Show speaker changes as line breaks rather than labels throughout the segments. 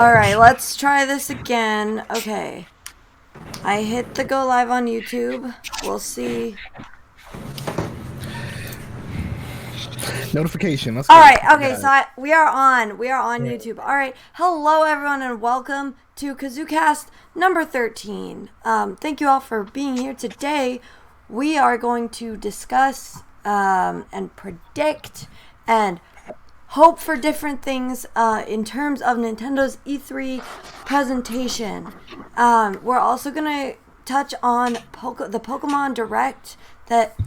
Alright, let's try this again. Okay. I hit the go live on YouTube. We'll see.
Notification. Let's go.
Alright, okay, so we are on. We are on YouTube. Alright, hello everyone and welcome to Kazoocast number 13. Thank you all for being here today. We are going to discuss and predict and hope for different things in terms of Nintendo's E3 presentation. We're also going to touch on the Pokemon Direct that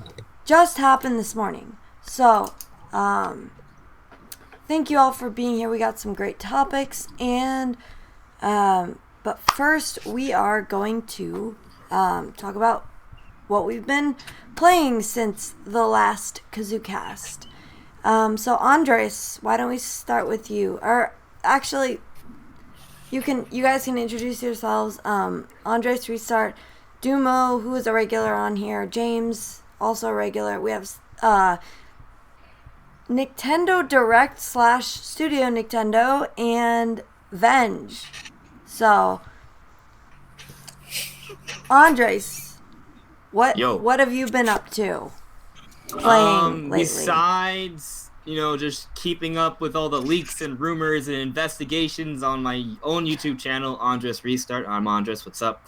just happened this morning. So, thank you all for being here. We got some great topics, and but first we are going to talk about what we've been playing since the last Kazoocast. So Andres, why don't we start with you? Or actually, you guys can introduce yourselves. AndresRestart, Dumo, who is a regular on here, James, also a regular. We have Nintendo Direct / Studio Nintendo, and Venge. So, Andres, what have you been up to? Playing lately?
Besides, just keeping up with all the leaks and rumors and investigations on my own YouTube channel, AndresRestart. I'm Andres. What's up?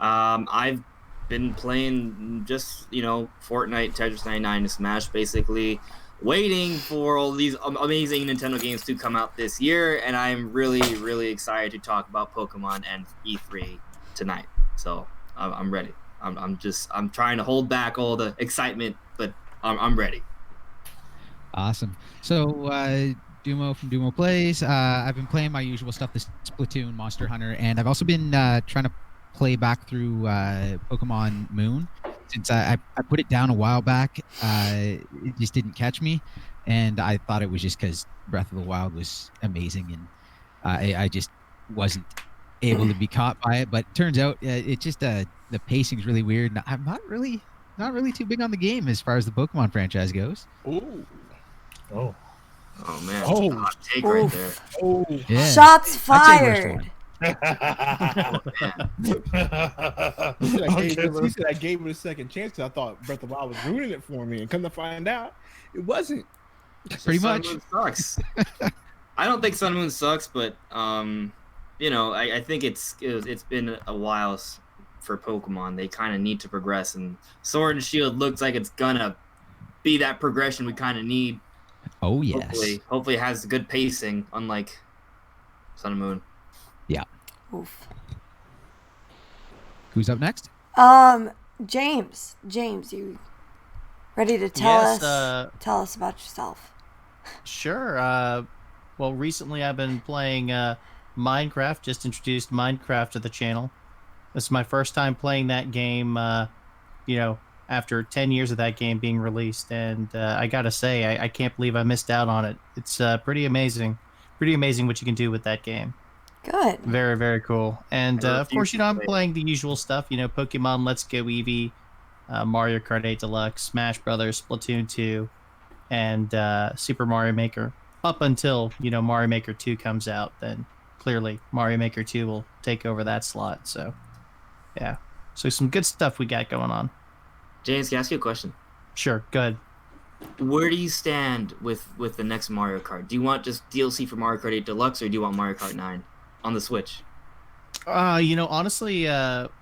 I've been playing just, Fortnite, Tetris 99, and Smash, basically, waiting for all these amazing Nintendo games to come out this year, and I'm really, really excited to talk about Pokemon and E3 tonight. So I'm ready. I'm trying to hold back all the excitement, but I'm ready.
Awesome. So, Dumo from Dumo Plays. I've been playing my usual stuff, this Splatoon, Monster Hunter, and I've also been trying to play back through Pokemon Moon. Since I put it down a while back, it just didn't catch me, and I thought it was just because Breath of the Wild was amazing, and I just wasn't able to be caught by it. But it turns out it just the pacing's really weird. And I'm not really too big on the game as far as the Pokemon franchise goes.
Ooh.
Oh man.
Oh.
Hot take right there.
Oh.
Yeah.
Shots fired.
You said I gave it a second chance. I thought Breath of the Wild was ruining it for me, and come to find out, it wasn't.
Pretty much.
Sun Moon sucks. I don't think Sun Moon sucks, but I think it's been a while for Pokemon. They kind of need to progress, and Sword and Shield looks like it's gonna be that progression we kind of need.
Oh yes.
Hopefully it has good pacing, unlike Sun and Moon.
Yeah.
Oof.
Who's up next?
James, you ready to tell us about yourself?
Sure. Well, recently I've been playing Minecraft. Just introduced Minecraft to the channel. This is my first time playing that game. After 10 years of that game being released, and I gotta say, I can't believe I missed out on it. It's pretty amazing. Pretty amazing what you can do with that game.
Good.
Very, very cool. And of course, I'm playing the usual stuff. Pokemon Let's Go Eevee, Mario Kart 8 Deluxe, Smash Brothers, Splatoon 2, and Super Mario Maker. Up until Mario Maker 2 comes out, then clearly Mario Maker 2 will take over that slot. So, yeah. So some good stuff we got going on.
James, can I ask you a question?
Sure, good.
Where do you stand with the next Mario Kart? Do you want just DLC for Mario Kart 8 Deluxe, or do you want Mario Kart 9 on the Switch?
Honestly, I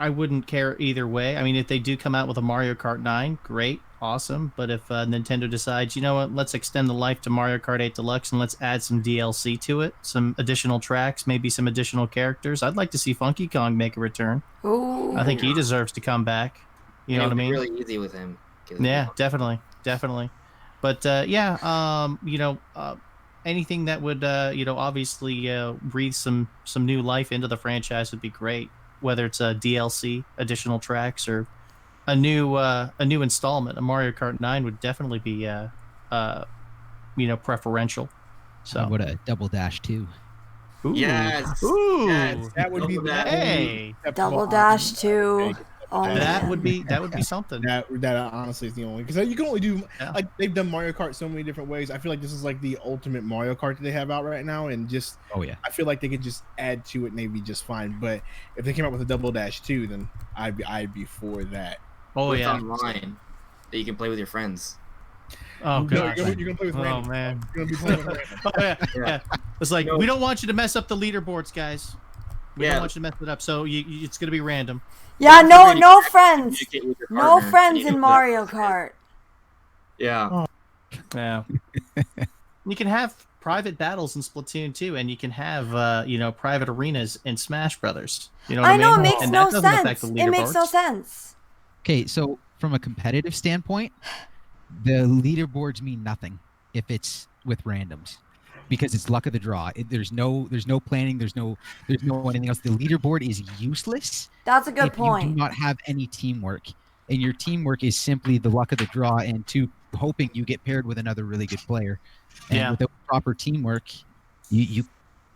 wouldn't care either way. I mean, if they do come out with a Mario Kart 9, great, awesome. But if Nintendo decides, you know what, let's extend the life to Mario Kart 8 Deluxe and let's add some DLC to it, some additional tracks, maybe some additional characters. I'd like to see Funky Kong make a return.
Ooh.
I think he deserves to come back. You know what I mean?
Really easy with him.
Yeah, definitely. But anything that would obviously breathe some new life into the franchise would be great. Whether it's a DLC, additional tracks, or a new installment, a Mario Kart 9 would definitely be preferential. So
what a Double Dash 2.
Yes.
Ooh.
Yes.
That would be
Hey.
Double Dash 2. Oh,
That
man.
would be something.
That honestly is the only, because you can only do
Yeah.
like they've done Mario Kart so many different ways. I feel like this is like the ultimate Mario Kart that they have out right now, and just
Oh yeah.
I feel like they could just add to it and they'd be just fine. But if they came out with a Double Dash 2, then I'd be for that.
Oh
With
yeah.
online that you can play with your friends.
Oh
No,
gosh.
you're gonna play with
Oh
random.
man.
You're gonna be playing with random.
Oh yeah.
Yeah.
Yeah. It's like
No.
we don't want you to mess up the leaderboards, guys. We
Yeah.
don't want you to mess it up. So it's gonna be random.
Yeah, no
Really
friends.
communicate with your
No
partner.
friends
You
in
can-
Mario Kart.
Yeah.
Yeah. You can have private battles in Splatoon 2, and you can have private arenas in Smash Brothers. You know what I
I know,
mean?
it makes
And
no
that doesn't affect
sense.
the
It makes no
leaderboards.
sense.
Okay, so from a competitive standpoint, the leaderboards mean nothing if it's with randoms, because it's luck of the draw. There's no planning. There's no anything else. The leaderboard is useless
That's a good
if you
point.
do not have any teamwork, and your teamwork is simply the luck of the draw and hoping you get paired with another really good player. And
Yeah.
without proper teamwork, you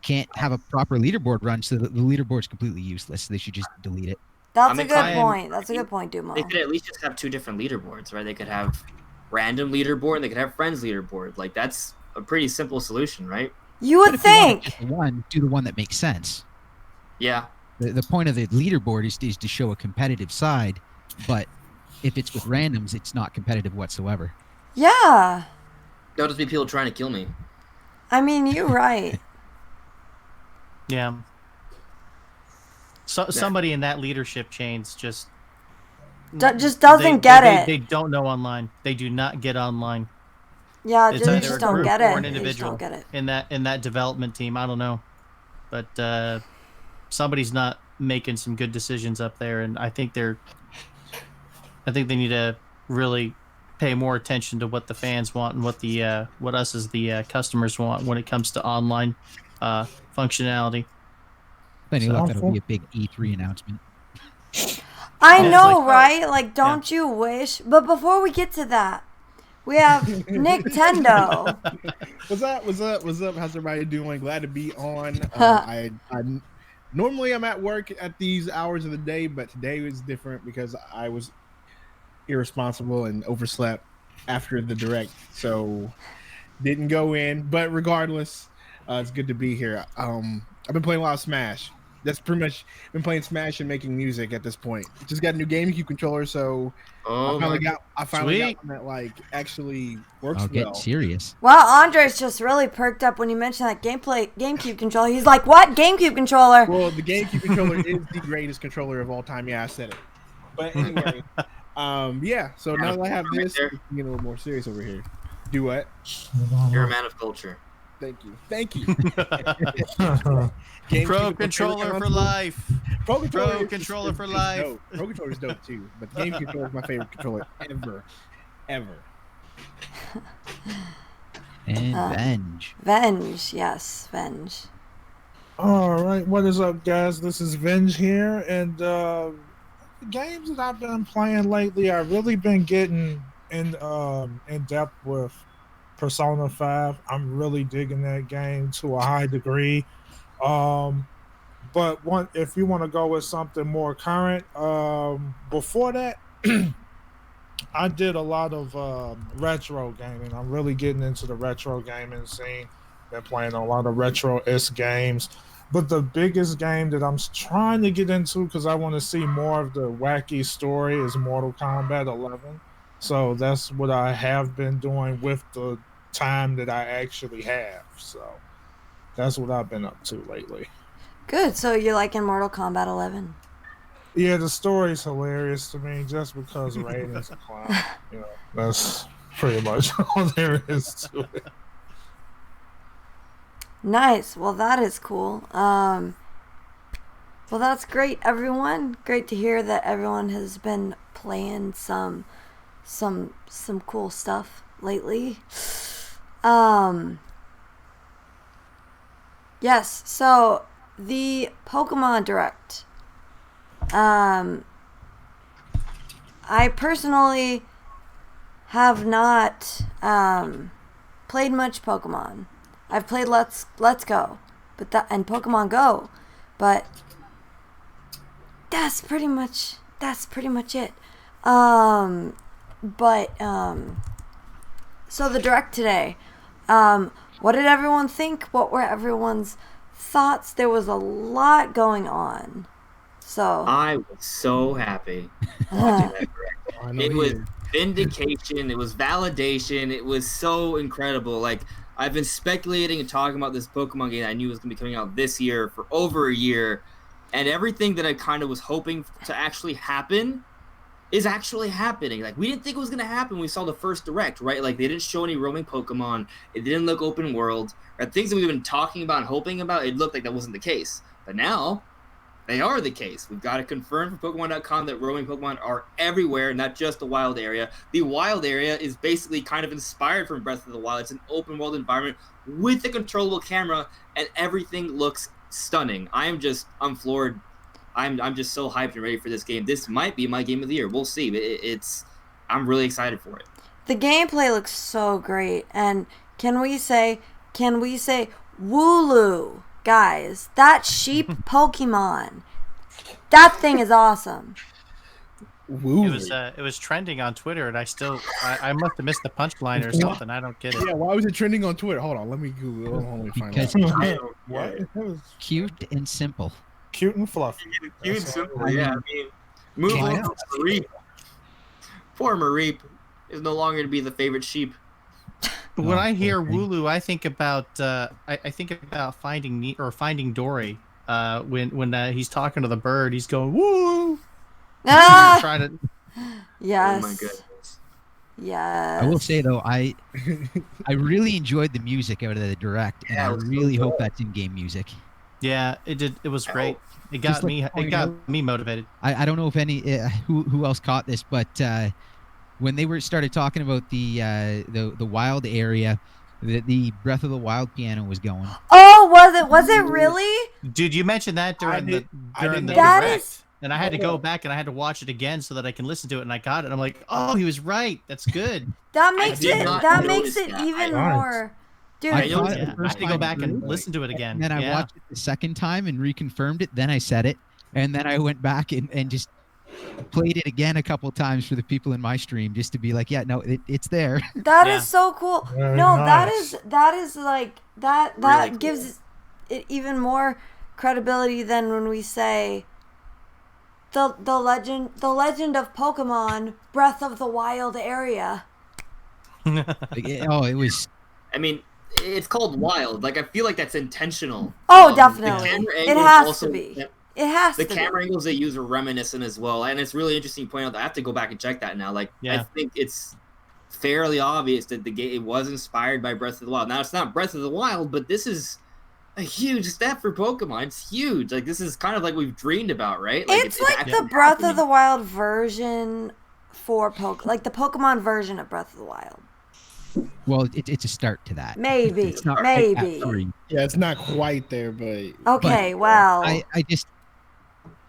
can't have a proper leaderboard run. So the leaderboard's completely useless. They should just delete it.
That's
I'm
a good
excited.
point. That's a good point,
They
Dumo.
could at least just have two different leaderboards, right? They could have random leaderboard and they could have friends leaderboard. Like that's a pretty simple solution, right?
You
But
would
if you want
think.
just do the one that makes sense.
Yeah.
The point of the leaderboard is to show a competitive side, but if it's with randoms, it's not competitive whatsoever.
Yeah.
There'll just be people trying to kill me.
I mean, you're right.
Yeah. So somebody in that leadership chain's just
Just doesn't get it.
They don't know online. They do not get online.
Yeah,
It's
they
either
just
a
don't
group
get
or
it.
an
They just
individual
don't get it.
in that development team. I don't know, but somebody's not making some good decisions up there, and I think they need to really pay more attention to what the fans want and what us as the customers want when it comes to online functionality.
Any
So-
luck, that'll be a big E3 announcement.
I
Yeah,
know,
it's like,
right? Like, don't you wish? But before we get to that, we have Nintendo.
What's up? How's everybody doing? Glad to be on. I normally I'm at work at these hours of the day, but today was different because I was irresponsible and overslept after the direct, so didn't go in. But regardless, it's good to be here. I've been playing a lot of Smash. That's pretty much been playing Smash and making music at this point. Just got a new GameCube controller, so
Oh,
I finally got
Sweet.
one that like actually works
I'll get
well.
serious.
Well, Andres just really perked up when you mentioned that GameCube controller. He's like, "What GameCube controller?"
Well, the GameCube controller is the greatest controller of all time. Yeah, I said it. But anyway, yeah. So now that I have
Right
this,
there.
it's getting a little more serious over here. Do what?
You're a man of culture.
Thank you. Thank you.
Pro
GameCube
controller for
console.
life.
Pro controller, is-
controller
is
for
just
life.
dope. Pro controller is dope too, but the GameCube controller is my favorite controller ever.
And Venge.
Venge, yes, Venge.
All right, what is up, guys? This is Venge here, and the games that I've been playing lately, I've really been getting in depth with Persona 5. I'm really digging that game to a high degree. But if you want to go with something more current, before that, I did a lot of retro gaming. I'm really getting into the retro gaming scene. Been playing a lot of retro-esque games. But the biggest game that I'm trying to get into, because I want to see more of the wacky story, is Mortal Kombat 11. So that's what I have been doing with the time that I actually have. So that's what I've been up to lately.
Good. So you're liking Mortal Kombat 11?
Yeah, the story's hilarious to me just because Raiden's a clown. You know, that's pretty much all there is to it.
Nice. Well, that is cool. Well, that's great, everyone. Great to hear that everyone has been playing some cool stuff lately. Yes. So the Pokemon Direct. I personally have not played much Pokemon. I've played Let's Go, and Pokemon Go, but that's pretty much that's pretty much it. So the direct today, what did everyone think? What were everyone's thoughts? There was a lot going on. So
I was so happy watching that direct.
I know
It
he
was
is.
vindication. It was validation. It was so incredible. Like, I've been speculating and talking about this Pokemon game that I knew was going to be coming out this year for over a year, and everything that I kind of was hoping to actually happen is actually happening. Like, we didn't think it was going to happen when we saw the first direct, right? Like, they didn't show any roaming Pokemon. It didn't look open world. Or things that we've been talking about and hoping about, it looked like that wasn't the case. But now, they are the case. We've got to confirm from Pokemon.com that roaming Pokemon are everywhere, not just the wild area. The wild area is basically kind of inspired from Breath of the Wild. It's an open world environment with a controllable camera, and everything looks stunning. I'm floored. I'm just so hyped and ready for this game. This might be my game of the year. We'll see. I'm really excited for it.
the gameplay looks so great, and can we say Wooloo, guys? That sheep Pokemon, that thing is awesome.
Woo.
It was trending on Twitter, and I must have missed the punchline or something. I don't get it.
Yeah, why was it trending on Twitter? Hold on, let me Google. Let me find
Because
out.
What? It was
cute and simple.
cute and fluffy.
Cute and
That's all.
simple, yeah. I mean, move
Yeah, I
on
know.
to Mareep. Poor Mareep is no longer to be the favorite sheep.
When I hear
poor thing.
Wooloo, I think about finding Dory. When he's talking to the bird, he's going woo.
Ah,
Trying to.
yes.
Oh my goodness.
Yes.
I will say though, I really enjoyed the music out of the direct, and
Yeah,
I
it was so
really hope
good.
that's in-game music.
Yeah, it did. It was great. It got
Just like
me. It
point
got
out-
me motivated.
I don't know if any who else caught this, but when they started talking about the wild area, the Breath of the Wild piano was going.
Oh, was it really?
Dude, you mentioned that during the
didn't know
That
direct,
is-
and I had to go back and I had to watch it again so that I can listen to it, and I got it. I'm like, oh, he was right. That's good.
That makes
did
it
not
makes
notice
it
that.
even
I-
more. Dude,
I
I
caught
noticed
it
Yeah,
the
I
first
had to go
time
back and
through,
listen to it again.
and then I
Yeah.
watched it the second time and reconfirmed it. Then I said it, and then I went back and just played it again a couple times for the people in my stream just to be like, yeah, no, it's there.
that is
Yeah.
so cool.
Very
No,
nice.
that is like that
Really cool.
gives it even more credibility than when we say the legend of Pokemon Breath of the Wild area.
It was.
I mean, it's called Wild. Like, I feel like that's intentional.
Oh,
The
definitely.
camera
It
angles
has
also-
to be. It has
The
to
camera
be.
angles they use are reminiscent as well, and it's really interesting to point out that I have to go back and check that now. Like, I
Yeah.
think it's fairly obvious that the game it was inspired by Breath of the Wild. Now, it's not Breath of the Wild, but this is a huge step for Pokemon. It's huge. Like, this is kind of like we've dreamed about, right?
It's like
actually
the Breath of
happening.
the Wild version for like the Pokemon version of Breath of the Wild.
Well, it's a start to that.
Maybe,
It's not quite at
maybe.
3.
Yeah, it's not quite there, but
Okay, well,
I just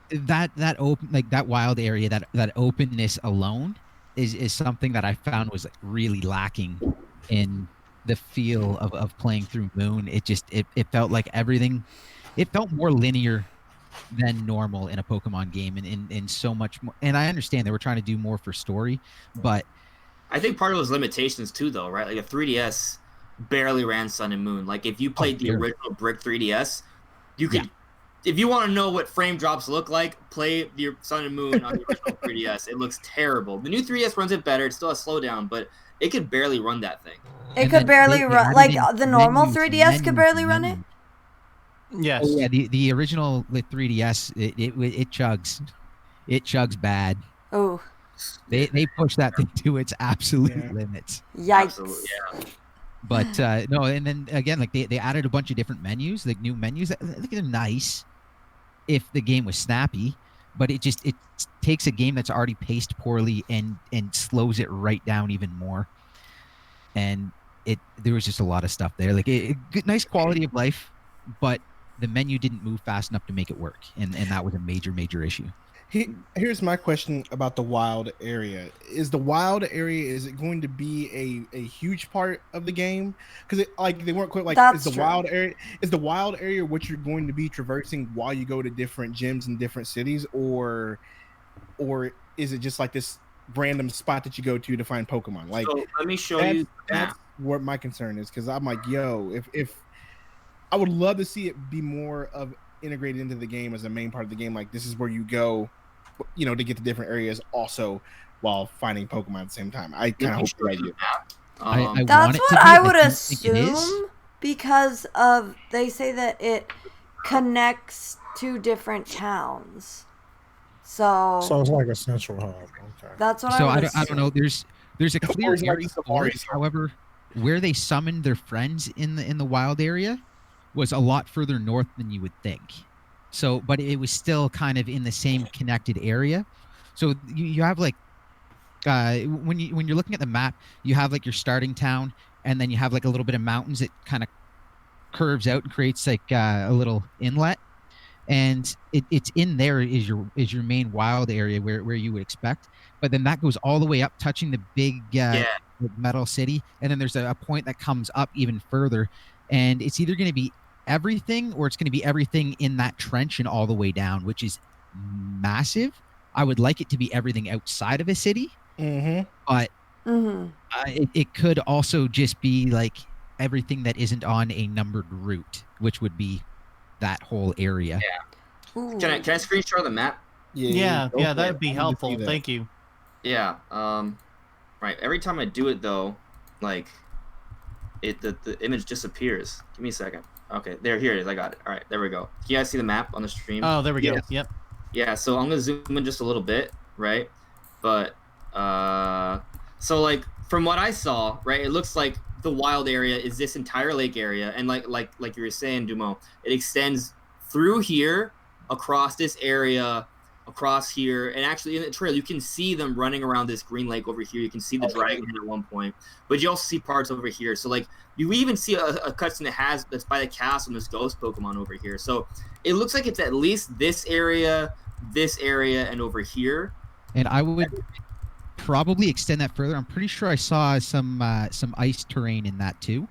that open, like that wild area, that openness alone is something that I found was like really lacking in the feel of playing through Moon. It felt like everything, it felt more linear than normal in a Pokemon game, and in so much more. And I understand they were trying to do more for story, but
I think part of those limitations too, though, right? Like, a 3DS barely ran Sun and Moon. Like, if you played the
sure.
original brick 3DS, you could. If you want to know what frame drops look like, play the Sun and Moon on the original 3DS. It looks terrible. The new 3DS runs it better. It still has slowdown, but it could barely run that thing.
it
and
could
then
barely
they
run.
added
Like
in
the normal
menus and
3DS could
menus
barely
and
run it.
menus.
Yes.
Oh yeah, the original 3DS, it chugs bad.
Oh,
They push that thing to its absolute
Yeah.
limits.
yikes!
Absolutely, yeah.
But no, and then again, like they added a bunch of different menus, like new menus. I think they're nice if the game was snappy, but it takes a game that's already paced poorly and slows it right down even more. And there was just a lot of stuff there, like good, nice quality of life, but the menu didn't move fast enough to make it work, and that was a major issue.
Here's my question about the wild area. Is the wild area, is it going to be a huge part of the game? Because like they weren't quite like
That's
is the
true.
wild area what you're going to be traversing while you go to different gyms in different cities, or or is it just like this random spot that you go to find Pokemon? Like,
so let me show you.
That's what my concern is, because I'm like, yo, if I would love to see it be more of integrated into the game as a main part of the game. Like, this is where you go, to get to different areas also while finding Pokemon at the same time. I kind of hope that idea.
I
That's
want it
what
to be,
I
but
would
don't think it is.
assume, because of they say that it connects to different towns. So
it's like a central hub. Okay.
that's what
So
I would
I don't know. There's a clear
Or is it like
area
a
for
safari
it.
zone?
However, where they summoned their friends in the wild area was a lot further north than you would think. So, but it was still kind of in the same connected area. So you have like when you're looking at the map, you have like your starting town, and then you have like a little bit of mountains that kind of curves out and creates like a little inlet. And it's in there is your main wild area where you would expect, but then that goes all the way up, touching the big metal city, and then there's a point that comes up even further, and it's either going to be everything or it's going to be everything in that trench and all the way down, which is massive. I would like it to be everything outside of a city, but it could also just be like everything that isn't on a numbered route, which would be that whole area.
Can I screenshot the map?
Yeah, that would be helpful. Thank you.
Yeah. Right. Every time I do it though, like the image disappears. Give me a second. Okay, here it is. I got it. All right, there we go. Can you guys see the map on the stream?
Oh, there we go.
Yes.
Yep.
Yeah. So I'm gonna zoom in just a little bit, right? But so like from what I saw, right, it looks like the wild area is this entire lake area, and like you were saying, Dumo, it extends through here, across this area, across here, and actually in the trail you can see them running around this green lake over here. You can see the dragon at one point, but you also see parts over here. So like you even see a cutscene that's by the castle and this ghost Pokemon over here. So it looks like it's at least this area, and over here.
And I would probably extend that further. I'm pretty sure I saw some ice terrain in that too,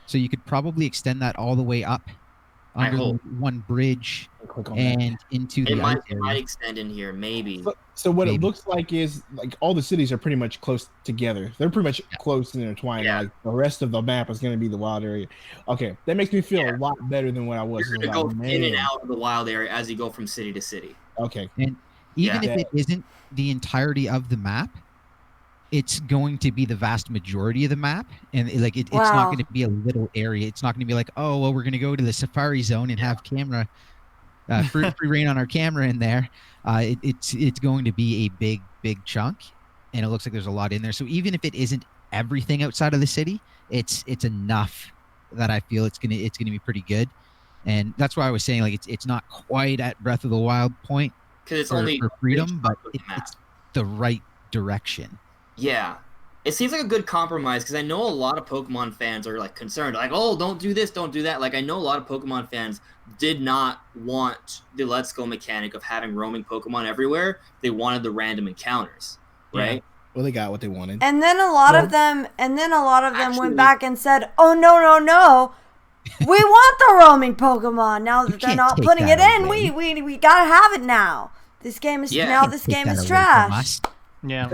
so you could probably extend that all the way up under one bridge and into the ice
It might extend in here, maybe.
So what it looks like is like all the cities are pretty much close together. They're pretty much close and intertwined.
Yeah.
Like the rest of the map is going to be the wild area. Okay, that makes me feel a lot better than what I was.
You're gonna go in and out of the wild area as you go from city to city.
Okay.
And even if it isn't the entirety of the map, it's going to be the vast majority of the map, and it's not going to be a little area. It's not going to be like, oh well, we're going to go to the safari zone and have camera free reign on our camera in there. It's going to be a big chunk, and it looks like there's a lot in there. So even if it isn't everything outside of the city, it's enough that I feel it's gonna be pretty good. And that's why I was saying like it's not quite at Breath of the Wild point
because it's
for freedom, but it's the right direction.
Yeah, it seems like a good compromise, because I know a lot of Pokemon fans are like concerned, like, oh, don't do this, don't do that. Like I know a lot of Pokemon fans did not want the Let's Go mechanic of having roaming Pokemon everywhere. They wanted the random encounters, right?
Well, they got what they wanted.
And then a lot of them went back and said, "Oh no, we want the roaming Pokemon now that they're not putting it in. We gotta have it now. This game is trash."
Yeah.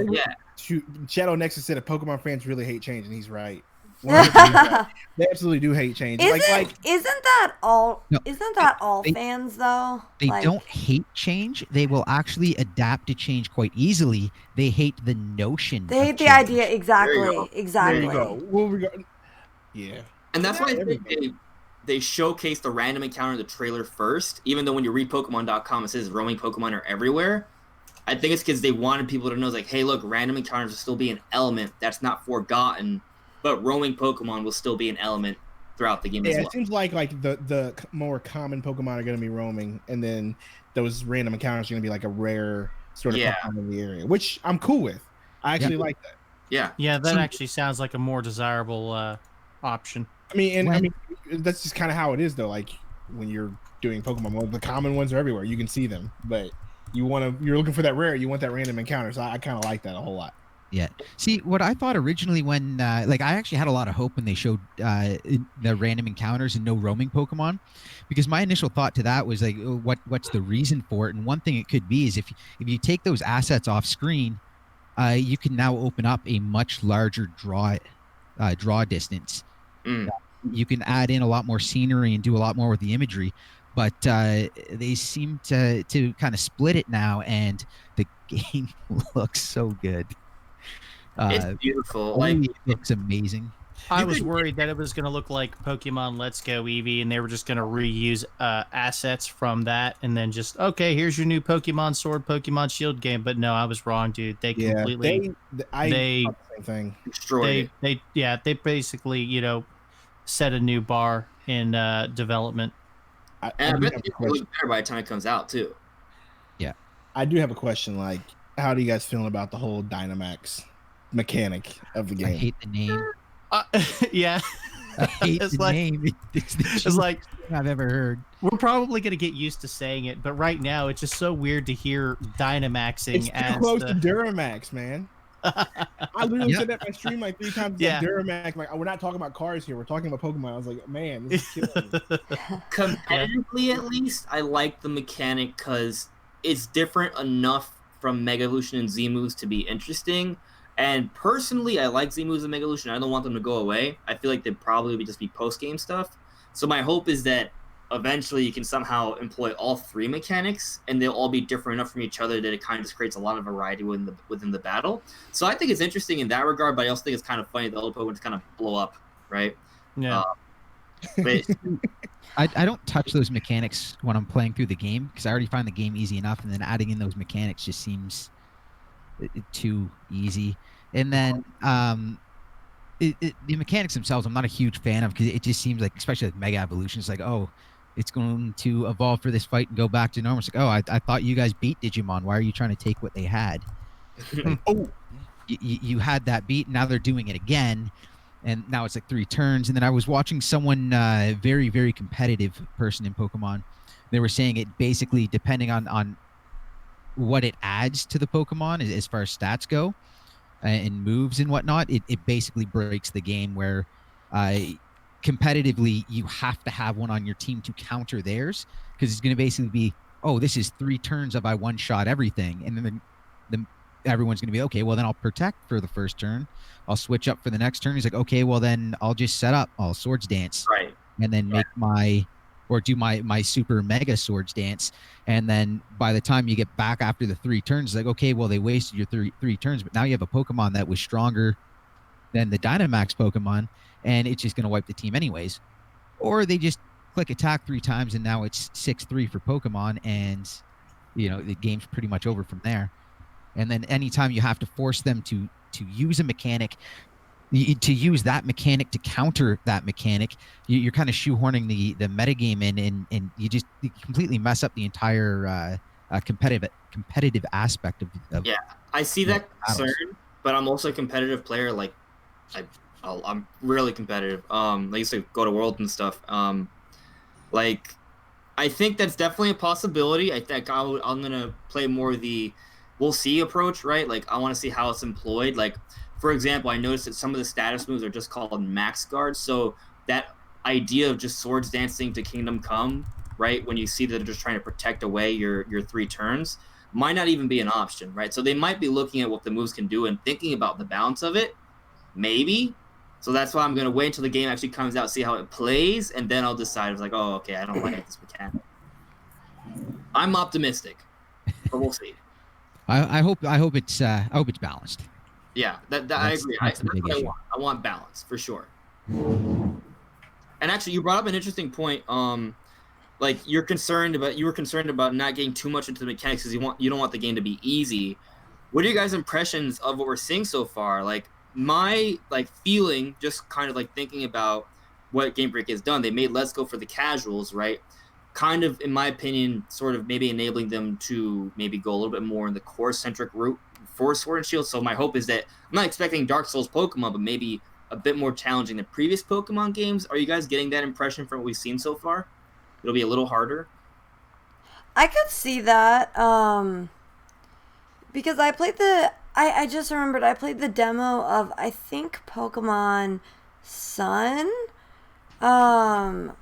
Shadow Nexus said, "Pokemon fans really hate change," and he's right. They absolutely do hate change.
Isn't that all? No, isn't that all fans though?
They don't hate change. They will actually adapt to change quite easily. They hate the notion.
They hate the idea. Exactly.
There you go. Yeah.
And that's why I think they showcase the random encounter in the trailer first, even though when you read Pokemon.com it says roaming Pokemon are everywhere. I think it's because they wanted people to know, like, hey, look, random encounters will still be an element that's not forgotten, but roaming Pokemon will still be an element throughout the game as well.
It seems like the more common Pokemon are going to be roaming, and then those random encounters are going to be like a rare sort of Pokemon in the area, which I'm cool with. I actually like that.
Yeah.
Yeah, that actually sounds like a more desirable option.
I mean, that's just kind of how it is, though. Like, when you're doing Pokemon, the common ones are everywhere. You can see them, but you're looking for that rare. You want that random encounter. So I kind of like that a whole lot.
Yeah. See, what I thought originally when, I actually had a lot of hope when they showed the random encounters and no roaming Pokemon, because my initial thought to that was like, oh, what's the reason for it? And one thing it could be is if you take those assets off screen, you can now open up a much larger draw distance.
Mm.
You can add in a lot more scenery and do a lot more with the imagery. But they seem to kind of split it now, and the game looks so good.
It's beautiful.
It looks amazing.
I was worried that it was going to look like Pokemon Let's Go Eevee, and they were just going to reuse assets from that, and then just, okay, here's your new Pokemon Sword, Pokemon Shield game. But no, I was wrong, dude. They completely
thought the same thing.
destroyed it.
They basically set a new bar in development.
And I bet it will look better by the time it comes out too.
Yeah,
I do have a question. Like, how do you guys feeling about the whole Dynamax mechanic of the game?
I hate the name.
Yeah,
I hate the name. It's
like
thing I've ever heard.
We're probably gonna get used to saying it, but right now it's just so weird to hear Dynamaxing.
It's too close to Duramax, man. I literally said that in my stream like 3 times.
Yeah.
Duramax. Like, we're not talking about cars here. We're talking about Pokemon. I was like, man, this is killing me.
Competitively, at least, I like the mechanic because it's different enough from Mega Evolution and Z moves to be interesting. And personally, I like Z moves and Mega Evolution. I don't want them to go away. I feel like they'd probably just be post game stuff. So my hope is that eventually you can somehow employ all 3 mechanics, and they'll all be different enough from each other that it kind of just creates a lot of variety within the battle. So I think it's interesting in that regard, but I also think it's kind of funny that all the Pokemon just kind of blow up, right?
Yeah.
But
I don't touch those mechanics when I'm playing through the game because I already find the game easy enough, and then adding in those mechanics just seems too easy. And then the mechanics themselves, I'm not a huge fan of because it just seems like, especially like Mega Evolution, it's like, oh, it's going to evolve for this fight and go back to normal. It's like, oh, I thought you guys beat Digimon. Why are you trying to take what they had? Like, you had that beat, and now they're doing it again, and now it's like 3 turns. And then I was watching someone, very, very competitive person in Pokemon. They were saying it basically, depending on what it adds to the Pokemon as far as stats go and moves and whatnot, it basically breaks the game where competitively you have to have one on your team to counter theirs, because it's going to basically be, oh, this is 3 turns of I one-shot everything, and then everyone's going to be, okay, well then I'll protect for the first turn, I'll switch up for the next turn. He's like, okay, well then I'll just set up, I'll Swords Dance,
right,
and then make do my super mega Swords Dance, and then by the time you get back after the 3 turns, it's like, okay, well they wasted your three turns, but now you have a Pokemon that was stronger than the Dynamax Pokemon, and it's just going to wipe the team anyways. Or they just click attack 3 times, and now it's 6-3 for Pokemon, and the game's pretty much over from there. And then anytime you have to force them to use a mechanic, to use that mechanic to counter that mechanic, you're kind of shoehorning the metagame in, and you completely mess up the entire competitive aspect of
yeah, I see that concern,
battles.
but I'm also a competitive player. Like, I'm really competitive. I used to go to World and stuff. Like, I think that's definitely a possibility. I think I'm gonna play more the we'll see approach, right? Like, I want to see how it's employed. Like, for example, I noticed that some of the status moves are just called max guards. So that idea of just Swords Dancing to Kingdom Come, right? When you see that they're just trying to protect away your 3 turns, might not even be an option, right? So they might be looking at what the moves can do and thinking about the balance of it, maybe. So that's why I'm going to wait until the game actually comes out, see how it plays, and then I'll decide. It's like, oh, okay, I don't like this mechanic. I'm optimistic, but we'll see.
I hope it's balanced.
Yeah, I agree. That's what I want. I want balance for sure. And actually, you brought up an interesting point. Like you were concerned about not getting too much into the mechanics because you don't want the game to be easy. What are your guys' impressions of what we're seeing so far? Like my feeling, just kind of like thinking about what Game Freak has done. They made Let's Go for the casuals, right? Kind of, in my opinion, sort of maybe enabling them to maybe go a little bit more in the core-centric route for Sword and Shield. So my hope is that I'm not expecting Dark Souls Pokemon, but maybe a bit more challenging than previous Pokemon games. Are you guys getting that impression from what we've seen so far? It'll be a little harder.
I could see that because I played the I just remembered I played the demo of, I think, Pokemon Sun. And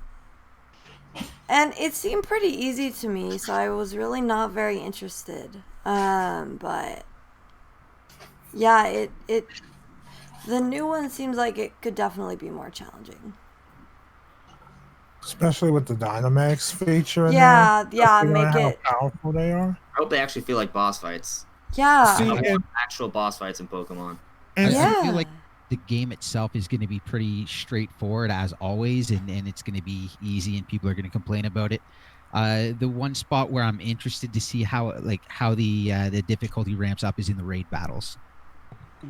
it seemed pretty easy to me, so I was really not very interested. But yeah, the new one seems like it could definitely be more challenging.
Especially with the Dynamax feature in
Yeah,
there.
yeah,
Considering
make
how
it.
powerful they are.
I hope they actually feel like boss fights.
Yeah.
See,
I want
and,
actual boss fights in Pokemon.
and
Yeah.
I feel like the game itself is going to be pretty straightforward as always, and it's going to be easy, and people are going to complain about it. The one spot where I'm interested to see how the difficulty ramps up is in the raid battles.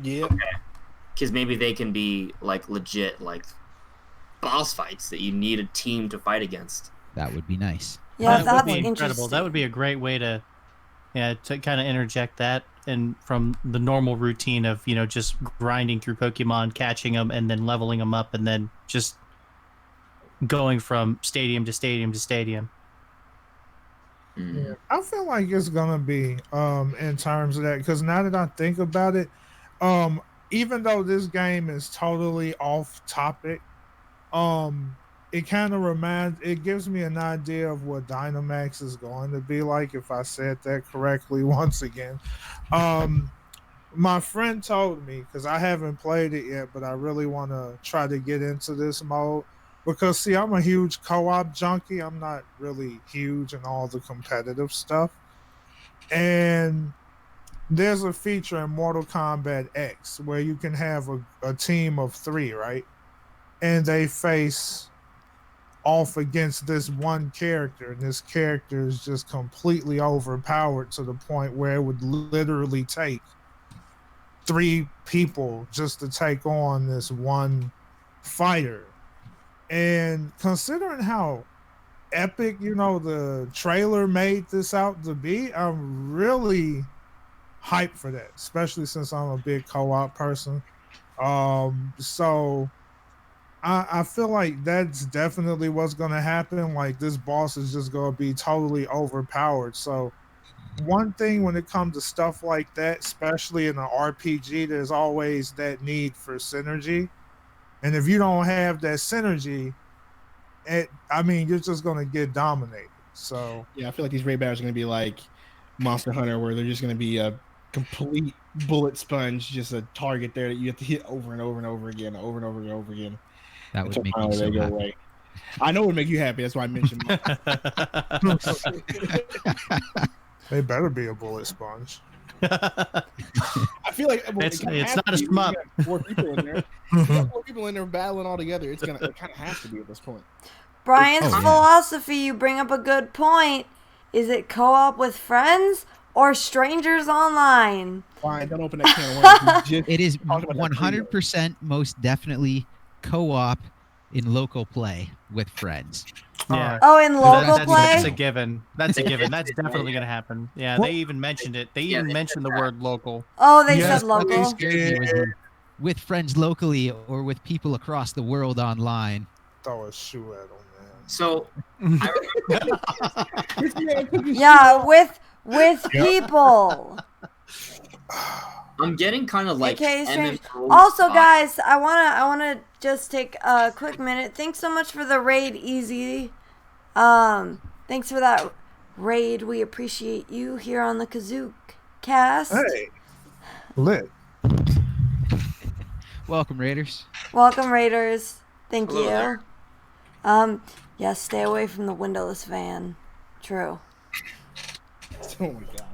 Yeah.
Because maybe they can be like legit like boss fights that you need a team to fight against.
That would be nice.
Yeah,
that
that's
would be
interesting.
incredible. That would be a great way to kind of interject that, and from the normal routine of just grinding through Pokemon, catching them, and then leveling them up, and then just going from stadium to stadium to stadium.
Yeah, I feel like it's gonna be in terms of that, because now that I think about it, even though this game is totally off topic, it kind of it gives me an idea of what Dynamax is going to be like, if I said that correctly once again. My friend told me, because I haven't played it yet, but I really want to try to get into this mode. Because, see, I'm a huge co-op junkie. I'm not really huge in all the competitive stuff. And there's a feature in Mortal Kombat X where you can have a team of 3, right? And they face off against this one character. And this character is just completely overpowered to the point where it would literally take 3 people just to take on this one fighter. And considering how epic, the trailer made this out to be, I'm really hyped for that, especially since I'm a big co-op person. So I feel like that's definitely what's going to happen. Like, this boss is just going to be totally overpowered. So one thing when it comes to stuff like that, especially in an RPG, there's always that need for synergy. And if you don't have that synergy, you're just going to get dominated. So
Yeah, I feel like these raid battles are going to be like Monster Hunter, where they're just going to be a complete bullet sponge, just a target there that you have to hit over and over and over again, over and over and over again.
That would make me so happy.
Away. I know it would make you happy. That's why I mentioned
they better be a bullet sponge.
I feel like
it's not a shmup.
4 people in there. 4 people in there battling all together. It kind of has to be at this point.
Brian's philosophy, you bring up a good point. Is it co-op with friends or strangers online?
Brian, don't open that can of worms.
It is 100% most definitely co-op in local play with friends.
Yeah.
Oh, in local play?
That's a given. That's definitely going to happen. Yeah, they even mentioned it. They even mentioned the word local.
Oh, they said local?
With friends locally or with people across the world online.
Throw a shoe at them, man.
So,
yeah, with people.
I'm getting kind of like
also, guys, I wanna just take a quick minute. Thanks so much for the raid, Easy. Thanks for that raid. We appreciate you here on the Kazoocast.
Hey, lit.
Welcome, Raiders.
Welcome, Raiders. Thank
Hello
you.
There.
Yes, stay away from the windowless van. True.
Oh my gosh.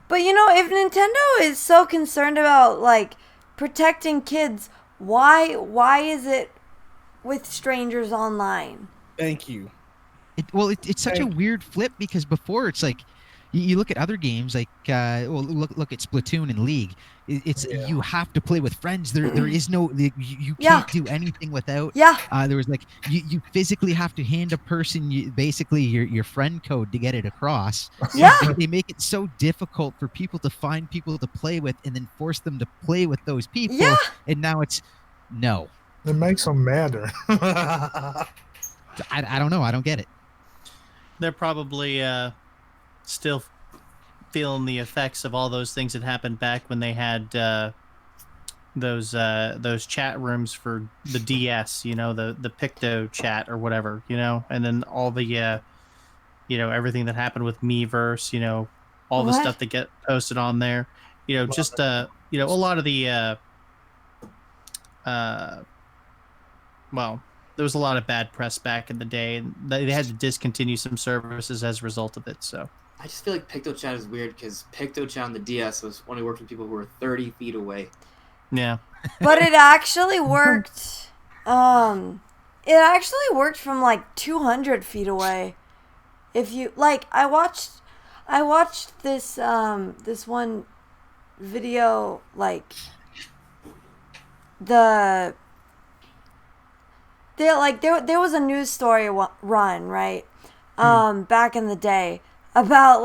But if Nintendo is so concerned about like protecting kids, why is it with strangers online?
Thank you.
It's such a weird flip, because before it's like you look at other games like look at Splatoon and League. You have to play with friends. There is no you can't do anything without.
Yeah.
There was like you physically have to hand a person basically your friend code to get it across.
Yeah.
They make it so difficult for people to find people to play with and then force them to play with those people.
Yeah.
And now it's no.
It makes them madder.
I don't know. I don't get it.
They're probably still feeling the effects of all those things that happened back when they had those chat rooms for the DS, the Picto chat or whatever, and then all the everything that happened with Miiverse, all the
What?
stuff that get posted on there, just a lot of the well, there was a lot of bad press back in the day, and they had to discontinue some services as a result of it. So
I just feel like PictoChat is weird because PictoChat on the DS was only working with people who were 30 feet away.
yeah,
But it actually worked. It actually worked from like 200 feet away. If you like, I watched this this one video, like there was a news story run, right, back in the day about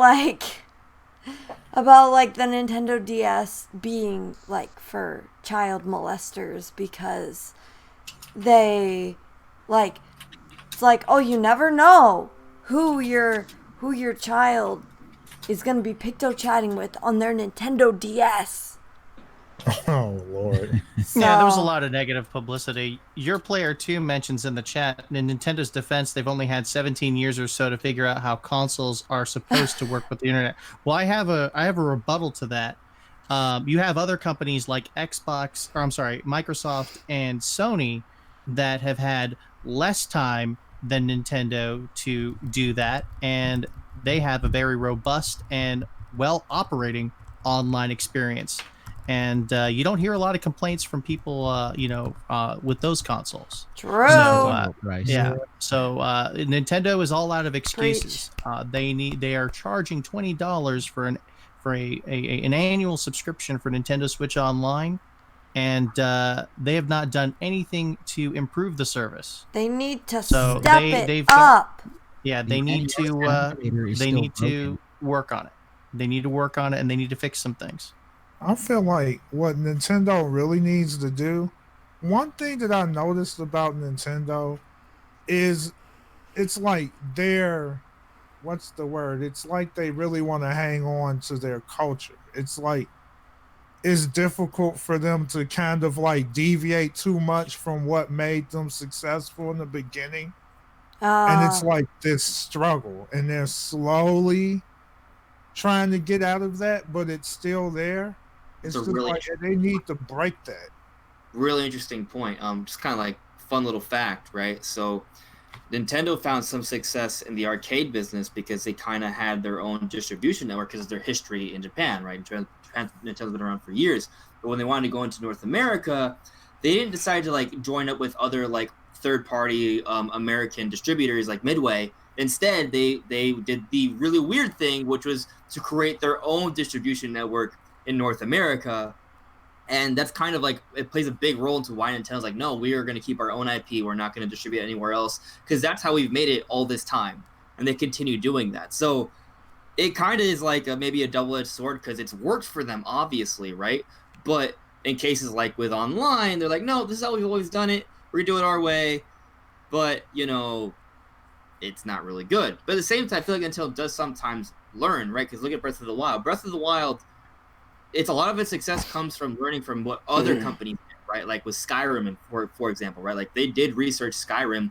the Nintendo DS being like for child molesters, because they it's like, oh, you never know who your child is going to be picto-chatting with on their Nintendo DS.
Oh, Lord.
So,
yeah, there was a lot of negative publicity. Your player 2 mentions in the chat, in Nintendo's defense, they've only had 17 years or so to figure out how consoles are supposed to work with the internet. Well, I have a rebuttal to that. You have other companies like Microsoft and Sony that have had less time than Nintendo to do that, and they have a very robust and well operating online experience. And you don't hear a lot of complaints from people, with those consoles.
true.
So,
Price.
yeah. So Nintendo is all out of excuses. They are charging $20 for an annual subscription for Nintendo Switch Online, and they have not done anything to improve the service.
They need to
So
step
they've
it up.
Yeah,
The
they need to
animator is still broken.
work on it. They need to work on it, and they need to fix some things.
I feel like what Nintendo really needs to do, one thing that I noticed about Nintendo is it's like what's the word? It's like they really want to hang on to their culture. It's like it's difficult for them to kind of like deviate too much from what made them successful in the beginning. And it's like this struggle, and they're slowly trying to get out of that, but it's still there. It's just
really
like they need to break that.
Really interesting point. Just kind of like fun little fact, right? So Nintendo found some success in the arcade business because they kind of had their own distribution network because of their history in Japan, right? Nintendo's been around for years, but when they wanted to go into North America, they didn't decide to like join up with other like third-party American distributors like Midway. Instead, they did the really weird thing, which was to create their own distribution network in North America. And that's kind of like, it plays a big role into why Nintendo's like, no, we are going to keep our own IP. We're not going to distribute anywhere else, because that's how we've made it all this time. And they continue doing that. So it kind of is like maybe a double-edged sword, because it's worked for them, obviously, right? But in cases like with online, they're like, no, this is how we've always done it. We're going to do it our way. But, it's not really good. But at the same time, I feel like Nintendo does sometimes learn, right? Because look at Breath of the Wild. Breath of the Wild, it's a lot of its success comes from learning from what other companies did, right? Like with Skyrim, and for example, right? Like they did research Skyrim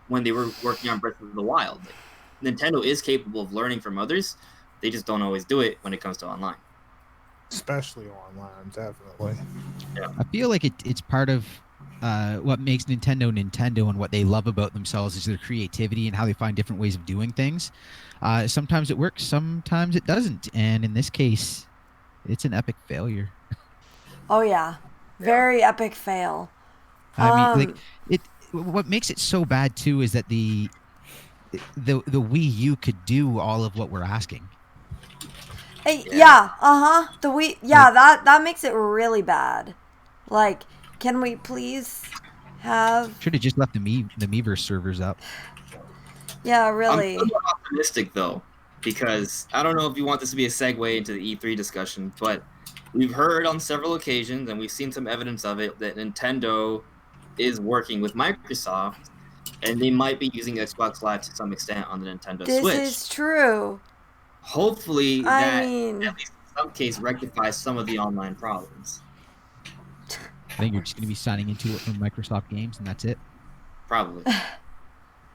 when they were working on Breath of the Wild. Like, Nintendo is capable of learning from others. They just don't always do it when it comes to online.
Especially online, definitely.
Yeah.
I feel like it's part of what makes Nintendo and what they love about themselves is their creativity and how they find different ways of doing things. Sometimes it works, sometimes it doesn't, and in this case, it's an epic failure.
Oh yeah, very epic fail.
I mean, what makes it so bad too is that the Wii U could do all of what we're asking.
Yeah, the Wii, yeah, that makes it really bad. Like, can we please have?
Should have just left the Miiverse servers up.
Yeah, really.
I'm optimistic though, because I don't know if you want this to be a segue into the E3 discussion, but we've heard on several occasions, and we've seen some evidence of it, that Nintendo is working with Microsoft, and they might be using Xbox Live to some extent on the Nintendo Switch.
This is true.
hopefully
I
that
mean,
at least in some case rectifies some of the online problems.
I think you're just going to be signing into it from Microsoft Games, and that's it.
Probably.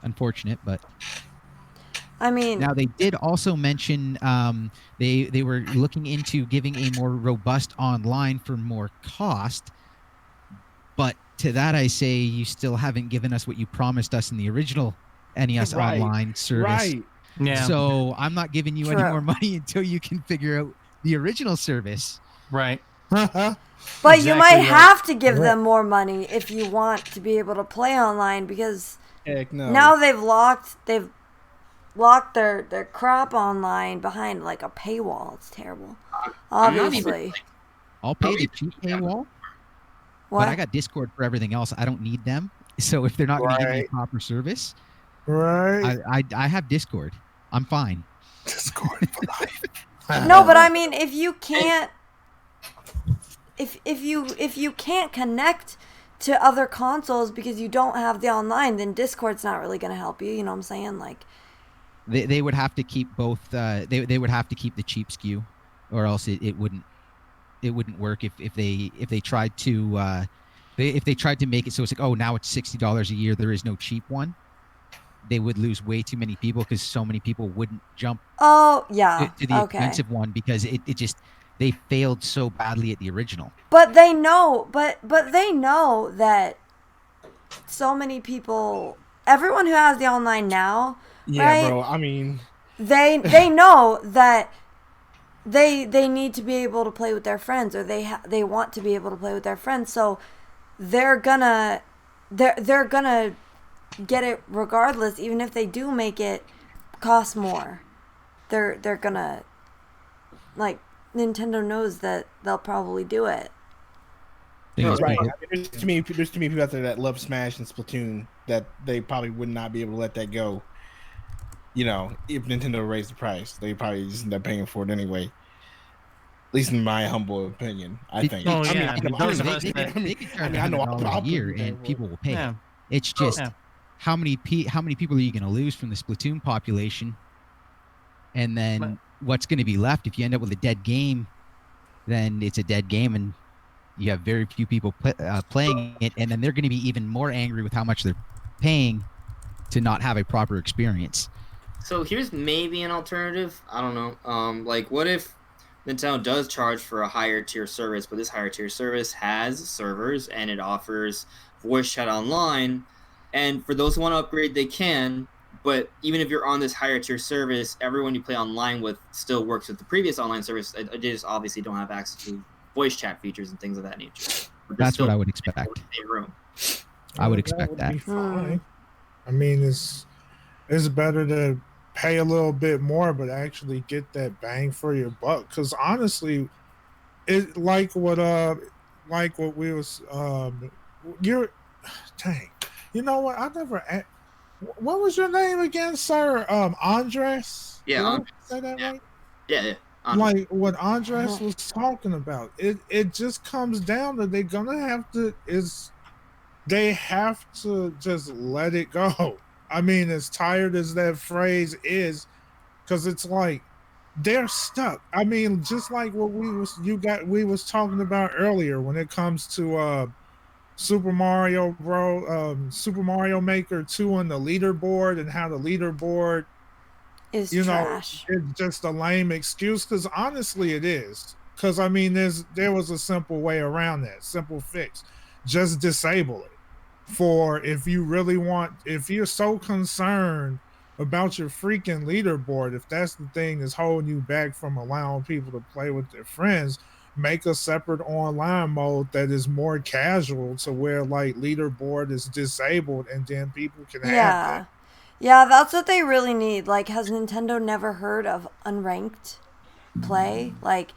Unfortunate, but
I mean,
now they did also mention they were looking into giving a more robust online for more cost. But to that, I say you still haven't given us what you promised us in the original NES
Right,
online service.
Right.
Yeah.
So I'm not giving you any
True.
more money until you can figure out the original service.
Right.
but
Exactly
you might
right.
have to give
Right.
them more money if you want to be able to play online, because
Heck no.
now they've locked their crap online behind like a paywall. It's terrible.
I'm not
Obviously.
even,
I'll pay
Oh,
the
yeah.
cheap paywall,
What?
but I got Discord for everything else. I don't need them. So if they're not going to give me a
Right.
proper service,
Right.
I have Discord. I'm fine.
Discord for life.
No, but I mean, if you can't, if you can't connect to other consoles because you don't have the online, then Discord's not really going to help you. You know what I'm saying? Like,
They would have to keep both. They would have to keep the cheap SKU, or else it wouldn't work if they tried to if they tried to make it so it's like, oh, now it's $60 a year. There is no cheap one. They would lose way too many people because so many people wouldn't jump
oh yeah,
to the
okay.
expensive one because it just they failed so badly at the original.
But they know, but they know that so many people, everyone who has the online now,
Yeah,
right?
bro. I mean,
They know that they need to be able to play with their friends, or they want to be able to play with their friends. So they're gonna get it regardless, even if they do make it cost more. They're gonna, like, Nintendo knows that they'll probably do it.
Thing is,
right.
people-
I mean, there's too many people out there that love Smash and Splatoon that they probably would not be able to let that go. You know, if Nintendo raised the price, they probably just end up paying for it anyway. At least in my humble opinion, I think.
Oh,
I mean,
yeah.
I know-
Those of
I
us
mean,
that-
they could charge
I know
$100 a year
pay
and
for it.
people will pay.
Yeah.
It's just
Yeah.
how many people are you going to lose from the Splatoon population, and then what's going to be left if you end up with a dead game? Then it's a dead game, and you have very few people playing it, and then they're going to be even more angry with how much they're paying to not have a proper experience.
So here's maybe an alternative. I don't know. Like, what if Nintendo does charge for a higher tier service, but this higher tier service has servers and it offers voice chat online, and for those who want to upgrade, they can. But even if you're on this higher tier service, everyone you play online with still works with the previous online service. They just obviously don't have access to voice chat features and things of that nature. But they're
That's
still
what I would
in
expect.
the same room.
I would
Well,
expect
would
that.
be fine. I mean, it's better to pay a little bit more, but actually get that bang for your buck. Because honestly, it like what we was you're dang. You know what? I never. What was your name again, sir? Andres.
Yeah,
Did I
Andres.
say that
Yeah.
right?
Yeah.
Like what Andres was talking about. It just comes down to they have to just let it go. I mean, as tired as that phrase is, because it's like they're stuck. I mean, just like what we was talking about earlier when it comes to Super Mario Super Mario Maker 2 on the leaderboard, and how the leaderboard,
Is
you know,
trash.
it's just a lame excuse, because honestly it is. Because I mean, there was a simple way around that, simple fix. Just disable it. For if you're so concerned about your freaking leaderboard, if that's the thing that's holding you back from allowing people to play with their friends, make a separate online mode that is more casual, to where like leaderboard is disabled, and then people can have
Yeah.
that.
Yeah, that's what they really need. Like, has Nintendo never heard of unranked play? Like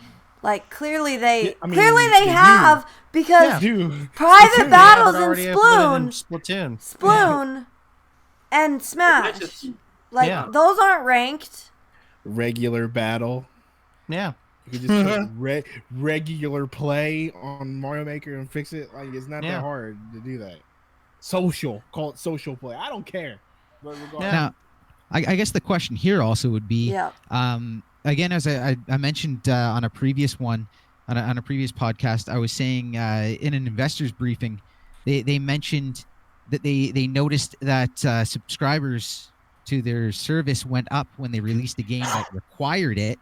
clearly they
Yeah, I mean,
they
they
have, because
Dude,
private
Splatoon.
battles
Yeah,
in
but already uploaded in
Splatoon,
Splatoon.
and Smash,
That's just-
like
Yeah.
those aren't ranked.
regular battle.
Yeah.
You could just put regular play on Mario Maker and fix it. Like, it's not
Yeah.
that hard to do that. Social, call it social play. I don't care. But regardless,
Yeah.
Now, I guess the question here also would be,
Yeah.
again, as I mentioned on a previous one, on a previous podcast, I was saying in an investors briefing, they mentioned that they noticed that subscribers to their service went up when they released a game that required it,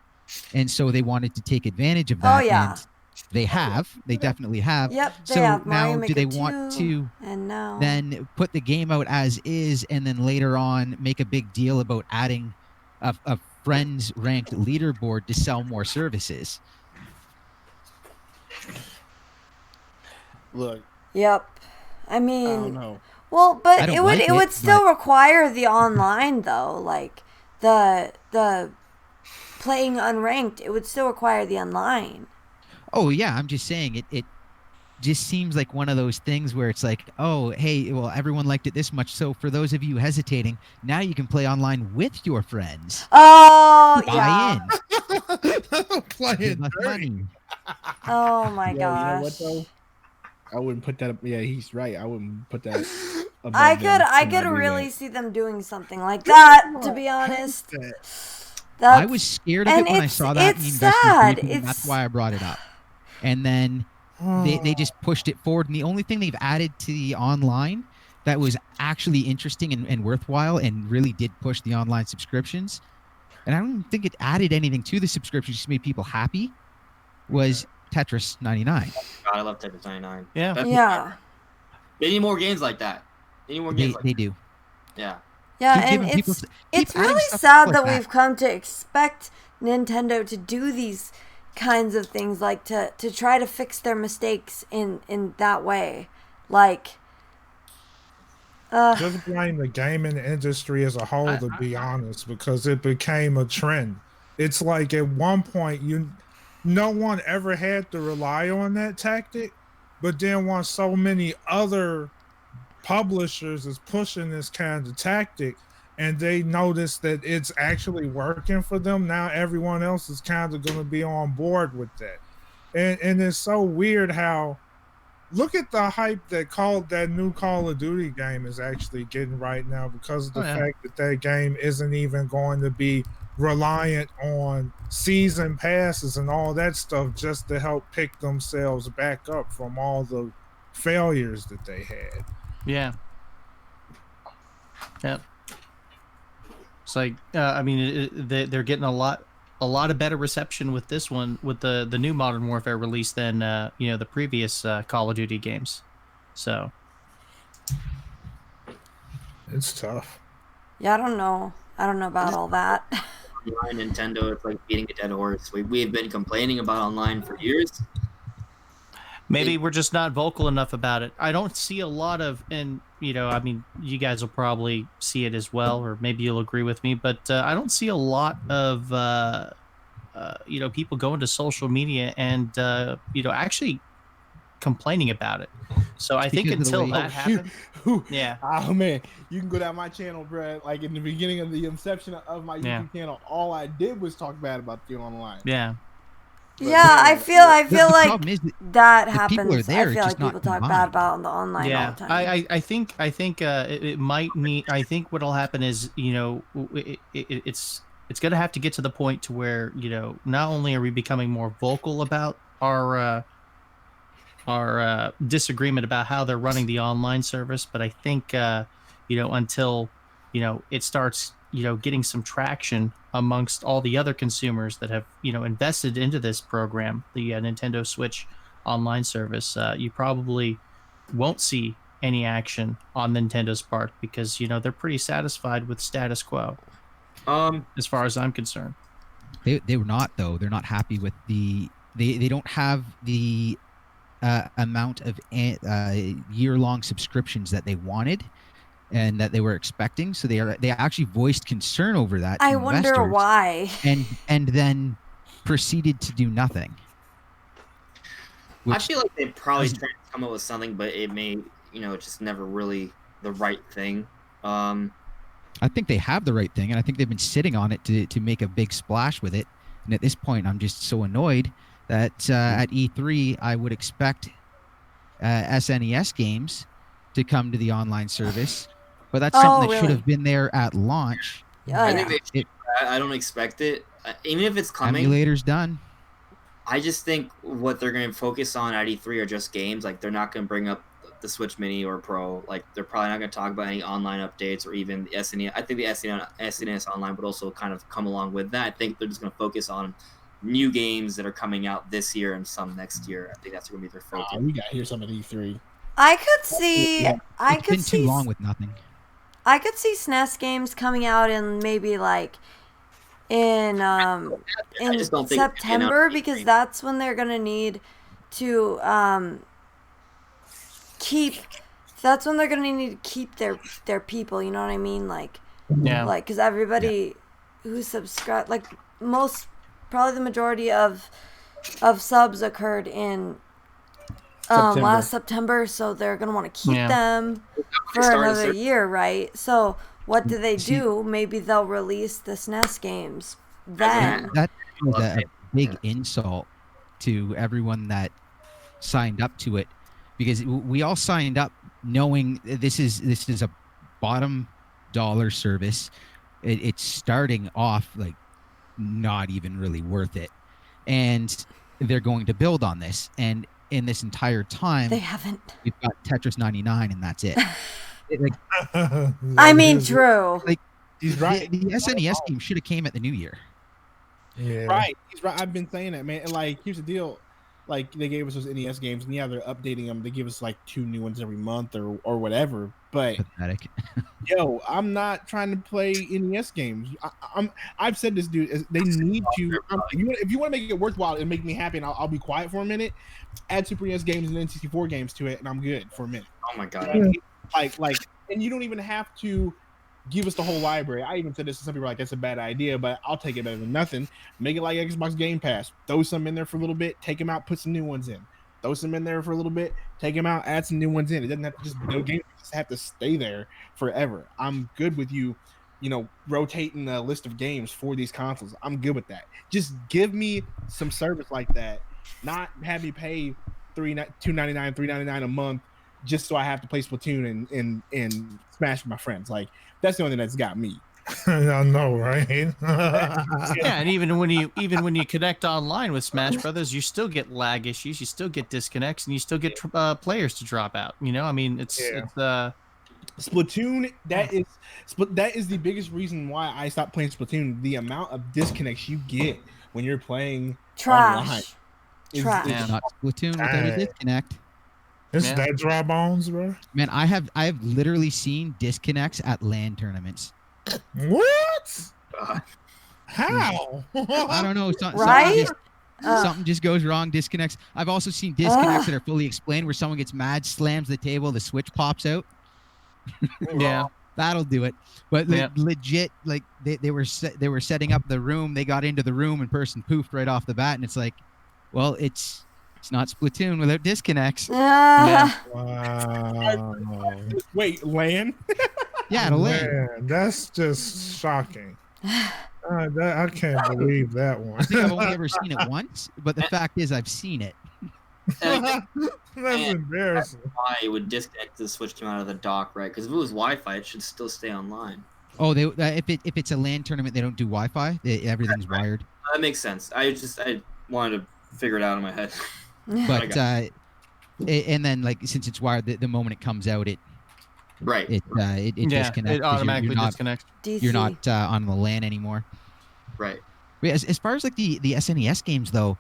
and so they wanted to take advantage of
Oh
that.
yeah.
And they definitely have.
Yep. They
So
have Mario
now, do
Maker
they want
2,
to
and now
then put the game out as is, and then later on make a big deal about adding a friends ranked leaderboard to sell more services?
Look,
Yep. I
I don't
mean,
know.
well,
I
but
don't
it would
like
it would
it,
still
but-
require the online though, like the playing unranked. It would still require the online.
Oh yeah, I'm just saying it just seems like one of those things where it's like, oh, hey, well, everyone liked it this much, so for those of you hesitating, now you can play online with your friends.
Oh
Buy
yeah.
in.
Playing
Give us
dirty.
money.
Oh my
Yo,
gosh.
you know what though? I wouldn't put that up. Yeah, he's right. I wouldn't put that above
I
them
could
to do
really
that.
see them doing something like that, to be honest.
That-
That's,
I was scared of
and
it when I
it's-
saw that in the
it's
investors
sad.
briefing, and that's
It's-
why I brought it up. And then they just pushed it forward. And the only thing they've added to the online that was actually interesting and worthwhile and really did push the online subscriptions, and I don't think it added anything to the subscriptions, just made people happy, was Tetris 99.
God, I love Tetris 99.
Yeah.
That's-
Yeah.
They need more games like that. They need more
They,
games like
they
that.
do.
Yeah.
Yeah,
Keep
and
giving people
it's
s- keep
it's
adding
really
stuff
sad
like
that
that.
we've come to expect Nintendo to do these kinds of things, like to try to fix their mistakes in that way. Like
Just blame the gaming industry as a whole, to be honest, because it became a trend. It's like at one point no one ever had to rely on that tactic, but then once so many other publishers is pushing this kind of tactic and they notice that it's actually working for them, now everyone else is kind of going to be on board with that. And it's so weird how, look at the hype that new Call of Duty game is actually getting right now, because of the fact that that game isn't even going to be reliant on season passes and all that stuff just to help pick themselves back up from all the failures that they had.
Yeah. Yep. It's like, I mean, they're getting a lot of better reception with this one, with the new Modern Warfare release than the previous Call of Duty games. So
it's tough.
Yeah, I don't know about all that.
Online Nintendo, it's like beating a dead horse. We've been complaining about online for years.
maybe we're just not vocal enough about it. I don't see a lot of, and I mean, you guys will probably see it as well, or maybe you'll agree with me, but I don't see a lot of people going to social media and actually complaining about it. So I think
because of the
until
way-
that happens, yeah.
Oh man, you can go down my channel, bro. Like in the beginning of the inception of my
Yeah.
YouTube channel, all I did was talk bad about the online.
Yeah.
Yeah, I feel
The
like
problem is
that
the people
happens.
are there,
I feel
just
like people
not
talk
combined.
bad about on the online all
Yeah,
the time.
I think it might need. I think what'll happen is it's gonna have to get to the point to where not only are we becoming more vocal about our disagreement about how they're running the online service, but I think until it starts getting some traction amongst all the other consumers that have invested into this program, the Nintendo Switch online service, you probably won't see any action on Nintendo's part, because they're pretty satisfied with status quo as far as I'm concerned.
They were not, though. They're not happy with they don't have the amount of year-long subscriptions that they wanted and that they were expecting. So they actually voiced concern over that to
I wonder
investors,
why.
and then proceeded to do nothing.
I
Which
feel like they probably tried to come up with something, but it may, just never really the right thing.
I think they have the right thing, and I think they've been sitting on it to make a big splash with it. And at this point, I'm just so annoyed that at E3, I would expect SNES games to come to the online service, but that's something that should
really?
have been there at launch.
I think they should. I don't expect it. Even if it's coming,
Emulator's done.
I just think what they're going to focus on at E3 are just games. Like, they're not going to bring up the Switch Mini or Pro. Like, they're probably not going to talk about any online updates or even the SNES. I think the SNES Online would also kind of come along with that. I think they're just going to focus on new games that are coming out this year and some next year. I think that's going to be their focus.
We got to hear some of E3.
I could see.
It's been too long with nothing.
I could see SNES games coming out in maybe like in September, because that's when they're gonna need to keep. That's when they're gonna need to keep their people. You know what I mean? Like, like because everybody who subscribe, like probably the majority of subs occurred in last September, so they're gonna want to keep them for another year, right? So what do they do? Maybe they'll release the SNES games then.
That was a big insult to everyone that signed up to it, because we all signed up knowing this is a bottom dollar service. It's starting off like not even really worth it, and they're going to build on this. And in this entire time,
they haven't.
We've got Tetris 99, and that's it.
I mean, true.
Like, he's right. The SNES game should have came at the new year.
Yeah. Right. He's right. I've been saying that, man. And like, here's the deal. Like, they gave us those NES games, and they're updating them. They give us like 2 new ones every month or whatever. But
pathetic.
Yo, I'm not trying to play NES games. I've said this, dude. They need to. If you want to make it worthwhile and make me happy, and I'll be quiet for a minute. Add Super NES games and N64 games to it, and I'm good for a minute.
Oh my god!
Like, and you don't even have to give us the whole library. I even said this to some people, like, that's a bad idea, but I'll take it better than nothing. Make it like Xbox Game Pass. Throw some in there for a little bit, take them out, put some new ones in. Throw some in there for a little bit, take them out, add some new ones in. It doesn't have to games just have to stay there forever. I'm good with you rotating a list of games for these consoles. I'm good with that. Just give me some service like that. Not have me pay $2.99, $3.99 a month just so I have to play Splatoon and Smash with my friends. Like, that's the only thing that's got me.
I know, right?
And even when you connect online with Smash Brothers, you still get lag issues, you still get disconnects, and you still get players to drop out. I mean, it's
Splatoon. That is the biggest reason why I stopped playing Splatoon. The amount of disconnects you get when you're playing online.
Trash.
Not Splatoon without a disconnect.
It's that dry bones, bro.
Man, I've literally seen disconnects at LAN tournaments.
What? How?
I don't know.
Right?
Something just goes wrong. Disconnects. I've also seen disconnects that are fully explained, where someone gets mad, slams the table, the switch pops out.
Yeah,
that'll do it. But legit, like they were setting up the room. They got into the room, and person poofed right off the bat, and it's like, well, it's not Splatoon without disconnects.
Yeah.
Wow.
Wait, LAN?
Yeah, it'll LAN.
Man, that's just shocking. I can't believe that one.
I think I've only ever seen it once, but the fact is I've seen it.
That's embarrassing.
Why it would disconnect the Switch came out of the dock, right? Because if it was Wi-Fi, it should still stay online.
Oh, if it's a LAN tournament, they don't do Wi-Fi. Everything's wired.
That makes sense. I wanted to figure it out in my head.
But and then, like, since it's wired, the moment it comes out, it disconnects.
It automatically disconnects.
You're not on the LAN anymore.
Right.
As far as like the SNES games, though,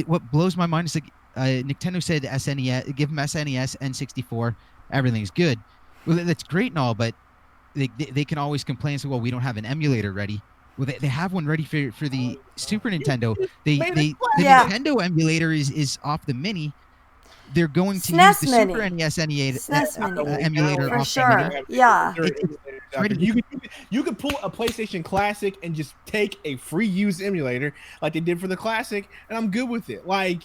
what blows my mind is like Nintendo said SNES, give them SNES, N64, everything's good. Well, that's great and all, but they can always complain and say, well, we don't have an emulator ready. Well, they have one ready for the Super Nintendo. The Nintendo emulator is off the Mini. They're going to use the
Mini.
Super NES
for
emulator off
sure.
the Mini.
Yeah.
You could pull a PlayStation Classic and just take a free used emulator like they did for the Classic, and I'm good with it. Like,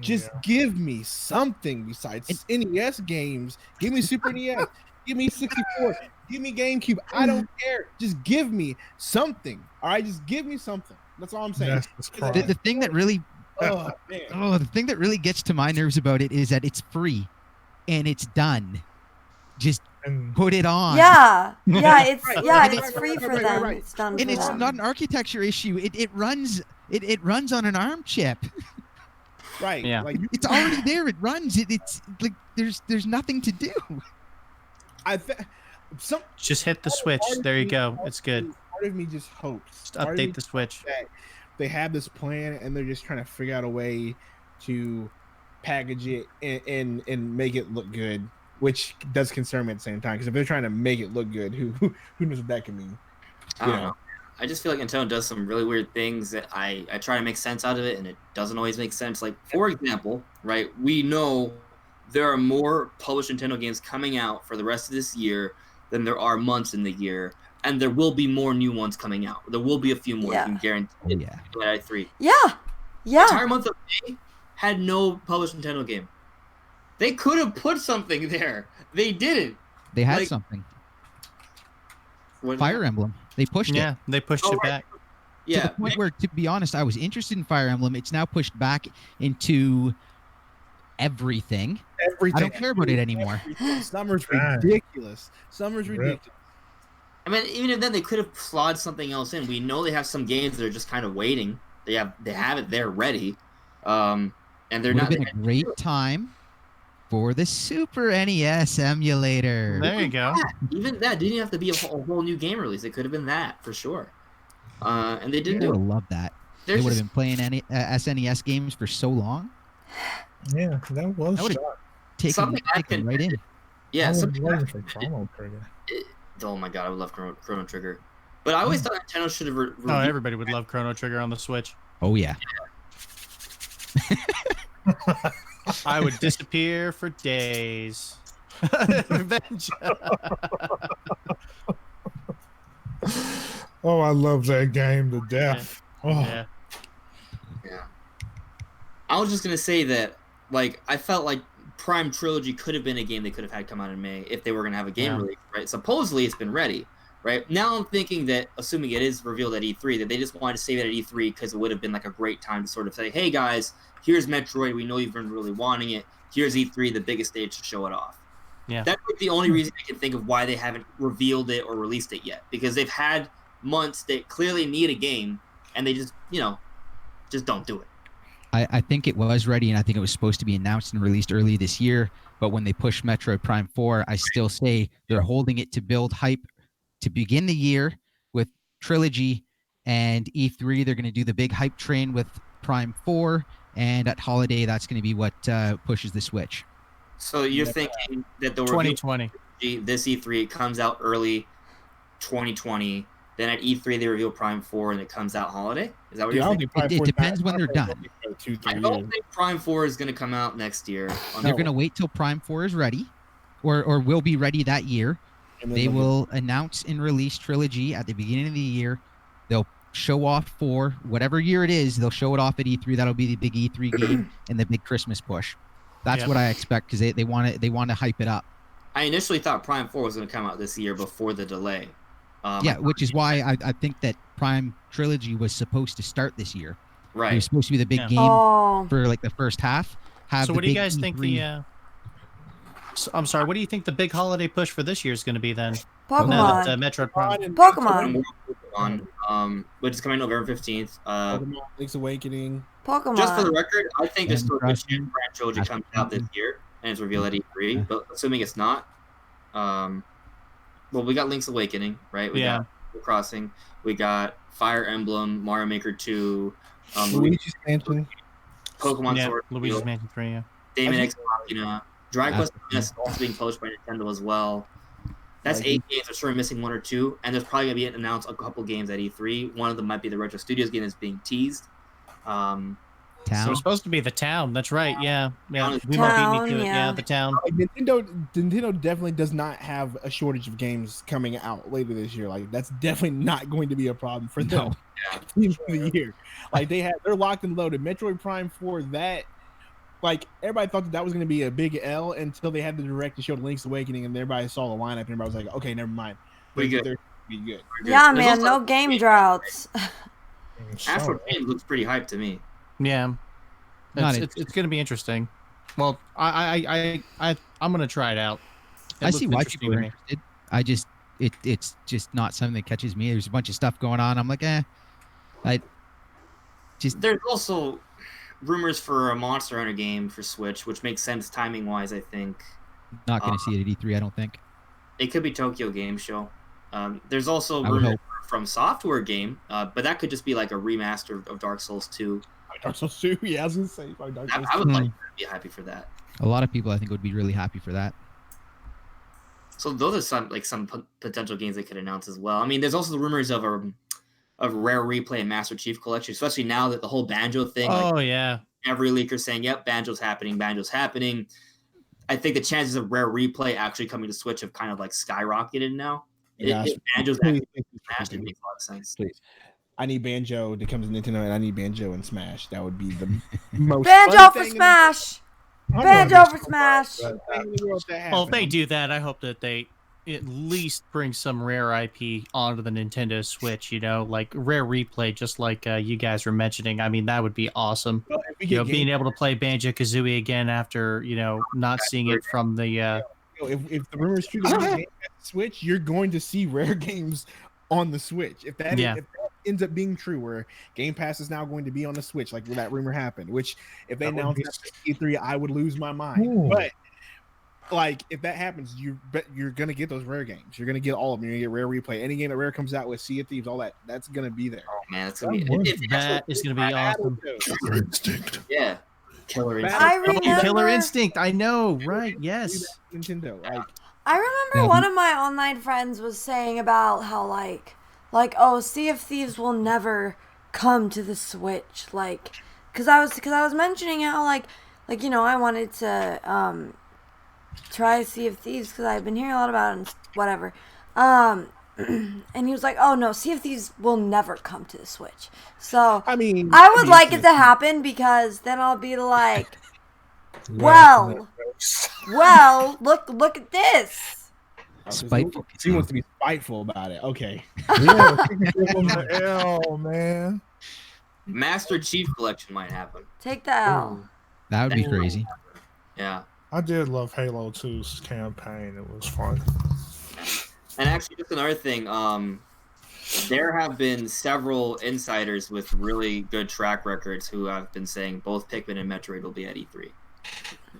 just give me something besides NES games. Give me Super NES. Give me 64. Give me GameCube. I don't care. Just give me something. All right, just give me something. That's all I'm saying.
The thing that really, the thing that really gets to my nerves about it is that it's free, and it's done. just
And
put it on.
Yeah, it's
Right,
it's free for them. It's done
And
for
it's
them.
not an architecture issue. It runs on an ARM chip.
Right.
Yeah.
Like
It's already there. It runs. It's like there's nothing to do.
Just hit the switch. There you go. It's good.
Part of me just hopes.
Just update the switch.
That they have this plan and they're just trying to figure out a way to package it and make it look good, which does concern me at the same time. Because if they're trying to make it look good, who knows what that can mean?
I don't know. I just feel like Nintendo does some really weird things that I try to make sense out of it, and it doesn't always make sense. Like, for example, right, we know there are more published Nintendo games coming out for the rest of this year than there are months in the year, and there will be more new ones coming out. There will be a few more, you can guarantee it. At E3.
Yeah.
The entire month of May had no published Nintendo game. They could have put something there. They didn't.
They had something. Fire Emblem. They pushed it.
Yeah, they pushed it back.
Yeah.
To the point where, to be honest, I was interested in Fire Emblem. It's now pushed back into everything. I don't care about it anymore.
Summer's ridiculous.
I mean, even then, they could have slotted something else in. We know they have some games that are just kind of waiting. They have it there ready, and they're not.
Would have been a great time for the Super NES emulator.
There you go.
Even that didn't have to be a whole new game release. It could have been that for sure. And they didn't
I
do
would
it.
have loved that. They
There's
would have
just-
been playing SNES games for so long.
yeah, that was
I would've
shot.
Taken right in.
Yeah,
I was
something
waiting
I-
for Chrono Trigger.
Oh my god, I would love Chrono Trigger. But I always thought Nintendo should have.
Oh, everybody would love Chrono Trigger on the Switch.
Oh yeah.
I would disappear for days. Venge.
Oh, I love that game to death. Oh,
Yeah.
Yeah. I was just gonna say that, like, I felt like Prime Trilogy could have been a game they could have had come out in May if they were gonna have a game release, right? Supposedly it's been ready, right? Now I'm thinking that, assuming it is revealed at E3, that they just wanted to save it at E3 because it would have been like a great time to sort of say, hey guys, here's Metroid, we know you've been really wanting it. Here's E3, the biggest stage to show it off.
Yeah.
That's like the only reason I can think of why they haven't revealed it or released it yet, because they've had months that clearly need a game, and they just, just don't do it.
I think it was ready, and I think it was supposed to be announced and released early this year. But when they pushed Metroid Prime 4, I still say they're holding it to build hype to begin the year with Trilogy, and E3 they're going to do the big hype train with Prime 4, and at holiday that's going to be what pushes the Switch.
So you're thinking that the review
2020.
this E3 it comes out early 2020, then at E3 they reveal Prime 4 and it comes out holiday? Is that what you're thinking?
It depends when they're done.
I don't think Prime 4 is going to come out next year.
They're going to wait till Prime 4 is ready, or will be ready that year. They will announce and release Trilogy at the beginning of the year. They'll show off 4, whatever year it is, they'll show it off at E3. That'll be the big E3 game and the big Christmas push. That's what I expect, because they want to hype it up.
I initially thought Prime 4 was going to come out this year before the delay.
Which is why I think that Prime Trilogy was supposed to start this year.
Right.
It was supposed to be the big game for like the first half.
So what do you guys think I'm sorry, what do you think the big holiday push for this year is going to be then?
Pokemon.
Now that, Metroid Prime.
Pokemon.
Which is coming November 15th.
Pokemon Link's Awakening.
Pokemon.
Just for the record, I think it's still a good chance
Crossing.
Prime Trilogy comes out this year and it's revealed at E3. But assuming it's not, well, we got Link's Awakening, right? We got Animal Crossing. We got Fire Emblem, Mario Maker 2,
Luigi's Mansion.
Pokemon Sword.
Luigi's Mansion 3, yeah.
Daemon X Machina. Dragon Quest is also being published by Nintendo as well. That's 8 games. I'm sure we're missing 1 or 2, and there's probably gonna be announced a couple games at E3. One of them might be the Retro Studios game that's being teased.
So
Town.
it's supposed to be the town. That's right. Yeah.
Town,
We might beat me to it. Yeah, the town.
Like, Nintendo definitely does not have a shortage of games coming out later this year. Like, that's definitely not going to be a problem for them. Team of the year. Like, they're locked and loaded. Metroid Prime 4, like, everybody thought that was going to be a big L until they had the direct to show Link's Awakening, and everybody saw the lineup, and everybody was like, okay, never mind.
Pretty good.
They're be good.
Yeah,
There's
man,
also-
no game droughts.
Astral Chain looks pretty hyped to me.
Yeah.
Not
It's going to be interesting. Well, I'm going to try it out.
I see
looked
why
interesting
people are
to me.
interested. I just it's just not something that catches me. There's a bunch of stuff going on. I'm like, I just
There's also rumors for a Monster Hunter game for Switch, which makes sense timing wise. I think
not going to see it at E3. I don't think.
it could be Tokyo Game Show. There's also
I would
rumors
hope.
from Software game, but that could just be like a remaster of Dark Souls 2.
Dark Souls 2. Yeah, I was gonna say Dark Souls
I would
2.
like be happy for that.
A lot of people, I think, would be really happy for that.
So those are some potential games they could announce as well. I mean, there's also the rumors of Rare Replay and Master Chief Collection, especially now that the whole Banjo thing.
Oh yeah.
Every leaker saying, "Yep, Banjo's happening. Banjo's happening." I think the chances of Rare Replay actually coming to Switch have kind of like skyrocketed now. If Banjo's actually Smash, it makes a lot of sense.
Please. I need Banjo to come to Nintendo, and I need Banjo and Smash. That would be the most
Banjo
fun
for
thing
Smash.
I
Banjo
wanna
for
be
Smash.
so bad.
Well, if they do that, I hope that they at least bring some rare IP onto the Nintendo Switch. You know, like Rare Replay, just like you guys were mentioning. I mean, that would be awesome.
Well, if we
You
get
know, being
Game-
able to play Banjo-Kazooie again after not seeing it from the.
if the rumor is true that Game Pass Switch, you're going to see rare games on the Switch. If that ends up being true, where Game Pass is now going to be on the Switch, like where that rumor happened, which if they
That would
announced
be-
that at E3, I would lose my mind.
Ooh.
But like if that happens, you're gonna get those rare games. You're gonna get all of them. You're gonna get Rare Replay. Any game that Rare comes out with, Sea of Thieves, all that's gonna be there.
Oh man, it's gonna be
That is going to be awesome.
Killer Instinct.
yeah. Killer Instinct.
I
Oh,
remember.
Killer Instinct. I know, right? Yes.
Nintendo. Like
I remember one of my online friends was saying about how like oh, Sea of Thieves will never come to the Switch, like because I was mentioning how like I wanted to try Sea of Thieves because I've been hearing a lot about it and whatever, and he was like, oh no, Sea of Thieves will never come to the Switch. So
I mean,
I would like it to happen because then I'll be like, well, look at this.
Spiteful.
He wants to be spiteful about it. Okay.
Yeah, give them the L, man.
Master Chief Collection might happen.
Take the L.
That would be crazy.
Yeah.
I did love Halo 2's campaign. It was fun.
And actually, just another thing, there have been several insiders with really good track records who have been saying both Pikmin and Metroid will be at E3.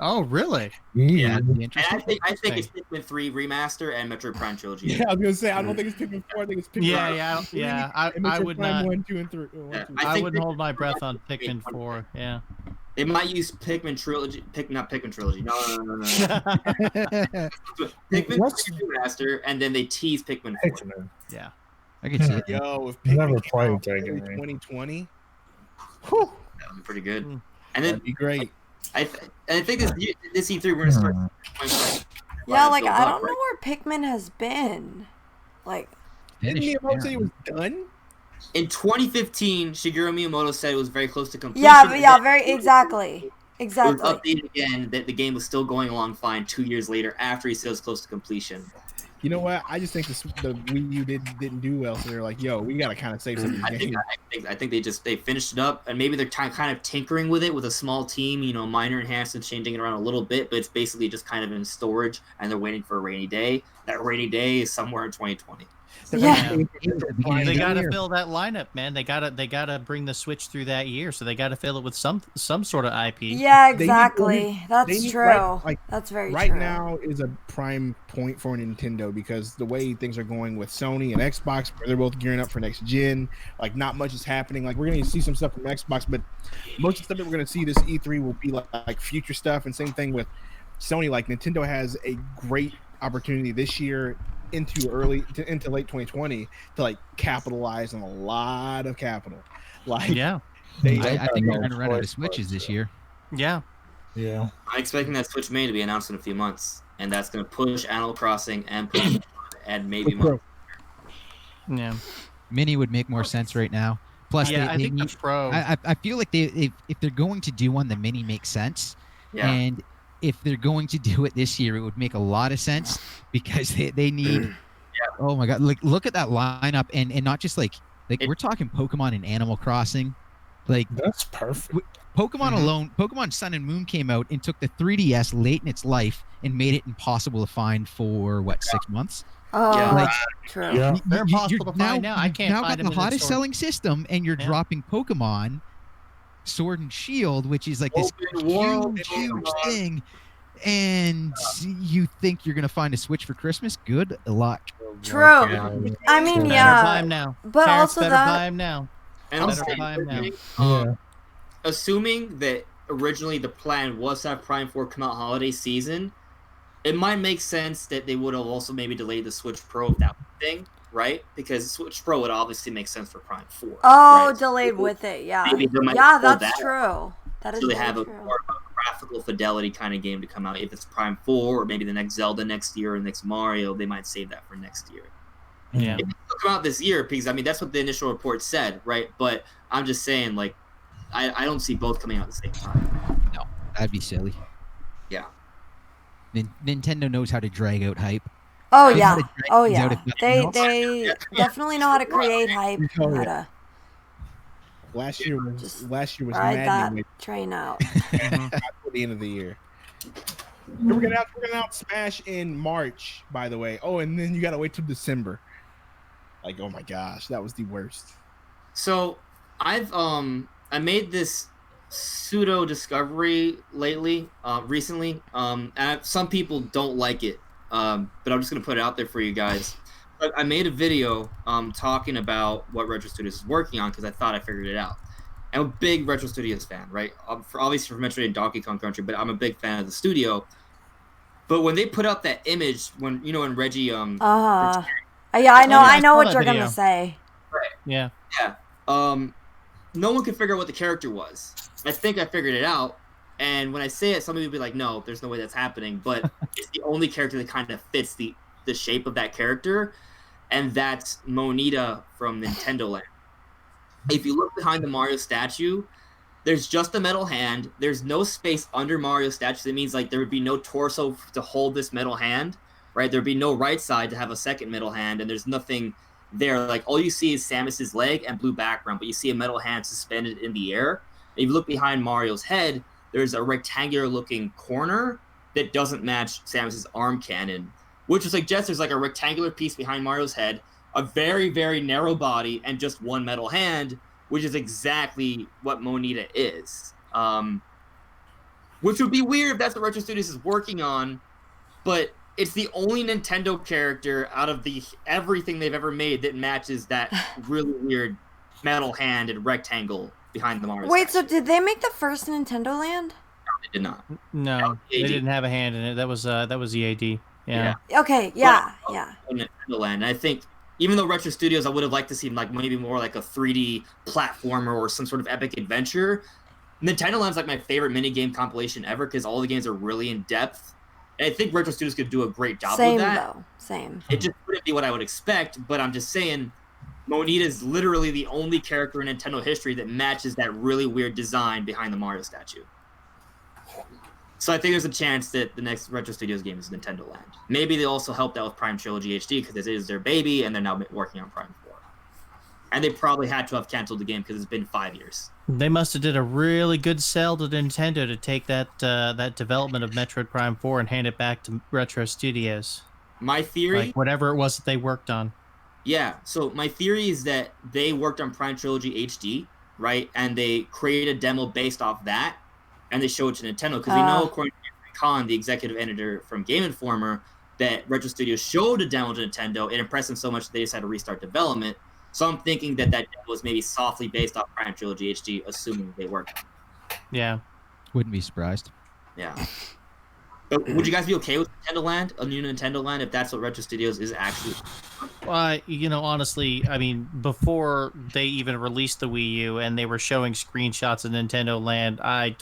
Oh, really?
Yeah.
That'd be
And
interesting.
I think it's Pikmin 3 Remaster and Metroid Prime Trilogy.
Yeah, I was gonna say I don't think it's Pikmin 4. I think it's Pikmin.
Yeah.
and
I
Metroid
would
Prime
not.
1, 2, and 3.
Yeah,
I
think
wouldn't
Pikmin
hold my
4
breath on
might be
Pikmin 4. Yeah.
They might use Pikmin Trilogy. Not Pikmin Trilogy. No. Pikmin
What's-
3 Remaster, and then they tease Pikmin 4.
Pikmin.
Yeah.
I could see it.
Yo, if
Never
Pikmin
played
came out
that
in
game.
2020,
Whew.
That would be pretty good.
Mm.
And
that'd
then
be great.
I think this E3 we're gonna start.
Yeah, like I don't know where Pikmin has been. Like
Didn't
Finished,
Miyamoto say it was done?
In 2015, Shigeru Miyamoto said it was very close to completion.
yeah, but yeah,
and then
very exactly.
It was
Exactly.
updated again that the game was still going along fine 2 years later after he said it was close to completion.
You know what? I just think the Wii U didn't do well, so they're like, "Yo, we gotta kind of save some of
I
these
think
games."
I think they finished it up, and maybe they're kind of tinkering with it with a small team, minor enhancements, changing it around a little bit, but it's basically just kind of in storage, and they're waiting for a rainy day. That rainy day is somewhere in 2020.
Yeah.
They gotta fill that lineup, man. They gotta bring the Switch through that year, so they gotta fill it with some sort of IP.
Yeah,
They need-
exactly.
they
That's
need-
true.
right, like,
That's very
Right
true.
now is a prime point for Nintendo because the way things are going with Sony and Xbox, where they're both gearing up for next gen, like not much is happening. Like we're gonna see some stuff from Xbox, but most of the stuff that we're gonna see this E3 will be like future stuff. And same thing with Sony. Like Nintendo has a great opportunity this year into late 2020 to like capitalize on a lot of capital. Like
Yeah.
I think they're going to run out of Switches this year.
Yeah.
Yeah.
I'm expecting that Switch Mini to be announced in a few months, and that's going to push Animal Crossing and Pokemon and maybe more.
Yeah.
Mini would make more sense right now. Plus,
Yeah,
they
I think the
need,
Pro.
I feel like if they're going to do one, the Mini makes sense.
Yeah.
And if they're going to do it this year, it would make a lot of sense because they need. Oh my god! Like look at that lineup, and not just like we're talking Pokemon and Animal Crossing. Like
That's perfect.
Pokemon alone, Pokemon Sun and Moon came out and took the 3DS late in its life and made it impossible to find for 6 months.
Oh,
Like,
true.
Yeah.
They're impossible to find now. I can't
now
find
got
them
the
in the
hottest
store.
selling system, and you're dropping Pokemon Sword and Shield, which is like this
Open world
huge
Pokemon.
thing, and you think you're gonna find a Switch for Christmas? Good luck.
True.
Yeah.
I mean,
Better
yeah.
buy 'em now.
But
Parents
also
better
that.
buy 'em now.
And
Better
also,
buy 'em now.
Yeah.
assuming that originally the plan was to have Prime 4 come out holiday season, it might make sense that they would have also maybe delayed the Switch Pro if that was the thing, right? Because Switch Pro would obviously make sense for Prime 4.
Oh,
right?
delayed with it. Yeah.
Maybe they might
Yeah,
pull
that's
that
true. That is
so they
very
have a
true.
more of a graphical fidelity kind of game to come out. If it's Prime 4 or maybe the next Zelda next year or next Mario, they might save that for next year.
Yeah.
It will come out this year because, I mean, that's what the initial report said, right? But I'm just saying, like, I don't see both coming out at the same time.
No, that'd be silly.
Yeah.
Nintendo knows how to drag out hype.
Oh,
They know
yeah.
how to drag
Oh,
things out
yeah.
if nothing else.
They definitely know how to create hype.
Oh,
How
yeah.
to
Last year
Just
was
ride that
maddening
train out.
for the end of the year. We're gonna out Smash in March, by the way. Oh, and then you gotta wait till December. Like, oh my gosh, that was the worst.
So I've I made this pseudo discovery recently. And some people don't like it, but I'm just gonna put it out there for you guys. But I made a video talking about what Retro Studios is working on because I thought I figured it out. I'm a big Retro Studios fan, right? Obviously for Metroid and Donkey Kong Country, but I'm a big fan of the studio. But when they put out that image, when Reggie
Yeah, I know what
that
you're
video.
gonna say.
Yeah.
no one could figure out what the character was. I think I figured it out. And when I say it, some people will be like, no, there's no way that's happening. But it's the only character that kind of fits the shape of that character. And that's Monita from Nintendo Land. If you look behind the Mario statue, there's just a metal hand. There's no space under Mario's statue. That means like there would be no torso to hold this metal hand, right? There'd be no right side to have a second metal hand. And there's nothing there. Like all you see is Samus's leg and blue background, but you see a metal hand suspended in the air. If you look behind Mario's head, there's a rectangular looking corner that doesn't match Samus's arm cannon, which would suggest there's like a rectangular piece behind Mario's head, a very, very narrow body, and just one metal hand, which is exactly what Monita is. Which would be weird if that's what Retro Studios is working on, but it's the only Nintendo character out of everything they've ever made that matches that really weird metal hand and rectangle behind the Mario
Wait,
statue.
so did they make the first Nintendo Land?
They did not.
No, they didn't have a hand in it. That was EAD. Yeah.
Okay, yeah.
Nintendo Land. And I think even though Retro Studios, I would have liked to see like maybe more like a 3D platformer or some sort of epic adventure. Nintendo Land's like my favorite minigame compilation ever because all the games are really in depth. And I think Retro Studios could do a great job with that.
Same.
It just wouldn't be what I would expect, but I'm just saying Monita is literally the only character in Nintendo history that matches that really weird design behind the Mario statue. So I think there's a chance that the next Retro Studios game is Nintendo Land. Maybe they also helped out with Prime Trilogy HD because it is their baby, and they're now working on Prime 4. And they probably had to have canceled the game because it's been 5 years.
They must have did a really good sell to Nintendo to take that development of Metroid Prime 4 and hand it back to Retro Studios.
My theory...
Like whatever it was that they worked on.
Yeah, so my theory is that they worked on Prime Trilogy HD, right? And they created a demo based off that, and they showed it to Nintendo. Because we know, according to Khan, the executive editor from Game Informer, that Retro Studios showed a demo to Nintendo. It impressed them so much that they decided to restart development. So I'm thinking that demo was maybe softly based off Prime Trilogy HD, assuming they worked.
Yeah.
Wouldn't be surprised.
Yeah. But would you guys be okay with Nintendo Land, a new Nintendo Land, if that's what Retro Studios is actually?
Well, honestly, I mean, before they even released the Wii U and they were showing screenshots of Nintendo Land, I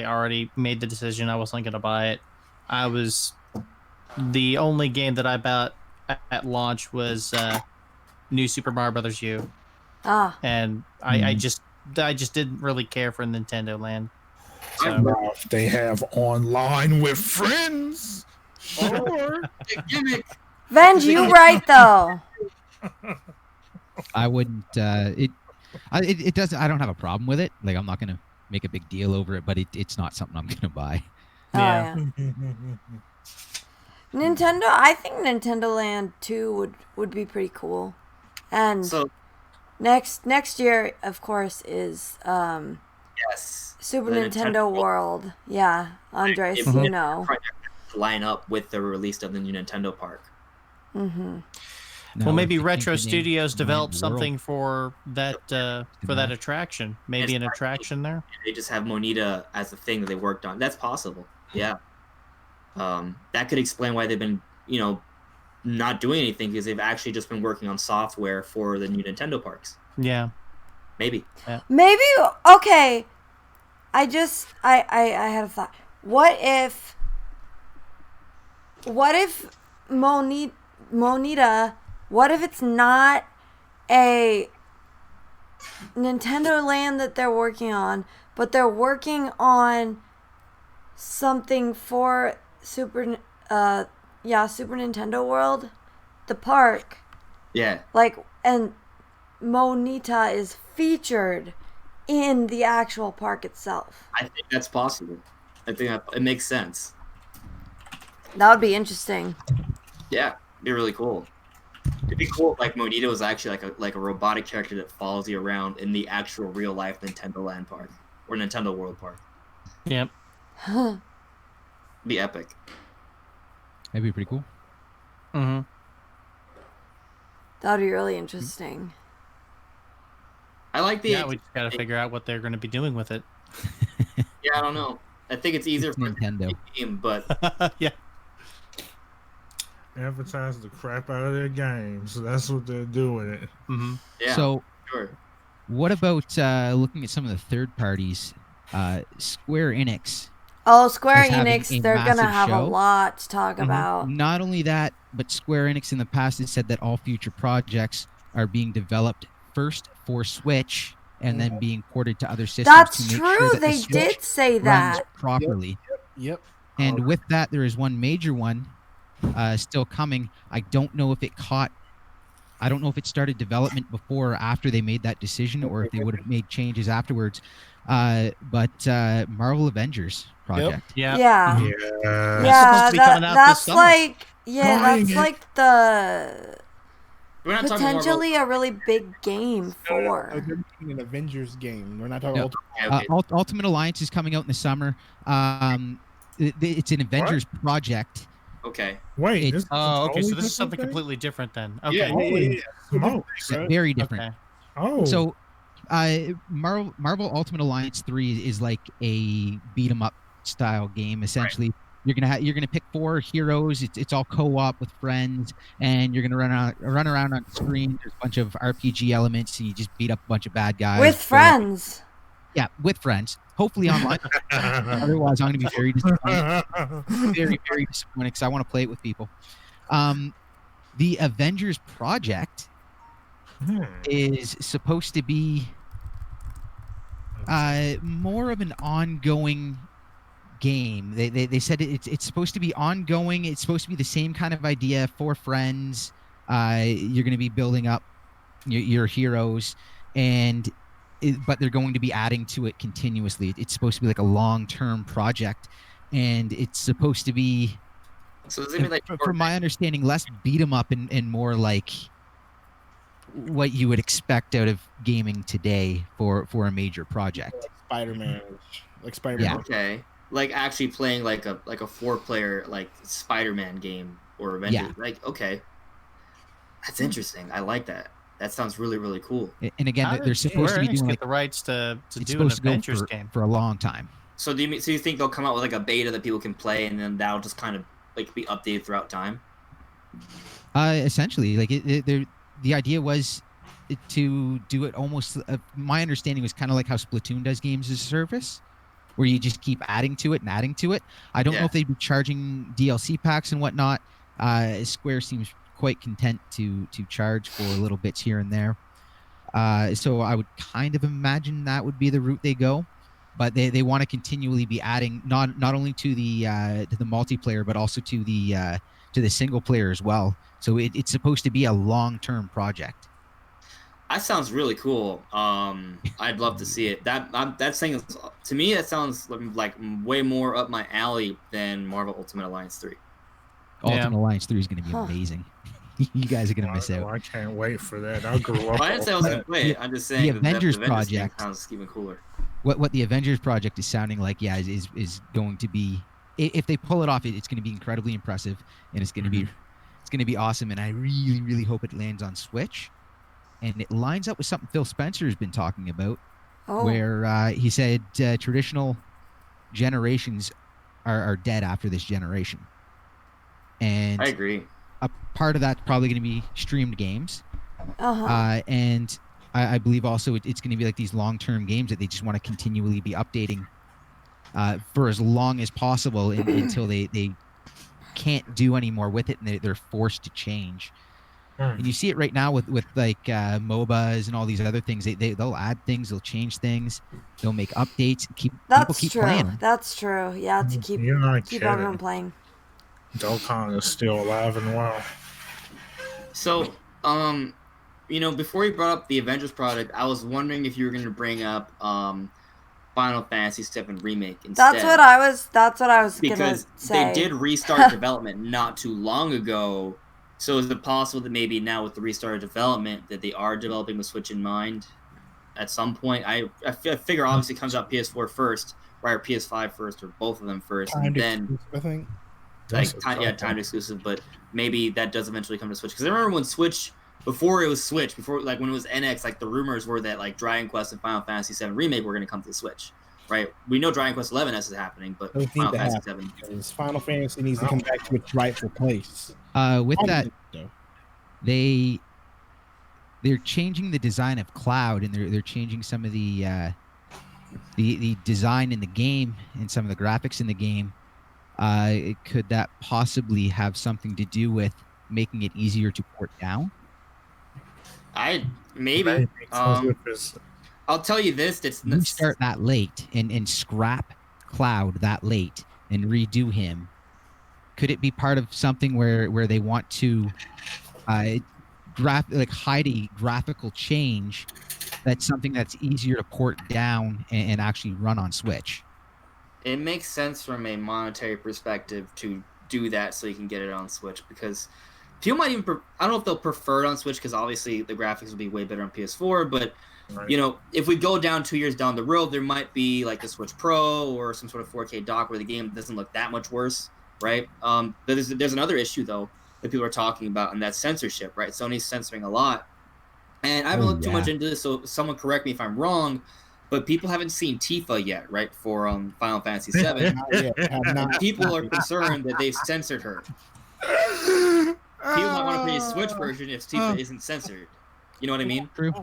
already made the decision I wasn't going to buy it. The only game that I bought at launch was New Super Mario Brothers U. And I just didn't really care for Nintendo Land. So.
Now, if they have online with friends, sure.
Gimmick.
Venge, you right though.
I wouldn't. It doesn't. I don't have a problem with it. Like, I'm not gonna make a big deal over it, but it's not something I'm gonna buy.
Oh,
Yeah.
Nintendo. I think Nintendo Land 2 would be pretty cool. And
So
next year, of course, is
yes,
Super
the
Nintendo World. Yeah, Andres,
If-
you
if
know.
project line up with the release of the new Nintendo Park.
Mm-hmm.
No,
Well,
if
maybe
they change
Retro
the name
Studios
to
develop
Mind
something for that attraction. Maybe
It's
an
like-
attraction there.
They just have Monita as the thing that they worked on. That's possible. Yeah. That could explain why they've been, not doing anything, because they've actually just been working on software for the new Nintendo parks.
Yeah.
Maybe.
Maybe okay. I had a thought. What if Monita? What if it's not a Nintendo Land that they're working on, but they're working on something for Super Nintendo World, the park.
Yeah.
And Monita is featured in the actual park itself.
I think that's possible. I think it makes sense.
That would be interesting.
Yeah. It'd be really cool. It'd be cool if like Monita was actually like a robotic character that follows you around in the actual real life Nintendo Land Park or Nintendo World Park.
Yep.
It'd be epic.
That'd be pretty cool.
Mm-hmm.
That would be really interesting.
I like the
Yeah, we just got to figure out what they're going to be doing with it.
Yeah, I don't know. I think it's easier
It's
for
Nintendo.
the game, but
Yeah.
Advertise the crap out of their games. That's what they're doing. It.
Mm-hmm.
yeah,
So,
sure.
what about looking at some of the third parties? Square Enix.
Oh, Square
Is having
Enix,
a
they're going to
massive
have a
show.
lot to talk about.
Not only that, but Square Enix in the past has said that all future projects are being developed first for Switch and then being ported to other systems
That's
to make
true.
sure that the
They
Switch
did say
runs
that.
properly.
Yep.
And with that, there is one major one still coming. I don't know if it started development before or after they made that decision, or if they would have made changes afterwards. But Marvel Avengers project.
Yeah.
Yeah.
Yeah.
supposed to be coming out this
That's
summer.
like
Buying
that's
it.
like the
We're not talking
potentially a really big game
They're
for.
making an Avengers game. We're not talking
No.
about
Ultimate Alliance is coming out in the summer. It's an Avengers project.
Okay.
Wait.
It-
This is
Oh, okay. So
totally
this is something
different thing?
completely different then.
Yeah,
Okay.
Holy smokes.
Right?
Very different.
Okay.
Oh.
So, Marvel Ultimate Alliance 3 is like a beat 'em up style game. Essentially, you're gonna pick 4 heroes. It's all co-op with friends, and you're gonna run around on screen. There's a bunch of RPG elements, and you just beat up a bunch of bad guys
With friends.
Yeah, with friends. Hopefully online. Otherwise, I'm gonna be very disappointed. Very, very disappointed because I want to play it with people. The Avengers project is supposed to be more of an ongoing game. They said it's supposed to be ongoing. It's supposed to be the same kind of idea for friends. You're going to be building up your heroes, but they're going to be adding to it continuously. It's supposed to be like a long-term project, and it's supposed to be,
So does it mean like
from my understanding, less beat 'em up and more like what you would expect out of gaming today for a major project.
Spider-Man. Like Spider-Man.
Yeah.
okay, like actually playing like a 4-player like Spider-Man game or Avengers?
Yeah.
Like okay, that's interesting. I like that. That sounds really really cool.
And again,
How
they're
did
supposed to be
Square Enix
doing
get
like
the rights to
it's
do an
supposed to go
Avengers game.
for a long time.
So you think they'll come out with like a beta that people can play, and then that'll just kind of like be updated throughout time?
Essentially, like the idea was to do it almost. My understanding was kind of like how Splatoon does games as a service, where you just keep adding to it and adding to it. I don't know
Yeah.
if they'd be charging DLC packs and whatnot. Square seems quite content to charge for little bits here and there. So I would kind of imagine that would be the route they go. But they want to continually be adding not only to the multiplayer, but also to the single player as well. So it's supposed to be a long-term project.
That sounds really cool. I'd love to see it. That thing is, to me, that sounds like way more up my alley than Marvel Ultimate Alliance 3.
Ultimate Alliance 3 is going to be amazing. You guys are going to miss out.
I can't wait for that. I grew up.
I didn't say I was going to play it. I'm just saying
the Avengers
thing
project
sounds even cooler.
What the Avengers project is sounding like, is going to be, if they pull it off, it's going to be incredibly impressive, and it's going to be awesome. And I really, really hope it lands on Switch. And it lines up with something Phil Spencer has been talking about, where he said traditional generations are dead after this generation. And
I agree.
A part of that's probably going to be streamed games. And I believe also it's going to be like these long-term games that they just want to continually be updating for as long as possible until they can't do any more with it, and they're forced to change. And you see it right now with like MOBAs and all these other things. They'll add things, they'll change things, they'll make updates, people keep playing them.
That's true. Yeah, to keep everyone playing.
Dokkan is still alive and well.
So, before you brought up the Avengers project, I was wondering if you were going to bring up Final Fantasy VII Remake instead.
That's what I was going to say.
Because they did restart development not too long ago. So is it possible that maybe now with the restarted development that they are developing with Switch in mind at some point? I figure obviously it comes out PS4 first, right, or PS5 first, or both of them first,
Timed
and then
exclusive, I think.
timed exclusive. But maybe that does eventually come to Switch. Because I remember when Switch, before it was Switch, before like when it was NX, like the rumors were that like Dragon Quest and Final Fantasy VII Remake were going to come to the Switch. Right, we know Dragon Quest 11 is happening, but Final Fantasy 7.
Final Fantasy needs to come back to its rightful place.
With that, they're changing the design of Cloud, and they're changing some of the design in the game and some of the graphics in the game. Could that possibly have something to do with making it easier to port down?
Maybe. I'll tell you this:
you start that late and scrap Cloud that late and redo him. Could it be part of something where they want to hide a graphical change? That's something that's easier to port down and actually run on Switch.
It makes sense from a monetary perspective to do that so you can get it on Switch, because people might even I don't know if they'll prefer it on Switch, because obviously the graphics will be way better on PS4, but right. If we go down 2 years down the road, there might be like the Switch Pro or some sort of 4K dock where the game doesn't look that much worse, right? But there's another issue though that people are talking about, and that's censorship, right? Sony's censoring a lot, and I haven't looked too much into this, so someone correct me if I'm wrong, but people haven't seen Tifa yet, right? For Final Fantasy VII. People are concerned that they've censored her. People might want to play a Switch version if Tifa isn't censored. You know what I mean?
True.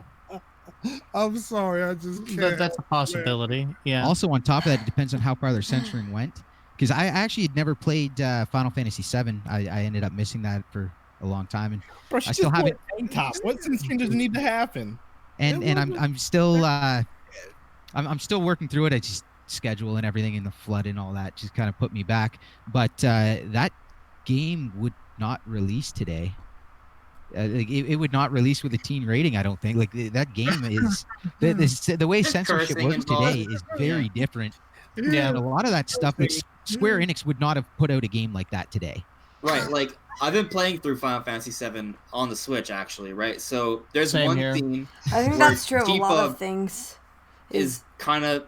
I'm sorry, I just can't.
That's a possibility. Yeah.
Also, on top of that, it depends on how far their censoring went. Because I actually had never played Final Fantasy VII. I ended up missing that for a long time, and
Bro,
I still haven't.
What changes need to happen?
And I'm still I'm still working through it. I just schedule and everything, and the flood and all that just kind of put me back. But that game would not release today. It would not release with a teen rating, I don't think. Like that game is the way censorship works today is very different. Yeah, and a lot of that stuff, like Square Enix would not have put out a game like that today.
Right, like I've been playing through Final Fantasy VII on the Switch, actually. Right, so there's one theme.
I think that's true of a lot of things.
Is kind of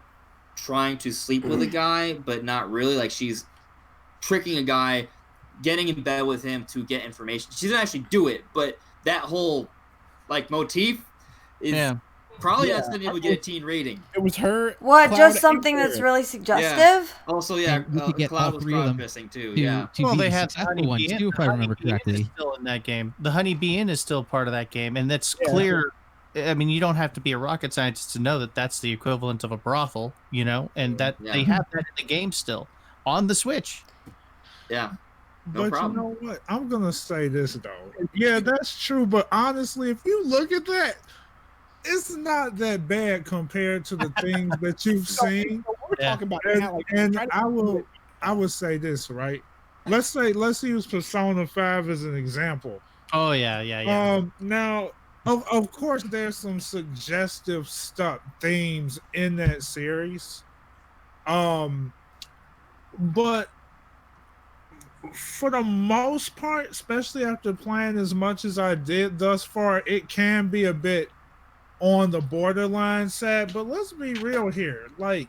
trying to sleep with a guy, but not really. Like she's tricking a guy, getting in bed with him to get information. She doesn't actually do it, but that whole like motif is probably not something that would get a teen rating.
It was her.
What? Just something that's really suggestive?
Yeah. Also, yeah,
we could get
Cloud
all
was
three of them
missing too.
Well, they had
successful ones too, if I remember correctly.
Is still in that game. The Honeybee Inn is still part of that game, and that's clear. I mean, you don't have to be a rocket scientist to know that that's the equivalent of a brothel, and that they have that in the game still on the Switch.
Yeah.
No problem. You know what? I'm going to say this, though. Yeah, that's true. But honestly, if you look at that, it's not that bad compared to the things that you've seen.
We're talking about
and I will say this, right? Let's use Persona 5 as an example.
Oh, yeah.
Now, Of course, there's some suggestive stuff, themes in that series. But for the most part, especially after playing as much as I did thus far, it can be a bit on the borderline side. But let's be real here. Like,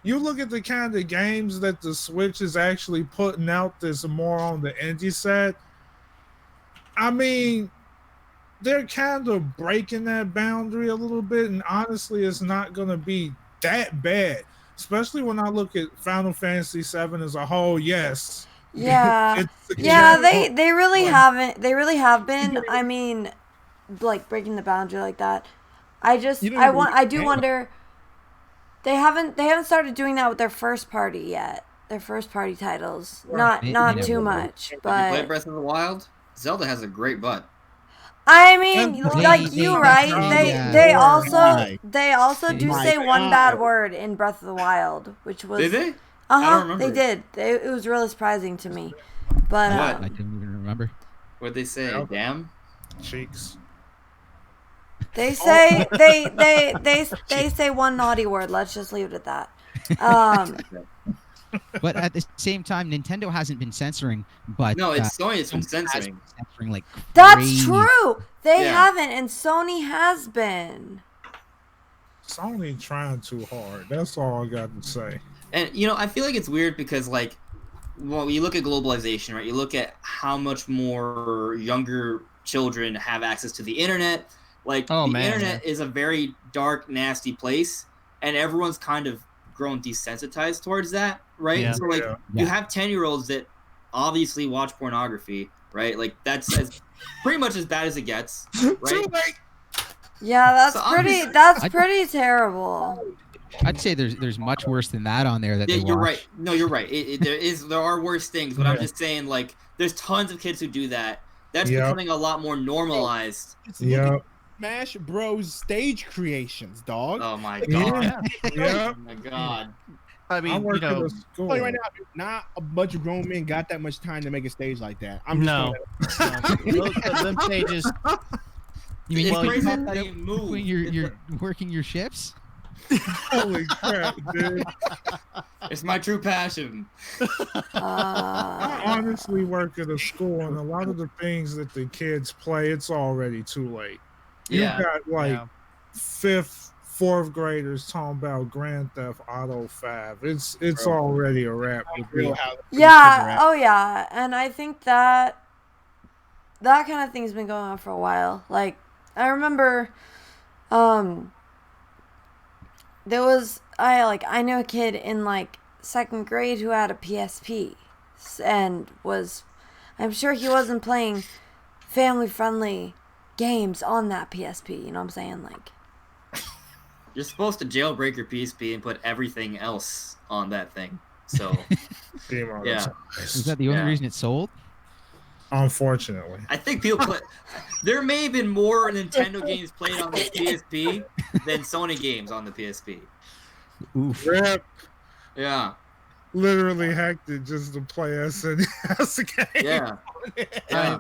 you look at the kind of games that the Switch is actually putting out that's more on the indie side. I mean, they're kind of breaking that boundary a little bit, and honestly, it's not going to be that bad. Especially when I look at Final Fantasy VII as a whole. Yes,
Yeah,
it's
yeah.
successful.
They really haven't. They really have been. I mean, like breaking the boundary like that.
You don't even
I do
need-
wonder. They haven't started doing that with their first party yet. Their first party titles. Not
They
not
never
too
will.
much,
Did you play
but
Breath of the Wild? Zelda has a great butt.
I mean,
They-
like you, right? They
Why?
do
My
say one
God.
bad word in Breath of the Wild, which was
Did they?
Uh
don't
huh.
remember.
They did. It was really surprising to me. But
What?
I don't even remember.
What'd they say?
Okay.
Damn.
Cheeks.
they say they say one naughty word. Let's just leave it at that.
But at the same time, Nintendo hasn't been censoring. But
No, it's Sony that's been
Sony has
censoring.
been censoring like
That's
crazy.
true. They
Yeah.
haven't, and Sony has been.
Sony trying too hard. That's all I got to say.
And you know, I feel like it's weird because like, well, you look at globalization, right? You look at how much more younger children have access to the internet. Like
Oh,
the
man,
internet is a very dark, nasty place, and everyone's kind of grown desensitized towards that, right?
Yeah.
So like,
Yeah.
you
Yeah.
have 10-year-olds that obviously watch pornography, right? Like that's pretty much as bad as it gets, right?
Yeah, that's
So
pretty.
obviously-
That's pretty terrible.
I'd say there's much worse than that on there that
Yeah,
they
you're
watch.
right. No, you're right. There are worse things, but I'm
Yeah.
just saying like there's tons of kids who do that. That's
Yep.
becoming a lot more normalized.
Just look
Yeah.
at Smash Bros. Stage creations, dog.
Oh my
Yeah.
god.
Yeah.
Oh my god.
I
I
mean,
work
you
at
know,
a school.
Tell you right now, not a bunch of grown men got that much time to make a stage like that. I'm just
no. Them stages.
You mean
It's
you
crazy
can
that
that
you
up
move.
when you're working your shifts?
Holy crap, dude.
It's my true passion.
I honestly work at a school, and a lot of the things that the kids play, it's already too late. You
Yeah.
got like
Yeah.
fifth, fourth graders talking about Grand Theft Auto 5. It's
Bro.
already a wrap with
real
me.
how the
Yeah.
kids are at.
Oh yeah. And I think that kind of thing's been going on for a while. Like I remember, I know a kid in like second grade who had a PSP, and I'm sure he wasn't playing family friendly games on that PSP. You know what I'm saying? Like.
You're supposed to jailbreak your PSP and put everything else on that thing. So yeah.
Is that the only
Yeah.
reason it sold?
Unfortunately.
I think people play. There may have been more Nintendo games played on the PSP than Sony games on the PSP.
Oof.
Rip
Yeah.
literally hacked it just to play SNES game.
Yeah. Yeah.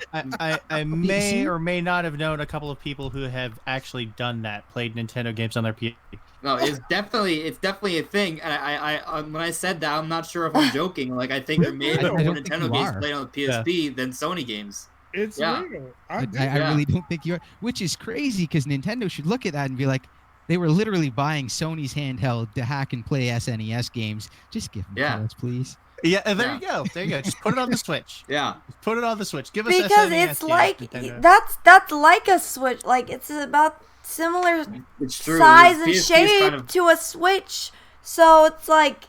I may
see?
or may not have known a couple of people who have actually done that, played Nintendo games on their PSP.
No, it's definitely a thing. And I when I said that, I'm not sure if I'm joking. Like, I think there may have been
I
more
don't think
Nintendo
you
games
are.
played on the PSP than Sony games.
It's
Yeah.
real.
I
Yeah.
really don't think you are, which is crazy because Nintendo should look at that and be like, they were literally buying Sony's handheld to hack and play SNES games. Just give them
Yeah.
to us, please.
Yeah, there
Yeah.
you go. There you go. Just put it on the Switch.
Yeah.
Just put it on the Switch. Give us
Because
SNES
it's
games,
like
Nintendo.
that's like a Switch. Like it's about similar
It's true.
size and
PSP is
shape
kind of
to a Switch. So it's like,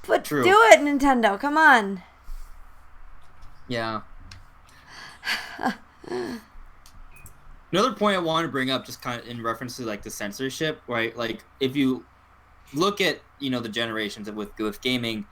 but
True.
do it, Nintendo. Come on.
Yeah. Another point I want to bring up, just kind of in reference to like the censorship, right? Like if you look at the generations with gaming,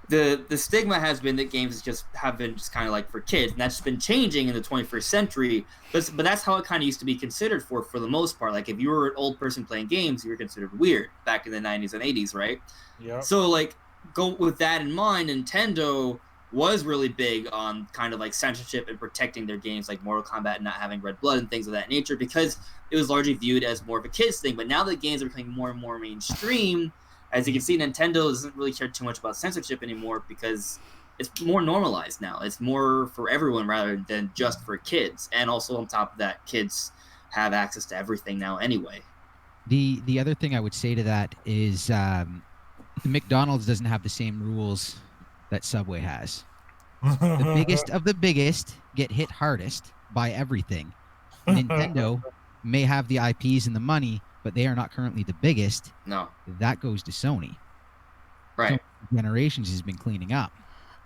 the stigma has been that games have been just kind of like for kids, and that's been changing in the 21st century. But that's how it kind of used to be considered for the most part. Like if you were an old person playing games, you were considered weird back in the 90s and 80s, right?
Yep.
So like go with that in mind, Nintendo was really big on kind of like censorship and protecting their games like Mortal Kombat and not having red blood and things of that nature because it was largely viewed as more of a kids thing. But now the games are becoming more and more mainstream. As you can see, Nintendo doesn't really care too much about censorship anymore because it's more normalized now. It's more for everyone rather than just for kids. And also on top of that, kids have access to everything now anyway.
The other thing I would say to that is McDonald's doesn't have the same rules that Subway has. The biggest of the biggest get hit hardest by everything. Nintendo may have the IPs and the money, but they are not currently the biggest.
No.
That goes to Sony.
Right.
So Generations has been cleaning up.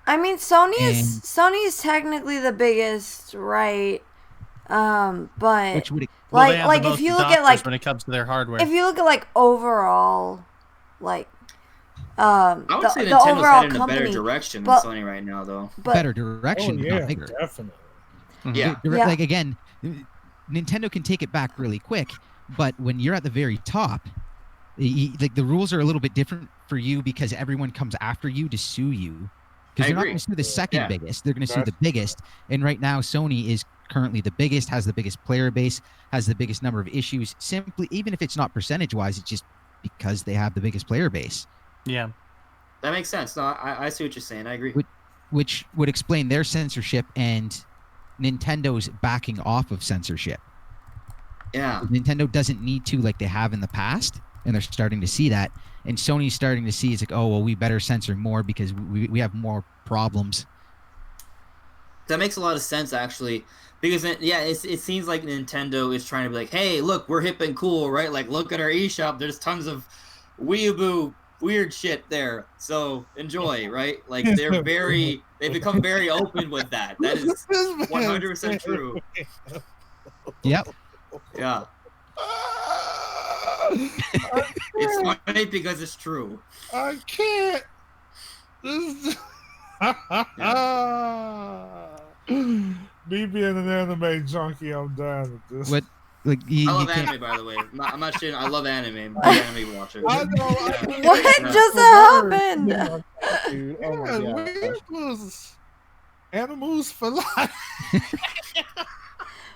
I mean, Sony is technically the biggest, right? But
Which would
like if you look at like
when it comes to their hardware,
if you look at like overall, like
I would say
the
Nintendo's
overall
headed in a better
company,
direction
but-
than Sony right now, though.
but
better direction, but not bigger.
definitely.
Yeah.
Yeah.
Like again, Nintendo can take it back really quick, but when you're at the very top, like the rules are a little bit different for you because everyone comes after you to sue you. Because they're not
agree.
going to sue the second
Yeah.
biggest; they're going to sue the biggest. And right now, Sony is currently the biggest, has the biggest player base, has the biggest number of issues. Simply, even if it's not percentage-wise, it's just because they have the biggest player base.
yeah.
That makes sense. No, I see what you're saying. I agree.
Which would explain their censorship and Nintendo's backing off of censorship.
Yeah.
Nintendo doesn't need to like they have in the past, and they're starting to see that. And Sony's starting to see it's like, oh, well, we better censor more because we have more problems.
That makes a lot of sense, actually. Because, it seems like Nintendo is trying to be like, hey, look, we're hip and cool, right? Like, look at our eShop. There's tons of weeaboo weird shit there. So, enjoy, right? Like, they've become very open with that. That is 100% true.
Yep.
Yeah. It's funny because it's true.
I can't. This Me being an anime junkie, I'm down with this.
What? Like
I love anime, by the way. I'm not shitting. I love anime. I'm an anime watcher.
I know.
what
Yeah.
just happened?
Dude, oh my
Yeah,
God.
weird was animals for life.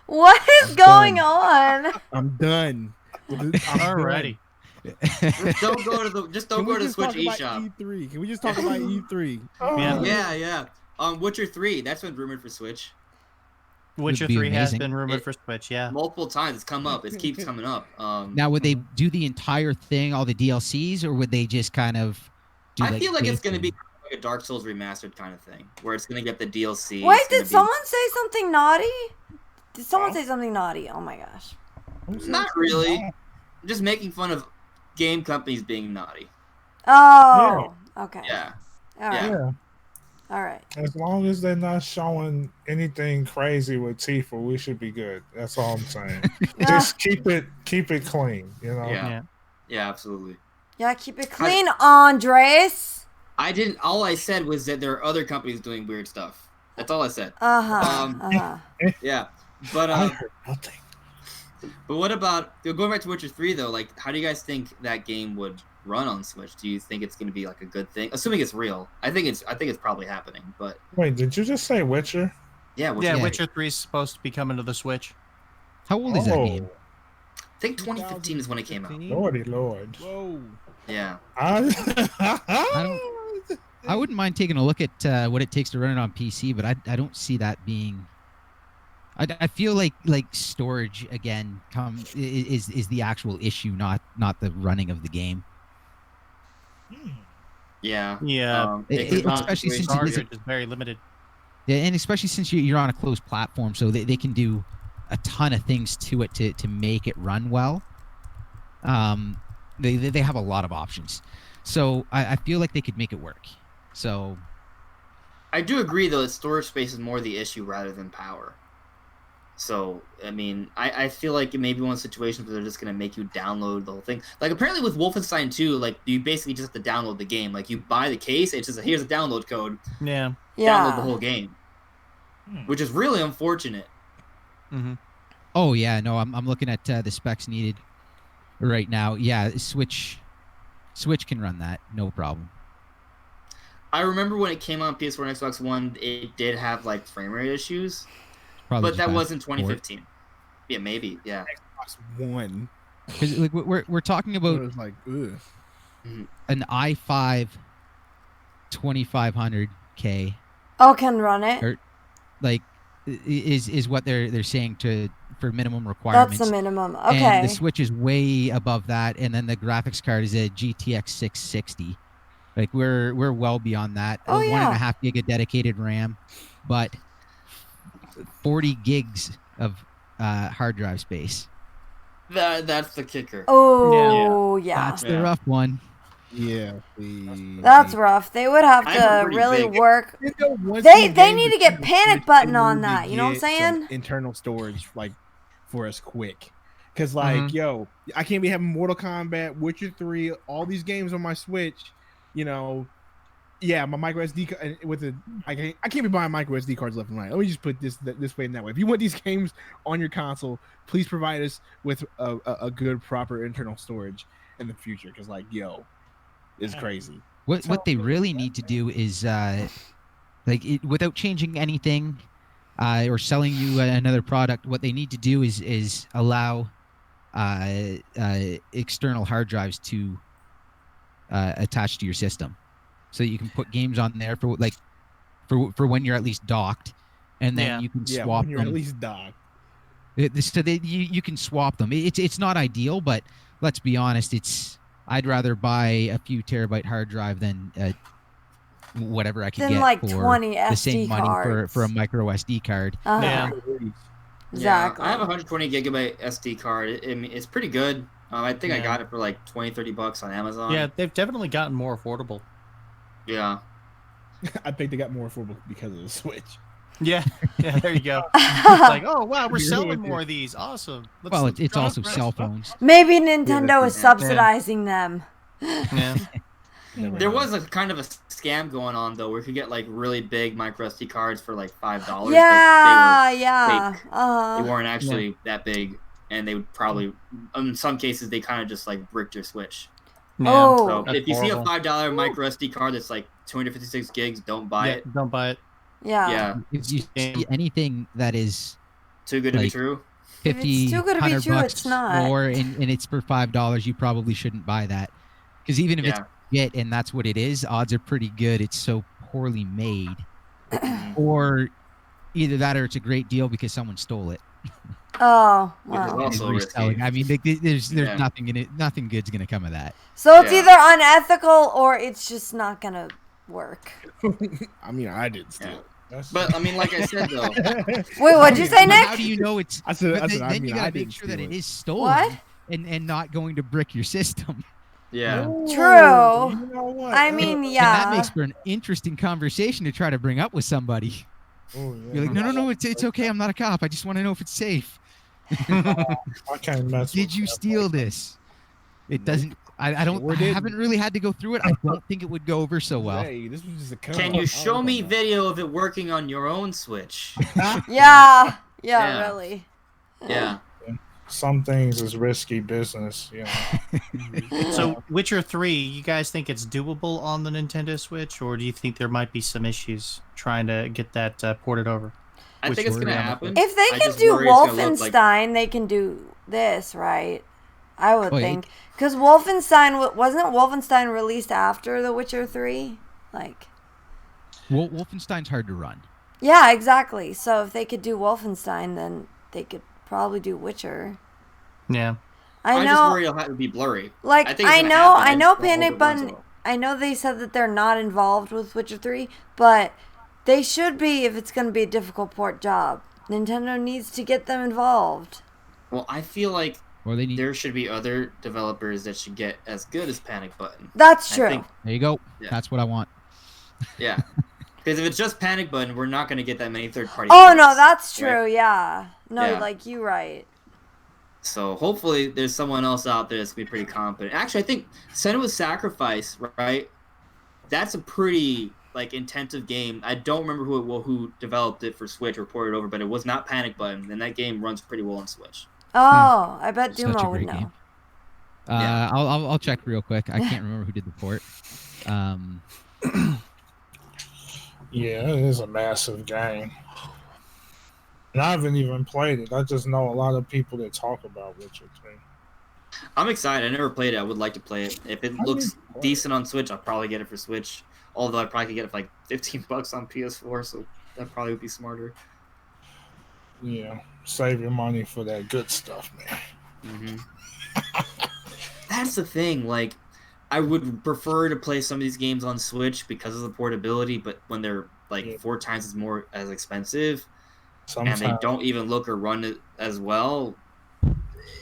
What is going on?
I'm done.
Alrighty.
Just don't go to the Switch
talk
eShop.
about E3? Can we just talk about E3?
Yeah.
Yeah. Witcher 3. That's been rumored for Switch.
Witcher
be
3 has
amazing.
been rumored for Switch, yeah.
Multiple times. It's come up. It keeps coming up.
Now, would they do the entire thing, all the DLCs, or would they just kind of do
I feel like it's going to
basic?
be like a Dark Souls remastered kind of thing, where it's going to get the DLC.
Wait,
It's gonna
did someone say something naughty? Did someone say something naughty? Oh my gosh.
Not really. I'm just making fun of game companies being naughty.
Oh, okay.
Yeah.
All right.
Yeah.
All right.
As long as they're not showing anything crazy with Tifa, we should be good. That's all I'm saying. Just keep it clean, you know.
Yeah.
Yeah.
Yeah, absolutely.
Yeah, keep it clean, Andres.
All I said was that there are other companies doing weird stuff. That's all I said.
Uh-huh.
Yeah. But
I heard nothing.
But what about going back to Witcher 3 though? Like, how do you guys think that game would run on Switch? Do you think it's going to be like a good thing, assuming it's real? I think it's probably happening. But
Wait, did you just say Witcher?
yeah,
Witcher 3 is supposed to be coming to the Switch.
How old is that game?
I think 2015 is when it came out.
Lordy Lord.
Whoa.
Yeah.
I wouldn't mind taking a look at what it takes to run it on PC, but I don't see that being. I feel like storage again is the actual issue, not the running of the game.
Yeah.
Yeah.
Especially since
Target is very limited.
Yeah, and especially since you're on a closed platform, so they can do a ton of things to it to make it run well. They have a lot of options, so I feel like they could make it work. So
I do agree though that storage space is more the issue rather than power. So, I mean, I feel like it may be one of the situations where they're just going to make you download the whole thing. Like, apparently with Wolfenstein 2, like, you basically just have to download the game. Like, you buy the case, it's just, here's a download code.
Yeah.
Download the whole game. Which is really unfortunate.
Mm-hmm.
Oh, yeah, no, I'm looking at the specs needed right now. Yeah, Switch can run that, no problem.
I remember when it came on PS4 and Xbox One, it did have like frame rate issues,
Probably
but
just
that
bad
was in
support.
2015. Yeah, maybe. Yeah.
Xbox One.
'Cause, like, we're talking
It
about
was like, ugh.
an i5 2500K,
Oh, can run it.
or like is what they're saying for minimum
That's
requirements.
the minimum.
And the
Okay.
Switch is way above that, and then the graphics card is a GTX 660. Like we're well beyond that.
Oh, yeah.
1.5 gig of dedicated RAM, but 40 gigs of hard drive space.
That's the kicker.
Oh, yeah.
That's the rough one.
Yeah.
That's rough. They would have
I have a
to
pretty
really
big-
work.
Once
They
you gain
need
the
to get
Switch,
panic
they
button on
need to
that. You know what I'm
get some
saying?
internal storage like for us quick. Cause like, yo, I can't be having Mortal Kombat, Witcher 3, all these games on my Switch. You know, yeah, my micro SD with a I can't be buying micro SD cards left and right. Let me just put this way and that way. If you want these games on your console, please provide us with a good proper internal storage in the future. Cause like, yo, it's crazy.
What they really need to do is without changing anything or selling you another product, what they need to do is allow external hard drives to attach to your system, so that you can put games on there for when you're at least docked, and then you can swap
when you're
them.
at least docked.
So you can swap them. It's not ideal, but let's be honest. I'd rather buy a few terabyte hard drive than whatever I can
Then
get
like
for
20
the same
SD
money
cards.
for a micro SD card.
Yeah.
Exactly.
I have a 120 gigabyte SD card. It's pretty good. I think I got it for like $20-$30 on Amazon.
Yeah, they've definitely gotten more affordable.
Yeah.
I think they got more affordable because of the Switch.
Yeah, there you go. It's like, oh wow, we're selling more of these. Awesome.
Well, it's also cell phones.
Maybe Nintendo is
Yeah.
subsidizing them.
Yeah.
There was a kind of a scam going on though, where you could get like really big micro SD cards for like $5.
Yeah,
but
yeah.
they weren't actually that big, and they would probably, in some cases, they kind of just like bricked your Switch.
Oh.
So
That's
if you
horrible.
see a $5 micro SD card that's like 256 gigs, don't buy it.
Don't buy it.
Yeah.
Yeah,
If you see anything that is
too good to be
Like-
true.
If it's
50,
too good to be
$100
true, it's not.
more, and it's for $5, you probably shouldn't buy that. Because even if it's it and that's what it is, odds are pretty good it's so poorly made, or either that or it's a great deal because someone stole it.
Oh,
Which is
wow.
also
And
risky.
reselling. I mean, there's
Yeah.
nothing in it. Nothing good's gonna come of that.
So it's
Yeah.
either unethical or it's just not gonna work.
I mean, I didn't steal.
But I mean, like I said though,
Wait, what'd you say,
But how
Nick?
do you know it's?
I said,
But
I
then,
said, I
then
mean,
you
I
gotta make
didn't
sure that
steal
it
it.
is stolen
What?
and not going to brick your system.
yeah.
True.
You know what?
I mean,
And that
yeah.
makes for an interesting conversation to try to bring up with somebody.
Oh,
You're like, no, it's okay. I'm not a cop. I just want to know if it's safe.
I can't mess
Did
with
you
that.
steal this? It doesn't. I don't.
Sure
I
didn't.
haven't really had to go through it. I don't think it would go over so well.
Hey, this was just a
Can you show me video of it working on your own Switch?
Yeah. Yeah,
Yeah.
really.
Yeah.
Some things is risky business, you know.
So, Witcher 3, you guys think it's doable on the Nintendo Switch, or do you think there might be some issues trying to get that ported over?
I
Which
think it's
word
gonna
am I
happen.
If they
I
can
just
do
worry it's gonna look like-
Wolfenstein, they can do this, right? I would
Oh, yeah.
think. Because Wolfenstein, wasn't Wolfenstein released after The Witcher 3? Like,
Wolfenstein's hard to run.
yeah, exactly. So if they could do Wolfenstein, then they could probably do Witcher.
Yeah.
I
just
know,
worry it'll have to be blurry.
like,
I think it's
I
gonna
know,
happen,
I know
just don't
Panic
hope it runs
Button,
well.
I know they said that they're not involved with Witcher 3, but they should be if it's going to be a difficult port job. Nintendo needs to get them involved.
Well, I feel like
Or they need.
there should be other developers that should get as good as Panic Button.
That's
I
true.
think-
There you go.
Yeah.
That's what I want.
Yeah. Because if it's just Panic Button, we're not going to get that many third-party
Oh,
ports,
no, that's
right?
true, yeah. No,
Yeah.
like, you right.
So hopefully there's someone else out there that's going to be pretty competent. Actually, I think Senua's Sacrifice, right? That's a pretty, like, intensive game. I don't remember who developed it for Switch or ported it over, but it was not Panic Button, and that game runs pretty well on Switch.
Oh, I bet
Such a
Dumo would
great
know.
game.
Yeah.
I'll check real quick. I can't remember who did the port.
Yeah, it is a massive game. And I haven't even played it. I just know a lot of people that talk about Witcher 3.
I'm excited. I never played it. I would like to play it. If it looks decent on Switch, I'll probably get it for Switch. Although I probably could get it for like $15 on PS4, so that probably would be smarter.
Yeah, save your money for that good stuff, man.
That's the thing. Like, I would prefer to play some of these games on Switch because of the portability, but when they're like 4 times as expensive, and they don't even look or run it as well,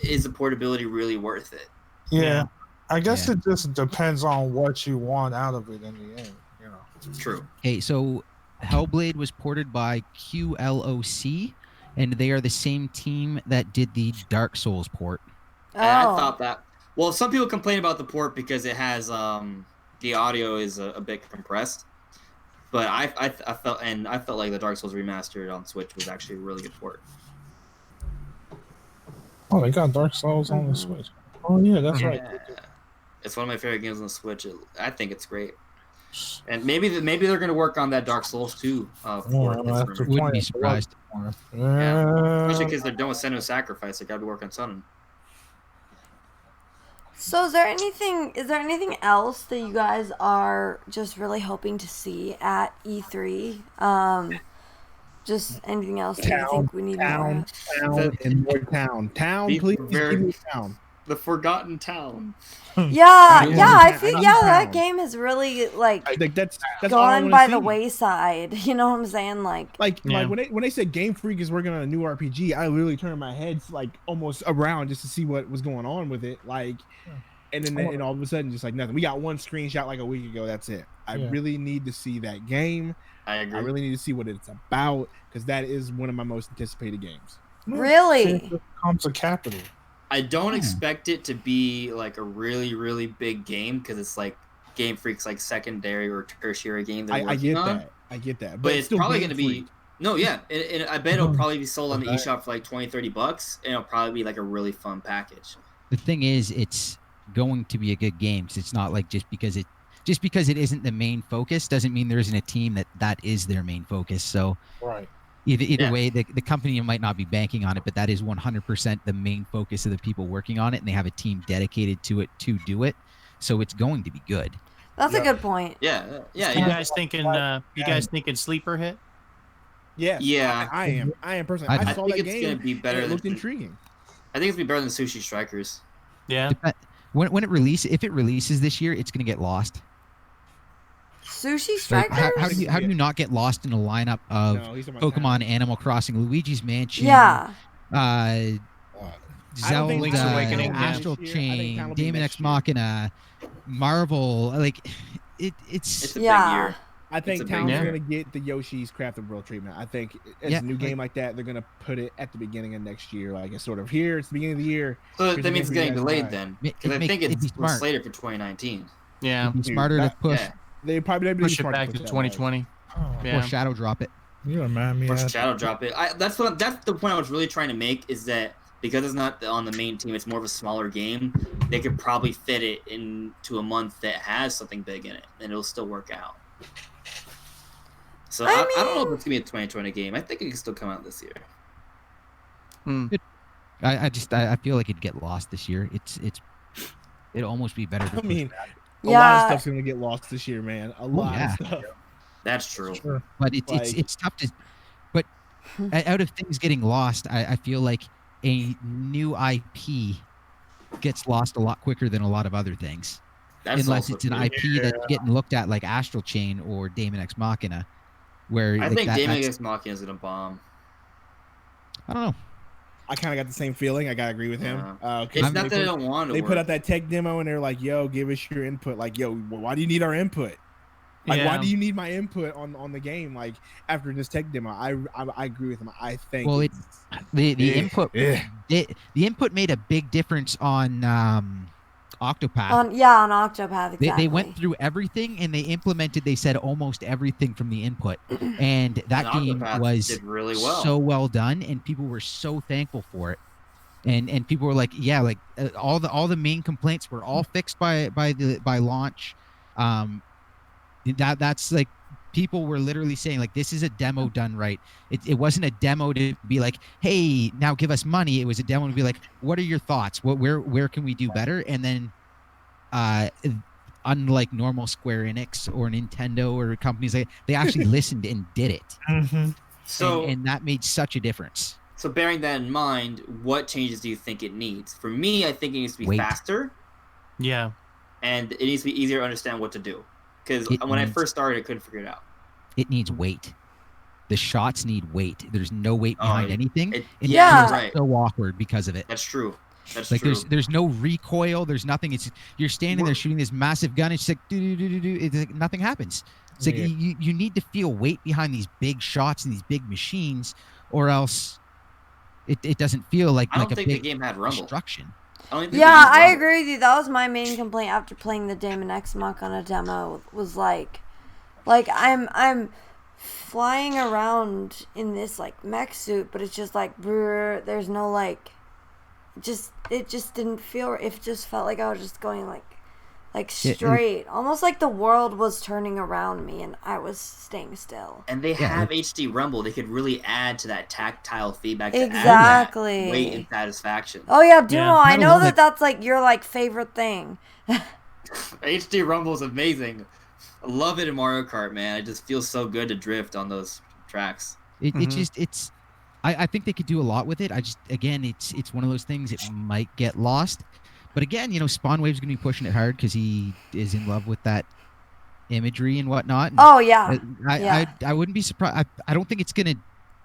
is the portability really worth it?
Yeah. I guess it just depends on what you want out of it in the end, you know.
It's true.
Okay, so Hellblade was ported by QLOC, and they are the same team that did the Dark Souls port.
And I thought that. Well, some people complain about the port because it has the audio is a bit compressed, but I felt like the Dark Souls remastered on Switch was actually a really good port.
Oh, they got Dark Souls on the Switch. Oh yeah, that's right.
It's one of my favorite games on the Switch. I think it's great. And maybe they're going to work on that Dark Souls 2 port.
Wouldn't be surprised.
Yeah. Especially because they're done with Senua's Sacrifice. They got to be working on something.
So is there anything else that you guys are just really hoping to see at E3? Just anything else that you think we need more of?
Town, please give me town.
The Forgotten Town.
I feel that game has really
that's
gone by the wayside. You know what I'm saying? Like
when they said Game Freak is working on a new RPG, I literally turned my head like almost around just to see what was going on with it. And then all of a sudden, just like nothing. We got one screenshot like a week ago. That's it. I really need to see that game.
I agree.
I really need to see what it's about because that is one of my most anticipated games.
Really?
Comes a capital.
I don't expect it to be like a really, really big game because it's like Game Freak's like secondary or tertiary game.
I get that.
But it's probably going to be... No, yeah. And I bet it'll probably be sold on the eShop for like $20-$30, and it'll probably be like a really fun package.
The thing is, it's going to be a good game. So it's not like just because it isn't the main focus doesn't mean there isn't a team that is their main focus. So either way, the company might not be banking on it, but that is 100% the main focus of the people working on it, and they have a team dedicated to it to do it. So it's going to be good.
That's a good point.
Yeah.
You guys thinking sleeper hit?
Yeah. I am personally. I saw
think
that
it's
game.
Gonna be better.
It looked intriguing.
I think it's gonna be better than Sushi Strikers.
Yeah.
When if it releases this year, it's gonna get lost.
Sushi Strikers?
How do you not get lost in a lineup of Pokemon, Animal Crossing, Luigi's Mansion, Zelda, Astral Chain, Dynamax Machina, Marvel? Like, it's
a big year.
I think Town's going to get the Yoshi's Crafted World treatment. I think it's a new game like that. They're going to put it at the beginning of next year. Like, it's sort of here. It's the beginning of the year.
So that means it's getting delayed then. Because I think it's slated for 2019.
Yeah.
It'd be smarter to push.
They probably
push it back to 2020.
Or Shadow Drop it.
You remind me.
Or Shadow Drop it. That's the point I was really trying to make, is that because it's not on the main team, it's more of a smaller game. They could probably fit it into a month that has something big in it, and it'll still work out. So I don't know if it's gonna be a 2020 game. I think it can still come out this year.
I feel like it'd get lost this year. It'd almost be better.
A lot of stuff's gonna get lost this year, man. A lot of stuff.
That's true.
Sure.
But it's tough to. But out of things getting lost, I feel like a new IP gets lost a lot quicker than a lot of other things. Unless it's an IP that's getting looked at like Astral Chain or Dynamax Machina, where
I think Dynamax Machina is gonna bomb.
I don't know.
I kind of got the same feeling. I gotta agree with him.
It's not that they don't want to.
They put out that tech demo and they're like, "Yo, give us your input." Like, "Yo, why do you need our input? Like, why do you need my input on the game?" Like, after this tech demo, I agree with him. I think
the input made a big difference on Octopath.
On Octopath, exactly.
They went through everything and they implemented. They said almost everything from the input, and that game was
really well.
So well done, and people were so thankful for it. And people were like, all the main complaints were all fixed by launch. That's like people were literally saying like, this is a demo done right. It wasn't a demo to be like, hey, now give us money. It was a demo to be like, what are your thoughts? Where can we do better? And then unlike normal Square Enix or Nintendo or companies, they actually listened and did it.
Mm-hmm.
So
and that made such a difference.
So bearing that in mind, what changes do you think it needs? For me, I think it needs to be
Wait.
faster.
Yeah.
And it needs to be easier to understand what to do. Because when I first started, I couldn't figure it out.
It needs weight. The shots need weight. There's no weight behind anything. It
Yeah.
right.
so awkward because of it.
That's true. That's
like
true.
there's no recoil. There's nothing. It's you're standing there shooting this massive gun. It's just like do. It's like nothing happens. It's like you need to feel weight behind these big shots and these big machines, or else it doesn't feel like
I don't
a
think
big
the game had rumble.
destruction.
Yeah, I agree with you. That was my main complaint after playing the Damon X Monk on a demo. Was like I'm flying around in this like mech suit, but it's just like brr, there's no like. It just didn't feel. It just felt like I was just going like straight, almost like the world was turning around me and I was staying still.
And they have HD rumble. They could really add to that tactile feedback. To
Exactly.
add that weight and satisfaction.
Oh yeah, Dumo.
Yeah.
I know that's like your like favorite thing.
HD rumble is amazing. I love it in Mario Kart, man. It just feels so good to drift on those tracks.
I think they could do a lot with it. It's one of those things. It might get lost, but again, Spawnwave's gonna be pushing it hard because he is in love with that imagery and whatnot. And
oh yeah.
I wouldn't be surprised. I don't think it's gonna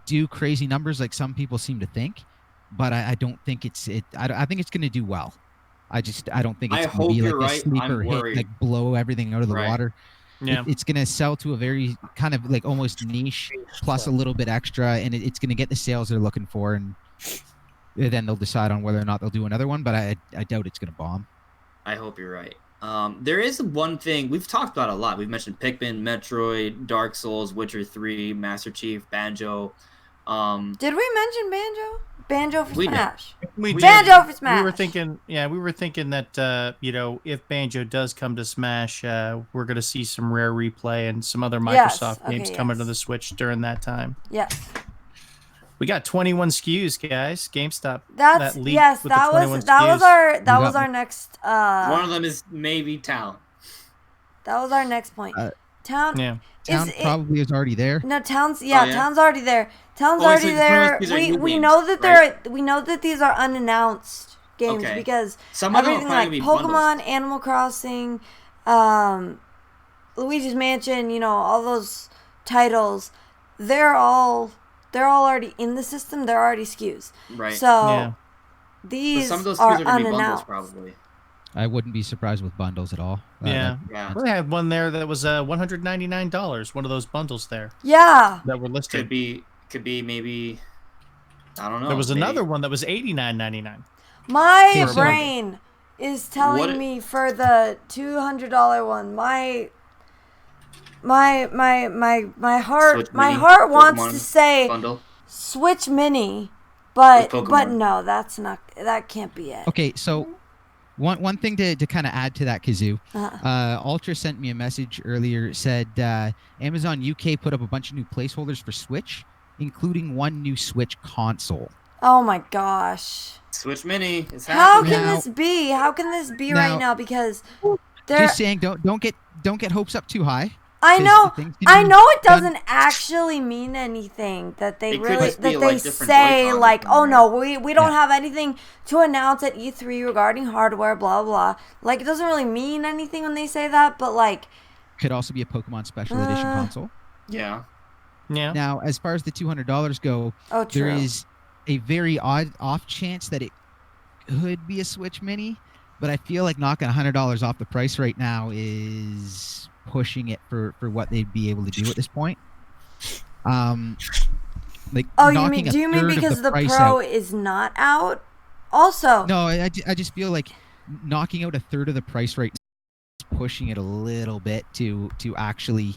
do crazy numbers like some people seem to think, but I don't think I think it's gonna do well. I don't think it's gonna be like a sleeper hit, like blow everything out of the water.
Yeah.
It's going to sell to a very kind of like almost niche plus a little bit extra, and it's going to get the sales they're looking for, and then they'll decide on whether or not they'll do another one, but I doubt it's going to bomb.
I hope you're right. There is one thing we've talked about a lot. We've mentioned Pikmin, Metroid, Dark Souls, Witcher 3, Master Chief, Banjo.
Did we mention Banjo? Banjo for Smash.
We did.
Banjo for Smash.
We were thinking that if Banjo does come to Smash, we're gonna see some rare replay and some other Microsoft games coming to the Switch during that time.
Yes.
We got 21 SKUs, guys. GameStop.
That was our next.
One of them is maybe Town.
That was our next point. Town.
Yeah.
Town probably is already there.
No, Town's Town's already there. Town's already there. We know that we know that these are unannounced games because everything like Pokemon, Animal Crossing, Luigi's Mansion, all those titles, they're all already in the system. They're already SKUs.
Right.
So these
some of those
are
SKUs are gonna be
unannounced.
bundles, probably.
I wouldn't be surprised with bundles at all.
Yeah. We had one there that was $199. One of those bundles there.
Yeah.
That were listed.
Could be maybe. I don't know.
There was another one that was $89.99.
My brain is telling me for the $200 one. My heart wants to say
bundle.
Switch Mini, but no, that can't be it.
Okay, so one thing to kind of add to that, Kazoo, Ultra sent me a message earlier. Said Amazon UK put up a bunch of new placeholders for Switch, including one new Switch console.
Oh my gosh!
Switch Mini is happening.
How can this be? How can this be right now? Because
just saying, don't get hopes up too high.
I know it doesn't actually mean anything that they say like, oh no, we don't have anything to announce at E3 regarding hardware, blah blah. Like it doesn't really mean anything when they say that, but like
could also be a Pokemon Special Edition console.
Yeah.
Now, as far as the $200 go, there is a very off chance that it could be a Switch Mini, but I feel like knocking $100 off the price right now is pushing it for what they'd be able to do at this point. Like
do you mean because the Pro is not out? Also,
no, I just feel like knocking out a third of the price rate is pushing it a little bit to actually.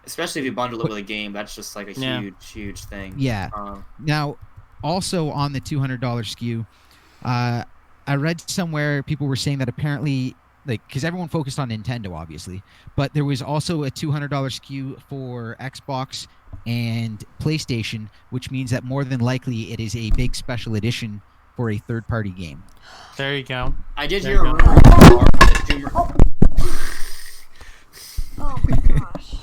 Especially if you bundle it with a game, that's just like a huge thing.
Yeah. Now, also on the $200 SKU, I read somewhere people were saying that apparently like, because everyone focused on Nintendo, obviously, but there was also a $200 SKU for Xbox and PlayStation, which means that more than likely it is a big special edition for a third-party game.
There you go.
I did
There
hear a
you
rumor.
Oh my gosh.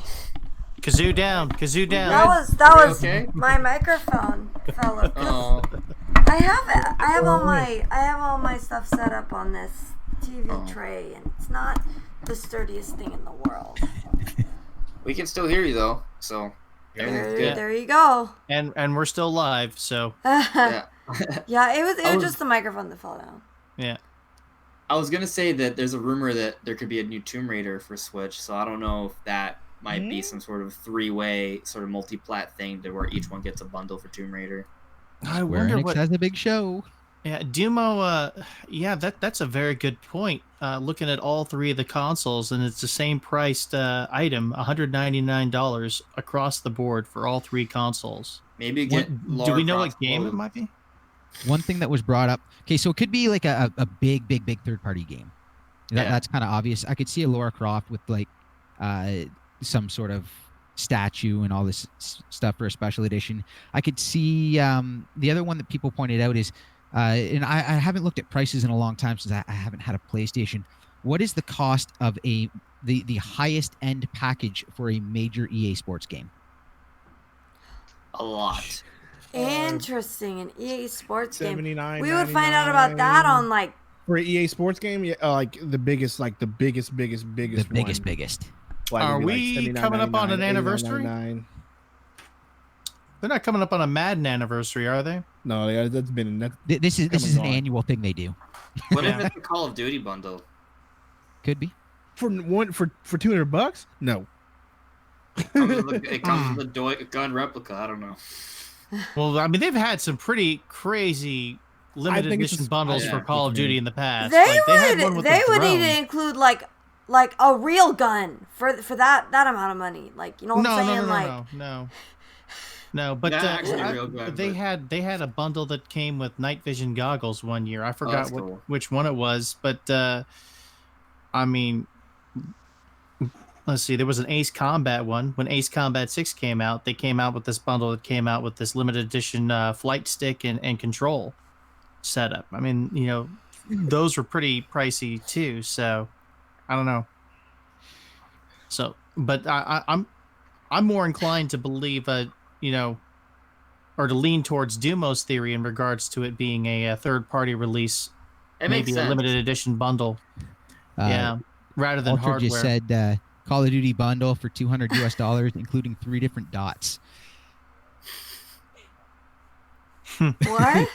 Kazoo down. Kazoo down.
That was
okay?
my microphone fell off.
Oh,
I have all my stuff set up on this TV tray, and it's not the sturdiest thing in the world.
we can still hear you though, so everything's good.
There you go.
And we're still live, so
Yeah.
Yeah, it was just the microphone that fell down.
yeah.
I was gonna say that there's a rumor that there could be a new Tomb Raider for Switch, so I don't know if that might be some sort of three-way sort of multi-plat thing to where each one gets a bundle for Tomb Raider.
I
Square
wonder
Enix
what.
has a big show.
Yeah, Dumo. Yeah, that's a very good point. Looking at all three of the consoles, and it's the same priced item, $199 across the board for all three consoles.
Maybe get
Do
Lara
we know
Croft
what game it
Road.
might be?
One thing that was brought up. Okay, so it could be like a big third-party game.
Yeah.
That's kind of obvious. I could see a Lara Croft with like some sort of statue and all this stuff for a special edition. I could see the other one that people pointed out is, and I haven't looked at prices in a long time since I haven't had a PlayStation. What is the cost of the highest end package for a major EA Sports game?
A lot.
Interesting, an EA Sports game.
$79.99.
We would find out about that on like
For an EA Sports game, yeah, like the biggest one.
The biggest.
Like,
Are
it'd be
we
like
coming up on an
$79.99,
anniversary?
$89.99.
They're not coming up on a Madden anniversary, are they?
No, yeah, that's been that.
This is
Come
an
on.
annual thing they do.
What if
Yeah.
it's a Call of Duty bundle?
Could be.
For $200? No.
It comes with a gun replica. I don't know.
Well, I mean, they've had some pretty crazy limited
think it's
edition
a
bundles
spy
for Call of
thing.
Duty in the past.
they
Like, had one
would
with the
need
drone.
to include like a real gun for that amount of money. Like, you know what I'm saying?
No, but
Not actually a real gun,
they
but-
had a bundle that came with night vision goggles one year. I forgot
that's cool.
which one it was, but I mean, let's see. There was an Ace Combat one. When Ace Combat 6 came out, they came out with this bundle that came out with this limited edition flight stick and control setup. I mean, you know, those were pretty pricey too. So I don't know. So, but I'm more inclined to believe you know, or to lean towards Dumo's theory in regards to it being a third-party release,
It makes
maybe a
sense.
limited edition bundle. Yeah, rather than
Ultra
hardware.
just said Call of Duty bundle for $200 US, including 3 different dots.
What?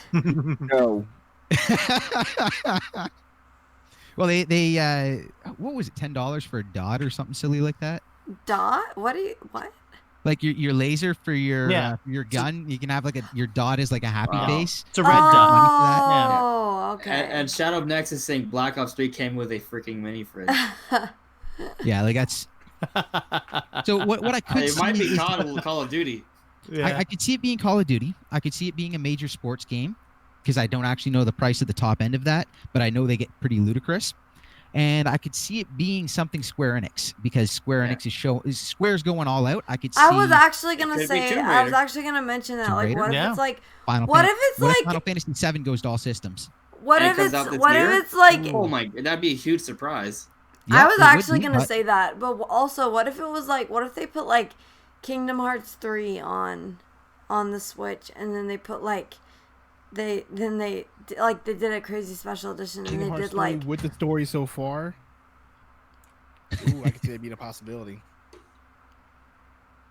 No.
Well, they what was it, $10 for a dot or something silly like that?
Dot? What?
Like your laser for your
Yeah.
your gun, you can have like your dot is like a happy
Wow.
face.
It's a red dot.
Money for that?
Oh, okay.
And Shadow of Next is saying Black Ops 3 came with a freaking mini fridge.
Yeah, like that's. So what I could
It
see
might be
is-
Call of Duty.
I could see it being Call of Duty. I could see it being a major sports game because I don't actually know the price at the top end of that, but I know they get pretty ludicrous. And I could see it being something Square Enix because Square
Yeah.
Enix is Square's going all out. I could see.
I was actually gonna
could be
say.
Tomb
I was
Raider.
actually gonna mention that.
Tomb
Like,
Raider?
what if
Yeah.
it's like?
Final
What
Fan-
if it's
what
like?
if Final Fantasy 7 goes to all systems?
What
And
if
it
it's?
comes out this
What
year?
if it's like?
Oh my, that'd be a huge surprise.
Yeah,
I was
it would
actually
be,
gonna
but-
say that, but also, what if it was like? What if they put like Kingdom Hearts 3 on the Switch, and then they put like they did a crazy special edition, and
Kingdom
they
Hearts
did like
3 with the story so far. Ooh, I could see it being a possibility.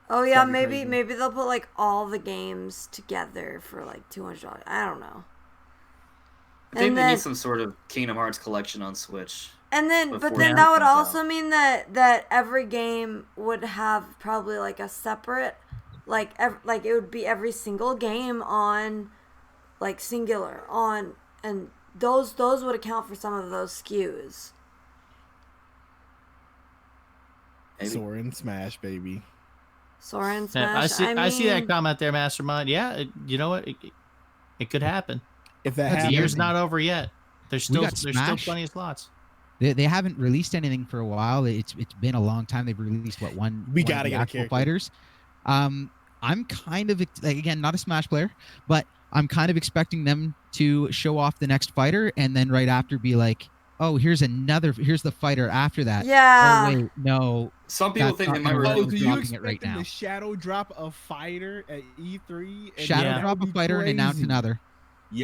oh yeah,
That'd be
maybe
crazy.
they'll put like all the games together for like $200. I don't know.
I think
And
they
then-
need some sort of Kingdom Hearts collection on Switch.
And then,
before
but then
it
that would
comes
also
out.
mean that every game would have probably like a separate, like it would be every single game on, like singular on, and those would account for some of those SKUs.
Maybe.
Soarin' Smash, baby.
Sora and
Yeah,
Smash.
I see that
mean,
comment there, Mastermind. Yeah, you know what? It could happen.
If that
That's
The
happens,
year's not over yet. There's
We
still
got
there's still
Smash.
plenty of slots.
They haven't released anything for a while. It's been a long time. They've released one
We
one
gotta
of the
get a
actual
character.
fighters. I'm kind of like, again, not a Smash player, but I'm kind of expecting them to show off the next fighter and then right after be like, oh, here's the fighter after that.
Yeah.
Oh wait, no.
Some people
That's
think they
not
might
gonna work.
reveal.
Oh, so
I'm
you
dropping it right
expect them
now.
to shadow drop a fighter at E3?
Shadow
Yeah.
drop a fighter and announce another.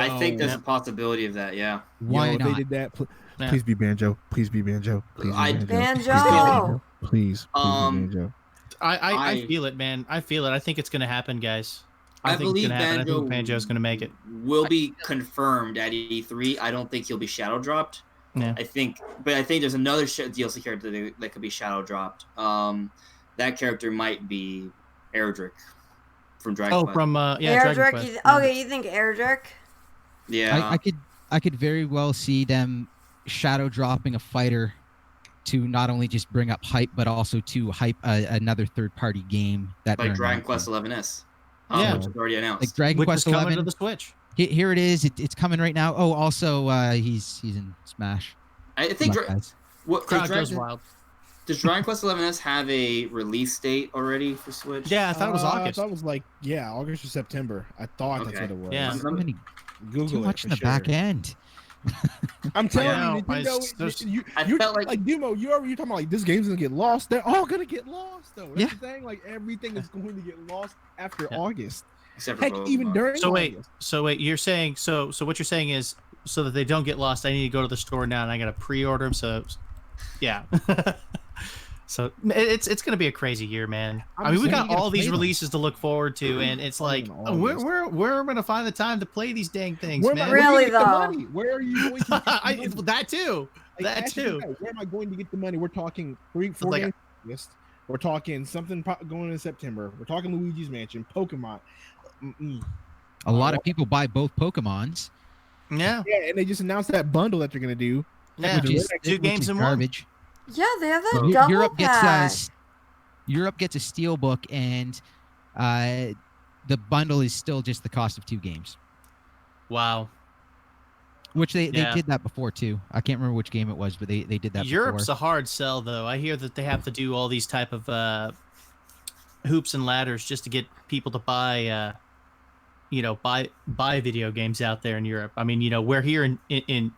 I think there's
Yeah.
a possibility of that. Yeah.
Why
if
not?
they did that,
Yeah.
please be Banjo. Please be Banjo. Please be
I-
Banjo.
Banjo.
Please be Banjo.
I feel it, man. I feel it. I think it's gonna happen, guys. I think it's
believe
gonna happen. I think Banjo's gonna make it.
Will be confirmed at E3. I don't think he'll be shadow dropped.
Yeah.
I think there's another DLC character that could be shadow dropped. That character might be Erdrick from Dragon Quest.
From
Air
Dragon
Jerk.
Quest.
Okay, you think Air Jerk?
Yeah.
I could very well see them shadow dropping a fighter to not only just bring up hype, but also to hype another third-party game that
like
they're
Dragon
announcing.
Quest 11S.
Yeah.
Which is already announced.
Like Dragon
Which is
Quest
coming
11.
to the Switch.
Here it is. It's coming right now. Oh, also he's in Smash.
I think
Luck, guys.
Crowd goes wild.
Does Dragon Quest 11S have a release date already for Switch?
Yeah, I thought it was August.
I thought it was like August or September. I thought that's
Okay.
what it was.
Yeah.
So many,
Google
too
it
much
for
in the
sure.
back end.
I'm telling
know.
you, Nintendo.
I
You're
felt
like Dumo. You're talking about like this game's gonna get lost. They're all gonna get lost though. That's
Yeah.
the thing. Like everything is going to get lost after
Yeah.
August.
Except for
Heck,
Pokemon.
even during
So
August.
wait, you're saying so what you're saying is so that they don't get lost, I need to go to the store now and I gotta pre-order them. So yeah. So it's gonna be a crazy year, man.
I'm
I mean, we
saying
got
you gotta
all these
play them.
releases to look forward to, and it's like
in August.
where am I gonna find the time to play these dang things,
Where am I
man?
going to
Really,
get the
though?
money? Where are you going to get the money?
That too.
Like,
That
actually,
too.
no, where am I going to get the money? We're talking 3-4
Like a-
games in August. We're talking something going in September. We're talking Luigi's Mansion, Pokemon.
A lot of people buy both Pokemons,
Yeah.
Yeah, and they just announced that bundle that they're gonna do.
Yeah.
which is
two games
which is
in one.
garbage.
Yeah, they have that
Eu-
double
Europe
pack.
Europe gets a steel book, and the bundle is still just the cost of 2 games,
Wow.
which they
Yeah.
did that before too. I can't remember which game it was, but they did that
Europe's
before.
a hard sell, though. I hear that they have to do all these type of hoops and ladders just to get people to buy, buy video games out there in Europe. I mean, we're here in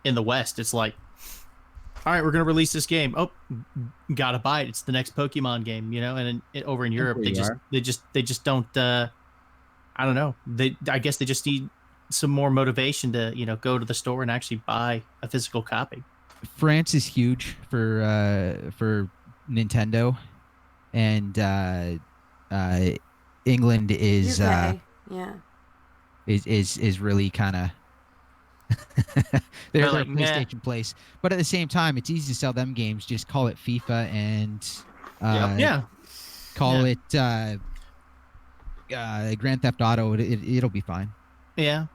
the West. It's like, all right, we're gonna release this game. Oh, gotta buy it. It's the next Pokemon game, and over in Europe,
where you
they just don't. I don't know. I guess they just need some more motivation to go to the store and actually buy a physical copy.
France is huge for Nintendo, and England is
UK. Yeah.
is really kind of they're
like,
a PlayStation place, but at the same time, it's easy to sell them games. Just call it FIFA and call it Grand Theft Auto. It'll be fine.
Yeah.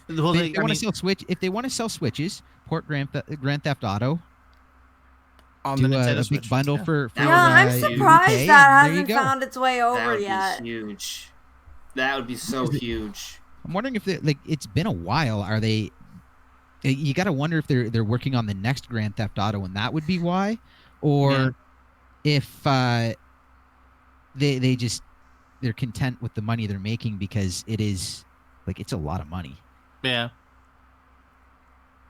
Well,
They want to sell Switch. If they want to sell Switches, port Grand Theft Auto
on
to
the Nintendo
a
Switch.
big bundle
Yeah.
for
Yeah, I'm
UK,
surprised
and
that
there you
hasn't
go.
found its way
That
over
would
yet.
be huge. That would be so huge.
I'm wondering if it's been a while. Are they? You got to wonder if they're working on the next Grand Theft Auto, and that would be why, or if they're content with the money they're making because it is it's a lot of money.
Yeah.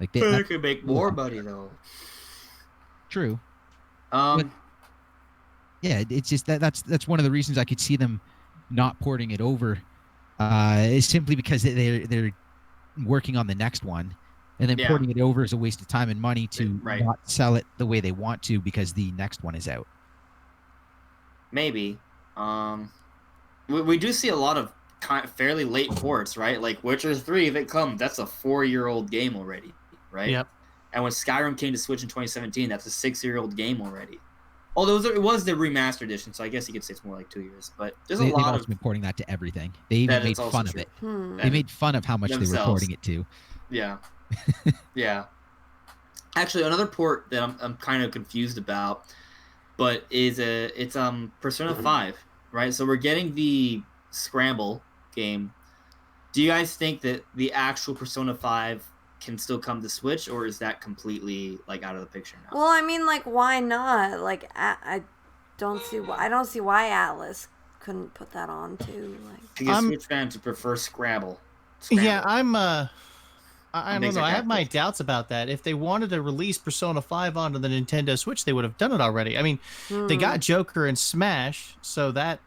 Like
They could make more money though.
True.
Um,
Yeah, it's just that's one of the reasons I could see them not porting it over. Is simply because they're working on the next one, and then
Yeah.
porting it over is a waste of time and money to
Right.
not sell it the way they want to because the next one is out.
maybe. We do see a lot of fairly late ports, right? Like Witcher 3, if it comes, that's a 4-year-old game already, right?
Yep.
And when Skyrim came to Switch in 2017, that's a 6-year-old game already. Although it was the remastered edition, so I guess you could say it's more like 2 years. But there's a
They've
lot
also
of
been porting that to everything. They even
That
made
is also
fun of
true.
it.
That-
They made fun of how much they were
Themselves.
porting it to.
Yeah. Yeah. Actually, another port that I'm kind of confused about, but it's Persona 5, right? So we're getting the Scramble game. Do you guys think that the actual Persona 5 can still come to Switch, or is that completely like out of the picture now?
Well, I mean, like, why not? Like, I don't see why Atlas couldn't put that on too. Like,
Because Switch fans would prefer Scrabble.
Yeah, I don't know. I have my
active.
doubts about that. If they wanted to release Persona 5 onto the Nintendo Switch, they would have done it already. I mean, they got Joker and Smash, so that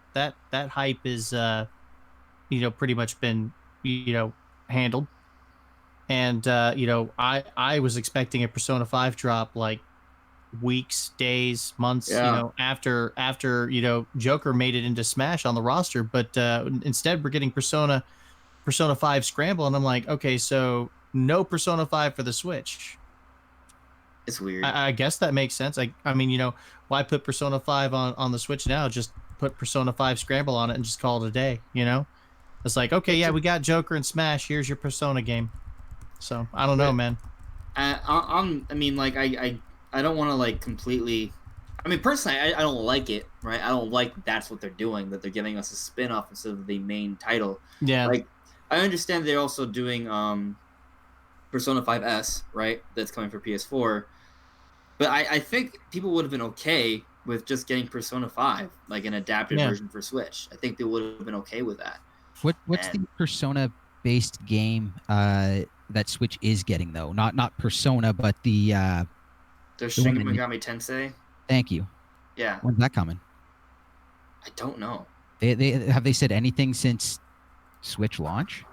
hype is pretty much been handled. And I was expecting a Persona 5 drop like weeks, days, months, after Joker made it into Smash on the roster, but instead we're getting Persona 5 Scramble, and I'm like, okay, so no Persona 5 for the Switch.
It's weird.
I guess that makes sense. I mean, why put Persona 5 on the Switch now? Just put Persona 5 Scramble on it and just call it a day, It's like, okay, yeah, we got Joker and Smash. Here's your Persona game. So, I don't know, man.
I don't want to, like, completely... I mean, personally, I don't like it, right? I don't like that's what they're doing, that they're giving us a spin-off instead of the main title.
Yeah.
Like, I understand they're also doing Persona 5S, right? That's coming for PS4. But I think people would have been okay with just getting Persona 5, like an adapted version for Switch. I think they would have been okay with that.
What's the Persona-based game that Switch is getting, though? Not Persona, but the...
There's Shin Megami Tensei.
Thank you.
Yeah.
When's that coming?
I don't know.
Have they said anything since Switch launch?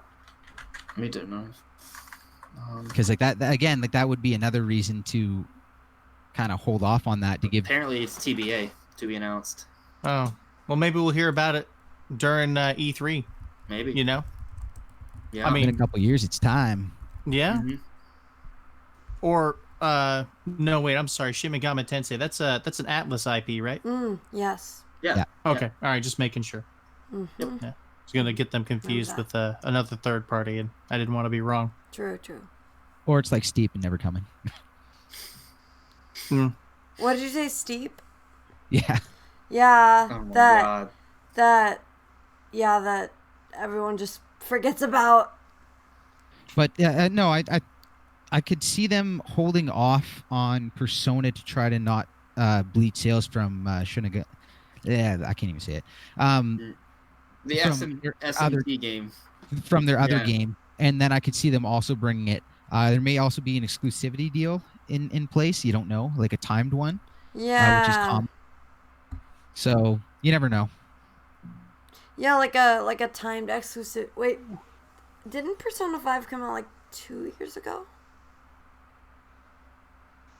I don't know.
Because like that again, like that would be another reason to kind of hold off on that to give.
Apparently, it's TBA to be announced.
Oh, well, maybe we'll hear about it during E3.
Maybe.
Yeah.
I mean, in a couple years, it's time.
Yeah. Mm-hmm. Or no, wait. I'm sorry. Shin Megami Tensei. That's an Atlas IP, right?
Yes.
Yeah.
Okay. All right. Just making sure.
Mm-hmm.
Yep. Yeah. I was gonna get them confused with another third party, and I didn't want to be wrong.
True.
Or it's like Steep and never coming.
What did you say, Steep?
Yeah.
Yeah.
Oh my God.
That everyone just forgets about.
But no, I could see them holding off on Persona to try to not bleed sales from Shuniga. Yeah, I can't even say it.
The SMT game.
From their other game. And then I could see them also bringing it. There may also be an exclusivity deal in place. You don't know, like a timed one.
Yeah.
Which is common. So you never know.
Yeah, like a timed exclusive. Wait, didn't Persona 5 come out like 2 years ago?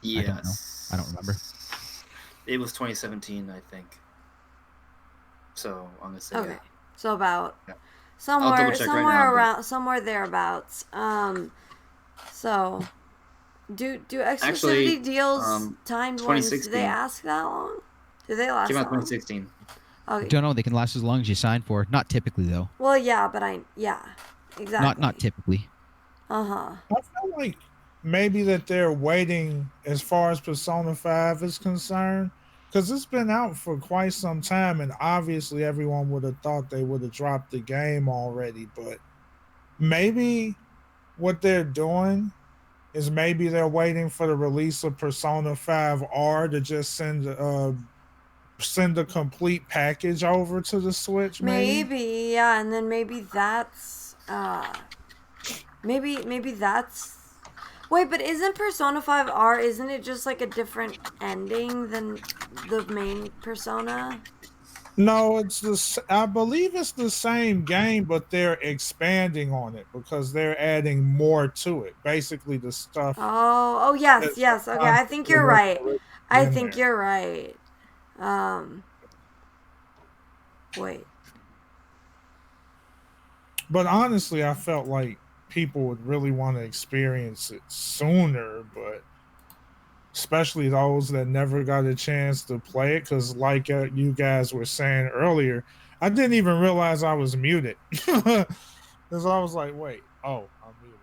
Yes.
I don't remember.
It was 2017, I think. So I'm gonna say
okay. So about
somewhere
somewhere thereabouts. So do exclusivity deals timed ones? Do they ask that long? Do they last?
Came out
that long?
2016.
Okay.
Don't know. They can last as long as you sign for. Not typically though.
Well, yeah, but exactly.
Not typically.
I
feel like maybe that they're waiting as far as Persona 5 is concerned, because it's been out for quite some time, and obviously everyone would have thought they would have dropped the game already, but maybe what they're doing is maybe they're waiting for the release of Persona 5R to just send a complete package over to the Switch.
Maybe, yeah, and then maybe that's maybe that's. Wait, but isn't Persona 5R, isn't it just like a different ending than the main Persona?
No, I believe it's the same game, but they're expanding on it because they're adding more to it. Basically, the stuff.
Oh, yes. Okay, I think you're right. I think you're right. Wait.
But honestly, I felt like people would really want to experience it sooner, but especially those that never got a chance to play it, because like you guys were saying earlier, I didn't even realize I was muted because I was like, wait, I'm muted.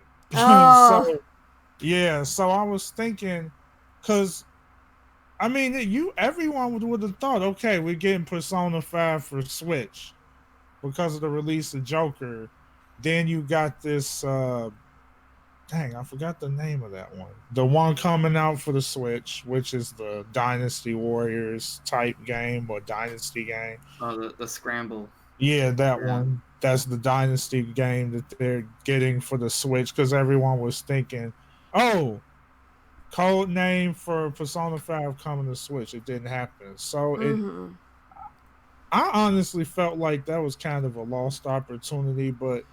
So I was thinking, because I mean, everyone would have thought, okay, we're getting Persona 5 for Switch because of the release of Joker. Then you got this dang, I forgot the name of that one. The one coming out for the Switch, which is the Dynasty Warriors type game or Dynasty game.
Oh, the Scramble.
Yeah, that one. That's the Dynasty game that they're getting for the Switch because everyone was thinking, oh, code name for Persona 5 coming to Switch. It didn't happen. So I honestly felt like that was kind of a lost opportunity, but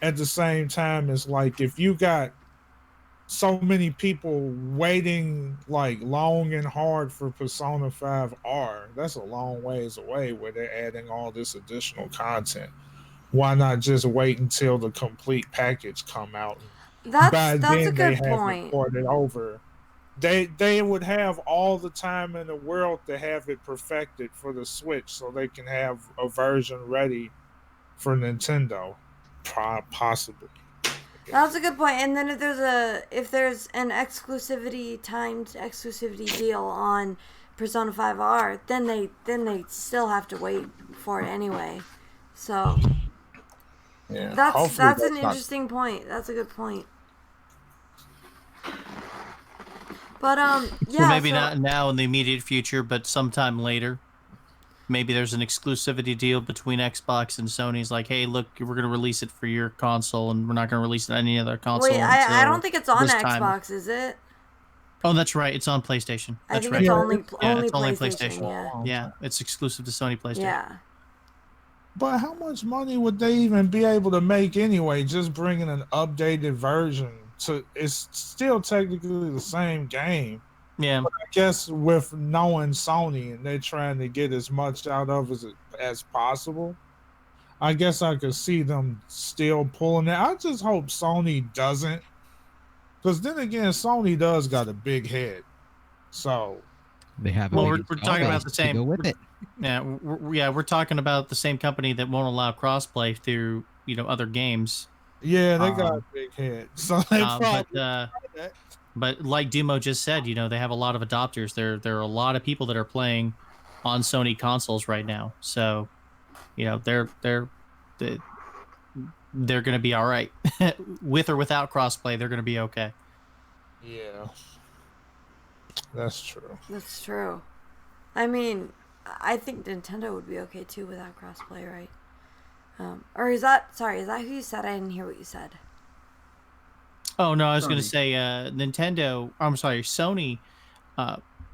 at the same time, it's like if you got so many people waiting like long and hard for Persona 5R, that's a long ways away where they're adding all this additional content. Why not just wait until the complete package come out?
That's a
they
good
have
point.
it ported over. They would have all the time in the world to have it perfected for the Switch, so they can have a version ready for Nintendo, possibly.
That's a good point. And then if there's an timed exclusivity deal on Persona 5R, then they still have to wait for it anyway. So
yeah,
that's an interesting point. That's a good point. But yeah.
Well, maybe not now in the immediate future, but sometime later. Maybe there's an exclusivity deal between Xbox and Sony's like, hey, look, we're going to release it for your console, and we're not going to release it on any other console.
Wait, I don't think it's on Xbox, is it?
Oh, that's right. It's on PlayStation. That's right.
It's only
PlayStation. Yeah, it's exclusive to Sony PlayStation.
Yeah.
But how much money would they even be able to make anyway, just bringing an updated version? It's still technically the same game.
Yeah.
But I guess with knowing Sony and they're trying to get as much out of it as possible, I guess I could see them still pulling it. I just hope Sony doesn't. Because then again, Sony does got a big head. So
they have.
Well, we're talking about the same.
Go with it.
Yeah, we're talking about the same company that won't allow crossplay through other games.
Yeah, they got a big head. So they
but like Dumo just said, they have a lot of adopters. There are a lot of people that are playing on Sony consoles right now. So, they're going to be all right. With or without crossplay, they're going to be okay.
Yeah. That's true.
That's true. I mean, I think Nintendo would be okay too without crossplay, right? Or is that who you said? I didn't hear what you said.
Oh, no, I was going to say Sony,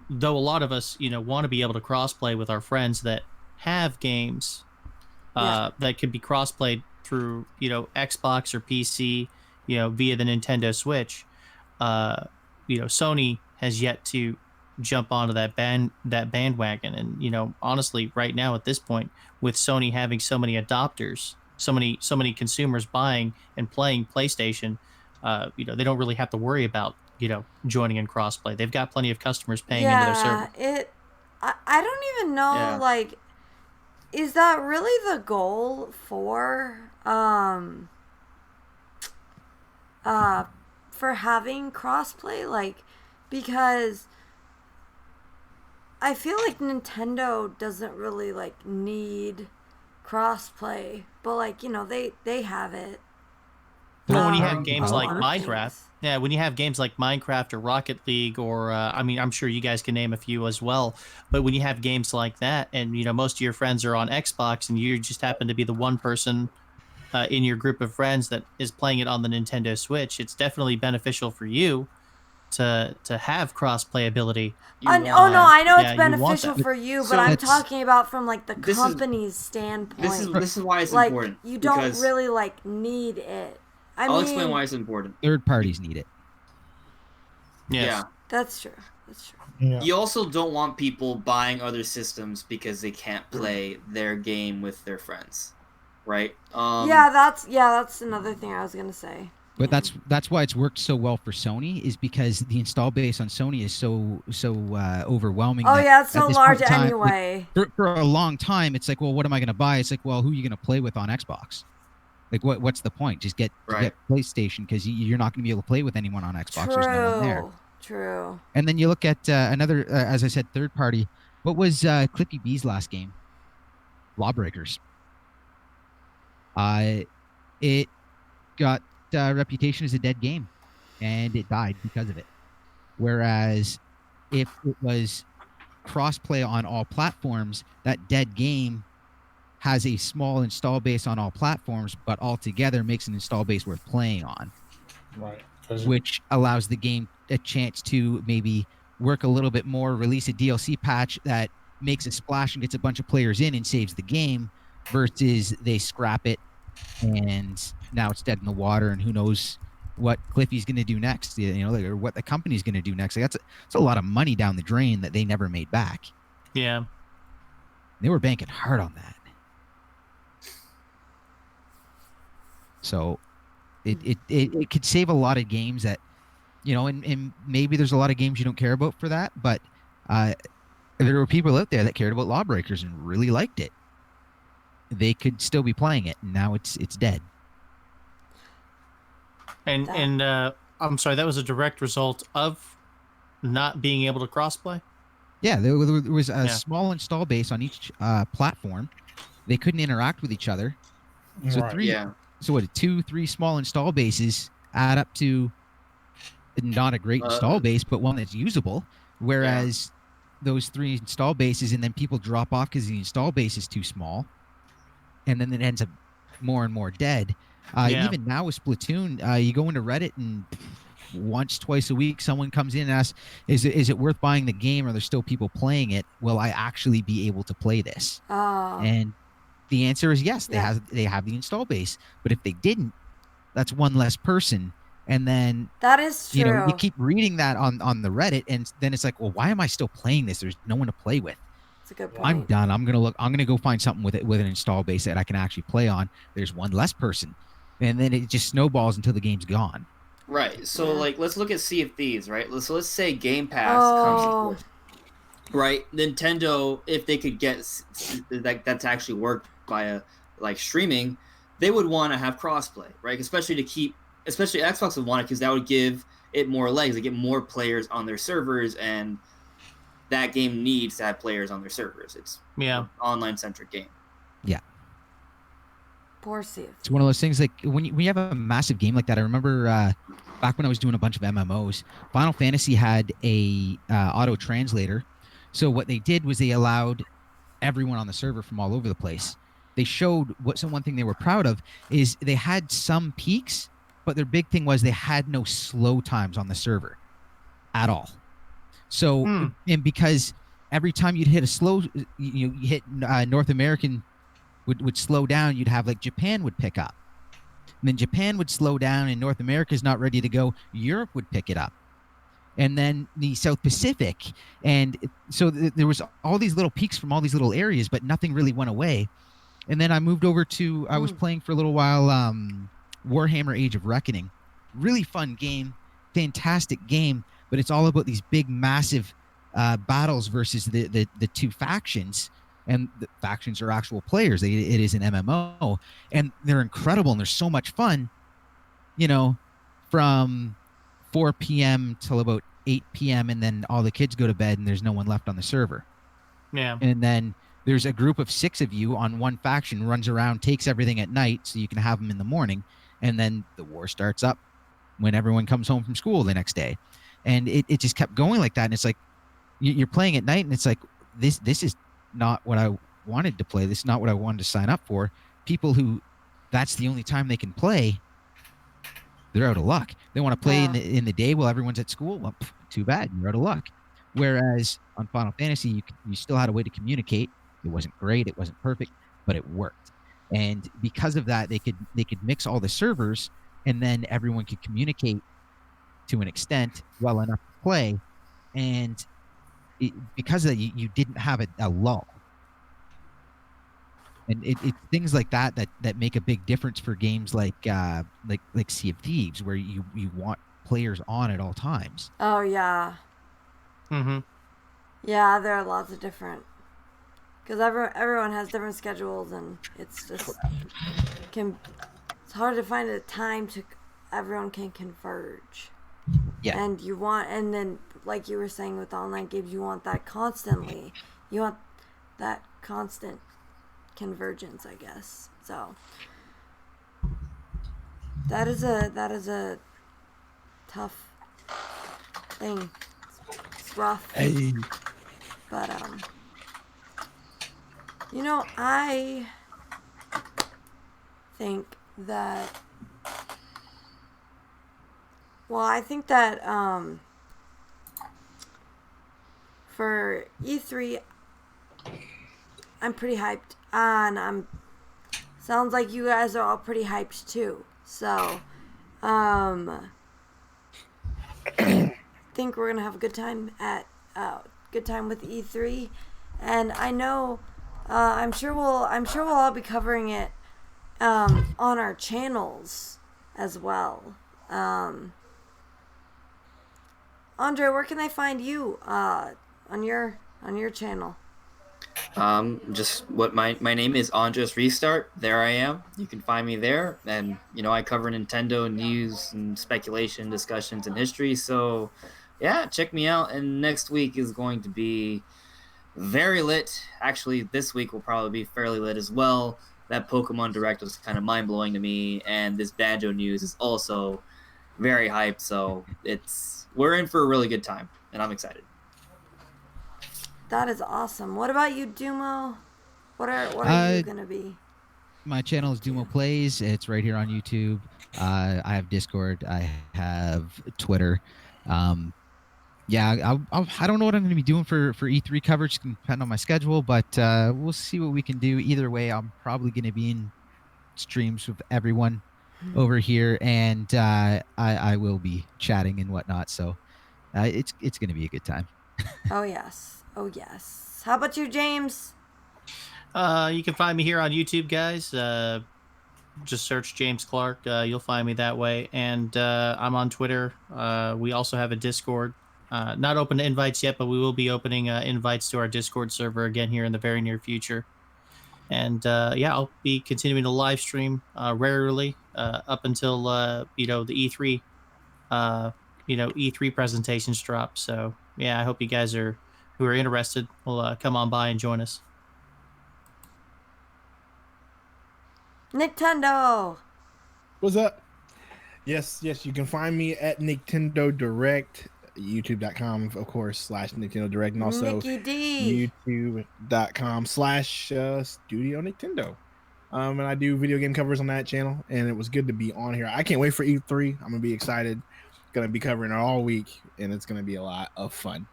though a lot of us, want to be able to crossplay with our friends that have games that can be crossplayed through, Xbox or PC, via the Nintendo Switch. Sony has yet to jump onto that bandwagon. And, honestly, right now at this point, with Sony having so many adopters, so many consumers buying and playing PlayStation, they don't really have to worry about, joining in crossplay. They've got plenty of customers paying into their server.
I don't even know, like, is that really the goal for having crossplay? Like, because I feel like Nintendo doesn't really, like, need crossplay, but, like, they have it.
Well, when you have games like Minecraft, when you have games like Minecraft or Rocket League, or I'm sure you guys can name a few as well. But when you have games like that, and most of your friends are on Xbox, and you just happen to be the one person in your group of friends that is playing it on the Nintendo Switch, it's definitely beneficial for you to have cross playability.
I know it's beneficial for you, but I'm talking about from like the company's standpoint.
This is why it's
like,
important.
You don't really like need it.
I'll explain why it's important.
Third parties need it.
Yes.
Yeah, that's true.
Yeah.
You also don't want people buying other systems because they can't play their game with their friends, right?
That's another thing I was gonna say.
But that's why it's worked so well for Sony, is because the install base on Sony is so overwhelming.
Oh yeah, it's so large anyway.
Like, for a long time, it's like, well, what am I going to buy? It's like, well, who are you going to play with on Xbox? Like, what's the point? Just get PlayStation, because you're not going to be able to play with anyone on Xbox. There's no one there.
True.
And then you look at another, as I said, third party. What was Clippy B's last game? Lawbreakers. It got reputation as a dead game, and it died because of it. Whereas if it was crossplay on all platforms, that dead game has a small install base on all platforms, but altogether makes an install base worth playing on.
Right.
Which allows the game a chance to maybe work a little bit more, release a DLC patch that makes a splash and gets a bunch of players in and saves the game, versus they scrap it and now it's dead in the water, and who knows what Cliffy's going to do next, or what the company's going to do next. That's a lot of money down the drain that they never made back.
Yeah.
They were banking hard on that. So it could save a lot of games that, and maybe there's a lot of games you don't care about for that, but there were people out there that cared about Lawbreakers and really liked it. They could still be playing it, and now it's dead.
And I'm sorry, that was a direct result of not being able to crossplay?
Yeah, there was a small install base on each platform. They couldn't interact with each other. So
right.
2-3 small install bases add up to not a great install base, but one that's usable. Whereas those 3 install bases, and then people drop off because the install base is too small, and then it ends up more and more dead. Even now with Splatoon, you go into Reddit and once, twice a week, someone comes in and asks, is it worth buying the game? Or there's still people playing it? Will I actually be able to play this? And the answer is yes. They have the install base, but if they didn't, that's one less person. And then
that is true.
You keep reading that on the Reddit, and then it's like, well, why am I still playing this? There's no one to play with.
That's a good point.
I'm done. I'm gonna go find something with an install base that I can actually play on. There's one less person, and then it just snowballs until the game's gone.
Right. So let's look at Sea of Thieves, right? So let's say Game Pass comes with, right? Nintendo, if they could get that to actually work via streaming, they would want to have crossplay, right? Especially Xbox would want it because that would give it more legs. They get more players on their servers, and that game needs to have players on their servers. It's an online-centric game.
Yeah.
Poor Sea.
It's one of those things, like when you have a massive game like that. I remember back when I was doing a bunch of MMOs, Final Fantasy had a auto translator. So what they did was they allowed everyone on the server from all over the place. They showed one thing they were proud of is they had some peaks, but their big thing was they had no slow times on the server at all. So and because every time you'd hit a slow, you hit North American would slow down, you'd have Japan would pick up. And then Japan would slow down and North America's not ready to go. Europe would pick it up. And then the South Pacific. And so there was all these little peaks from all these little areas, but nothing really went away. And then I moved over to, I was playing for a little while, Warhammer Age of Reckoning. Really fun game, fantastic game, but it's all about these big, massive battles versus the 2 factions. And the factions are actual players. It is an MMO, and they're incredible, and they're so much fun. From 4 p.m. till about 8 p.m., and then all the kids go to bed, and there's no one left on the server.
Yeah.
And then there's a group of 6 of you on one faction, runs around, takes everything at night, so you can have them in the morning, and then the war starts up when everyone comes home from school the next day. And it just kept going like that, and it's like you're playing at night, and it's like this is not what I wanted to play. This is not what I wanted to sign up for. People who that's the only time they can play, they're out of luck. They want to play in the day while everyone's at school. Well, too bad, you're out of luck. Whereas on Final Fantasy, you still had a way to communicate. It wasn't great, it wasn't perfect, but it worked. And because of that, they could mix all the servers, and then everyone could communicate to an extent well enough to play. And because of that, you didn't have a lull. And it things like that make a big difference for games like Sea of Thieves, where you want players on at all times.
Oh yeah.
Mm-hmm.
Yeah, there are lots of different, because everyone has different schedules, and it's just it's hard to find a time to everyone can converge.
Yeah.
And then like you were saying with online games, you want that constantly. You want that constant convergence, I guess. So That is a tough thing. It's rough.
Hey.
But I think that I think that for E3 I'm pretty hyped, and sounds like you guys are all pretty hyped too. So think we're gonna have a good time with E3, and I know I'm sure we'll all be covering it on our channels as well. Andre, where can they find you on your channel?
Just what my name is AndresRestart. There I am. You can find me there, and I cover Nintendo news and speculation, discussions, and history. So, yeah, check me out. And next week is going to be very lit. Actually, this week will probably be fairly lit as well. That Pokemon Direct was kind of mind blowing to me, and this Banjo news is also very hyped. So we're in for a really good time, and I'm excited.
That is awesome. What about you, Dumo? What are you gonna be?
My channel is Dumo Plays. It's right here on YouTube. I have Discord. I have Twitter. Yeah, I don't know what I'm going to be doing for E3 coverage. It's going to depend on my schedule, but we'll see what we can do. Either way, I'm probably going to be in streams with everyone over here, and I will be chatting and whatnot. So it's going to be a good time.
Oh yes. How about you, James?
You can find me here on YouTube, guys. Just search James Clark. You'll find me that way. And I'm on Twitter. We also have a Discord. Not open to invites yet, but we will be opening invites to our Discord server again here in the very near future. And I'll be continuing to live stream regularly up until the E3 E3 presentations drop. So yeah, I hope you guys who are interested will come on by and join us.
Nintendo.
What's up? Yes, you can find me at Nintendo Direct, youtube.com, of course, /Nintendo Direct, and also
Nicky D.
youtube.com/Studio Nintendo. And I do video game covers on that channel, and it was good to be on here. I can't wait for E3. I'm gonna be excited. Gonna be covering it all week, and it's gonna be a lot of fun.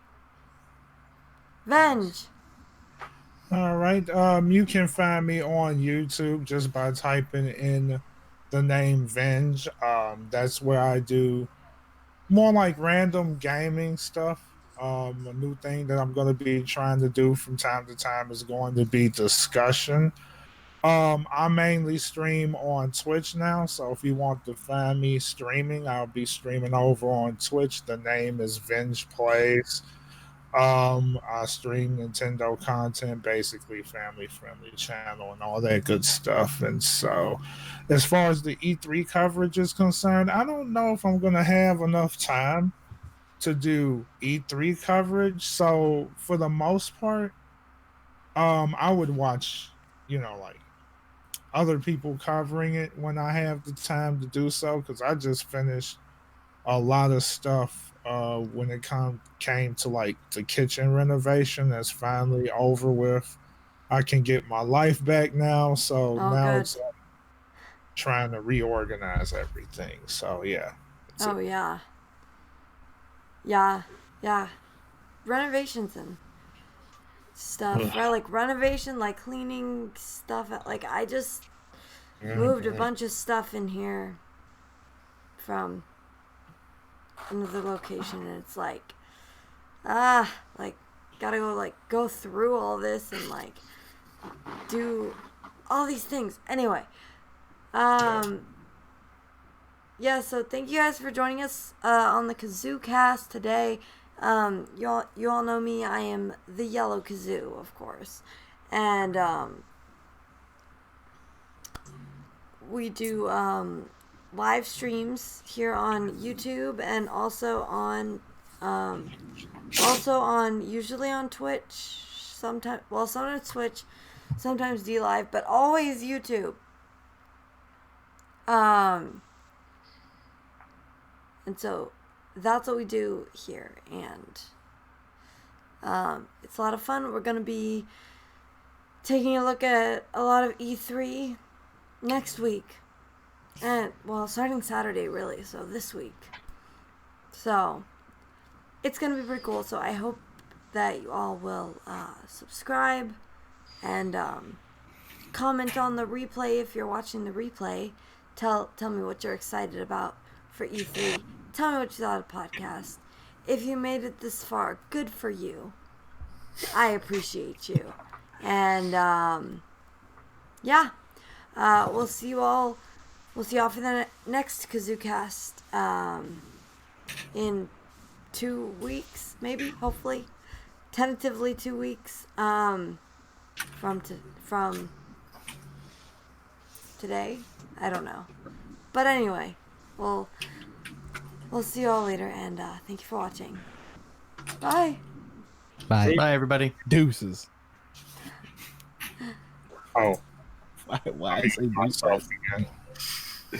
Venge.
All right. You can find me on YouTube just by typing in the name Venge. That's where I do more like random gaming stuff. A new thing that I'm going to be trying to do from time to time is going to be discussion. I mainly stream on Twitch now, so if you want to find me streaming, I'll be streaming over on Twitch. The name is Venge Plays. I stream Nintendo content, basically family friendly channel and all that good stuff. And so, as far as the E3 coverage is concerned, I don't know if I'm going to have enough time to do E3 coverage. So, for the most part, I would watch, like other people covering it when I have the time to do so, because I just finished a lot of stuff when it came to like the kitchen renovation that's finally over with. I can get my life back now, so now
good.
it's trying to reorganize everything. So yeah.
Oh yeah. Renovations and stuff, right? Like renovation, like cleaning stuff. Like I just moved a bunch of stuff in here from another location, and it's like gotta go through all this and like do all these things. Anyway, so thank you guys for joining us on the Kazoocast today. You all know me. I am TheYellowKazoo, of course, and we do live streams here on YouTube and also on usually on Twitch, sometimes Twitch, sometimes DLive, but always YouTube. And so that's what we do here. And it's a lot of fun. We're going to be taking a look at a lot of E3 next week. And, well, starting Saturday, really. So this week. So it's going to be pretty cool. So I hope that you all will subscribe and comment on the replay if you're watching the replay. Tell me what you're excited about for E3. Tell me what you thought of the podcast. If you made it this far, good for you. I appreciate you. And yeah, we'll see you all. We'll see you all for the next Kazoocast in 2 weeks, maybe, hopefully, tentatively 2 weeks from today. I don't know, but anyway, we'll see you all later, and thank you for watching. Bye.
Bye.
Bye, everybody.
Deuces.
Oh,
Why I say deuces?
myself again.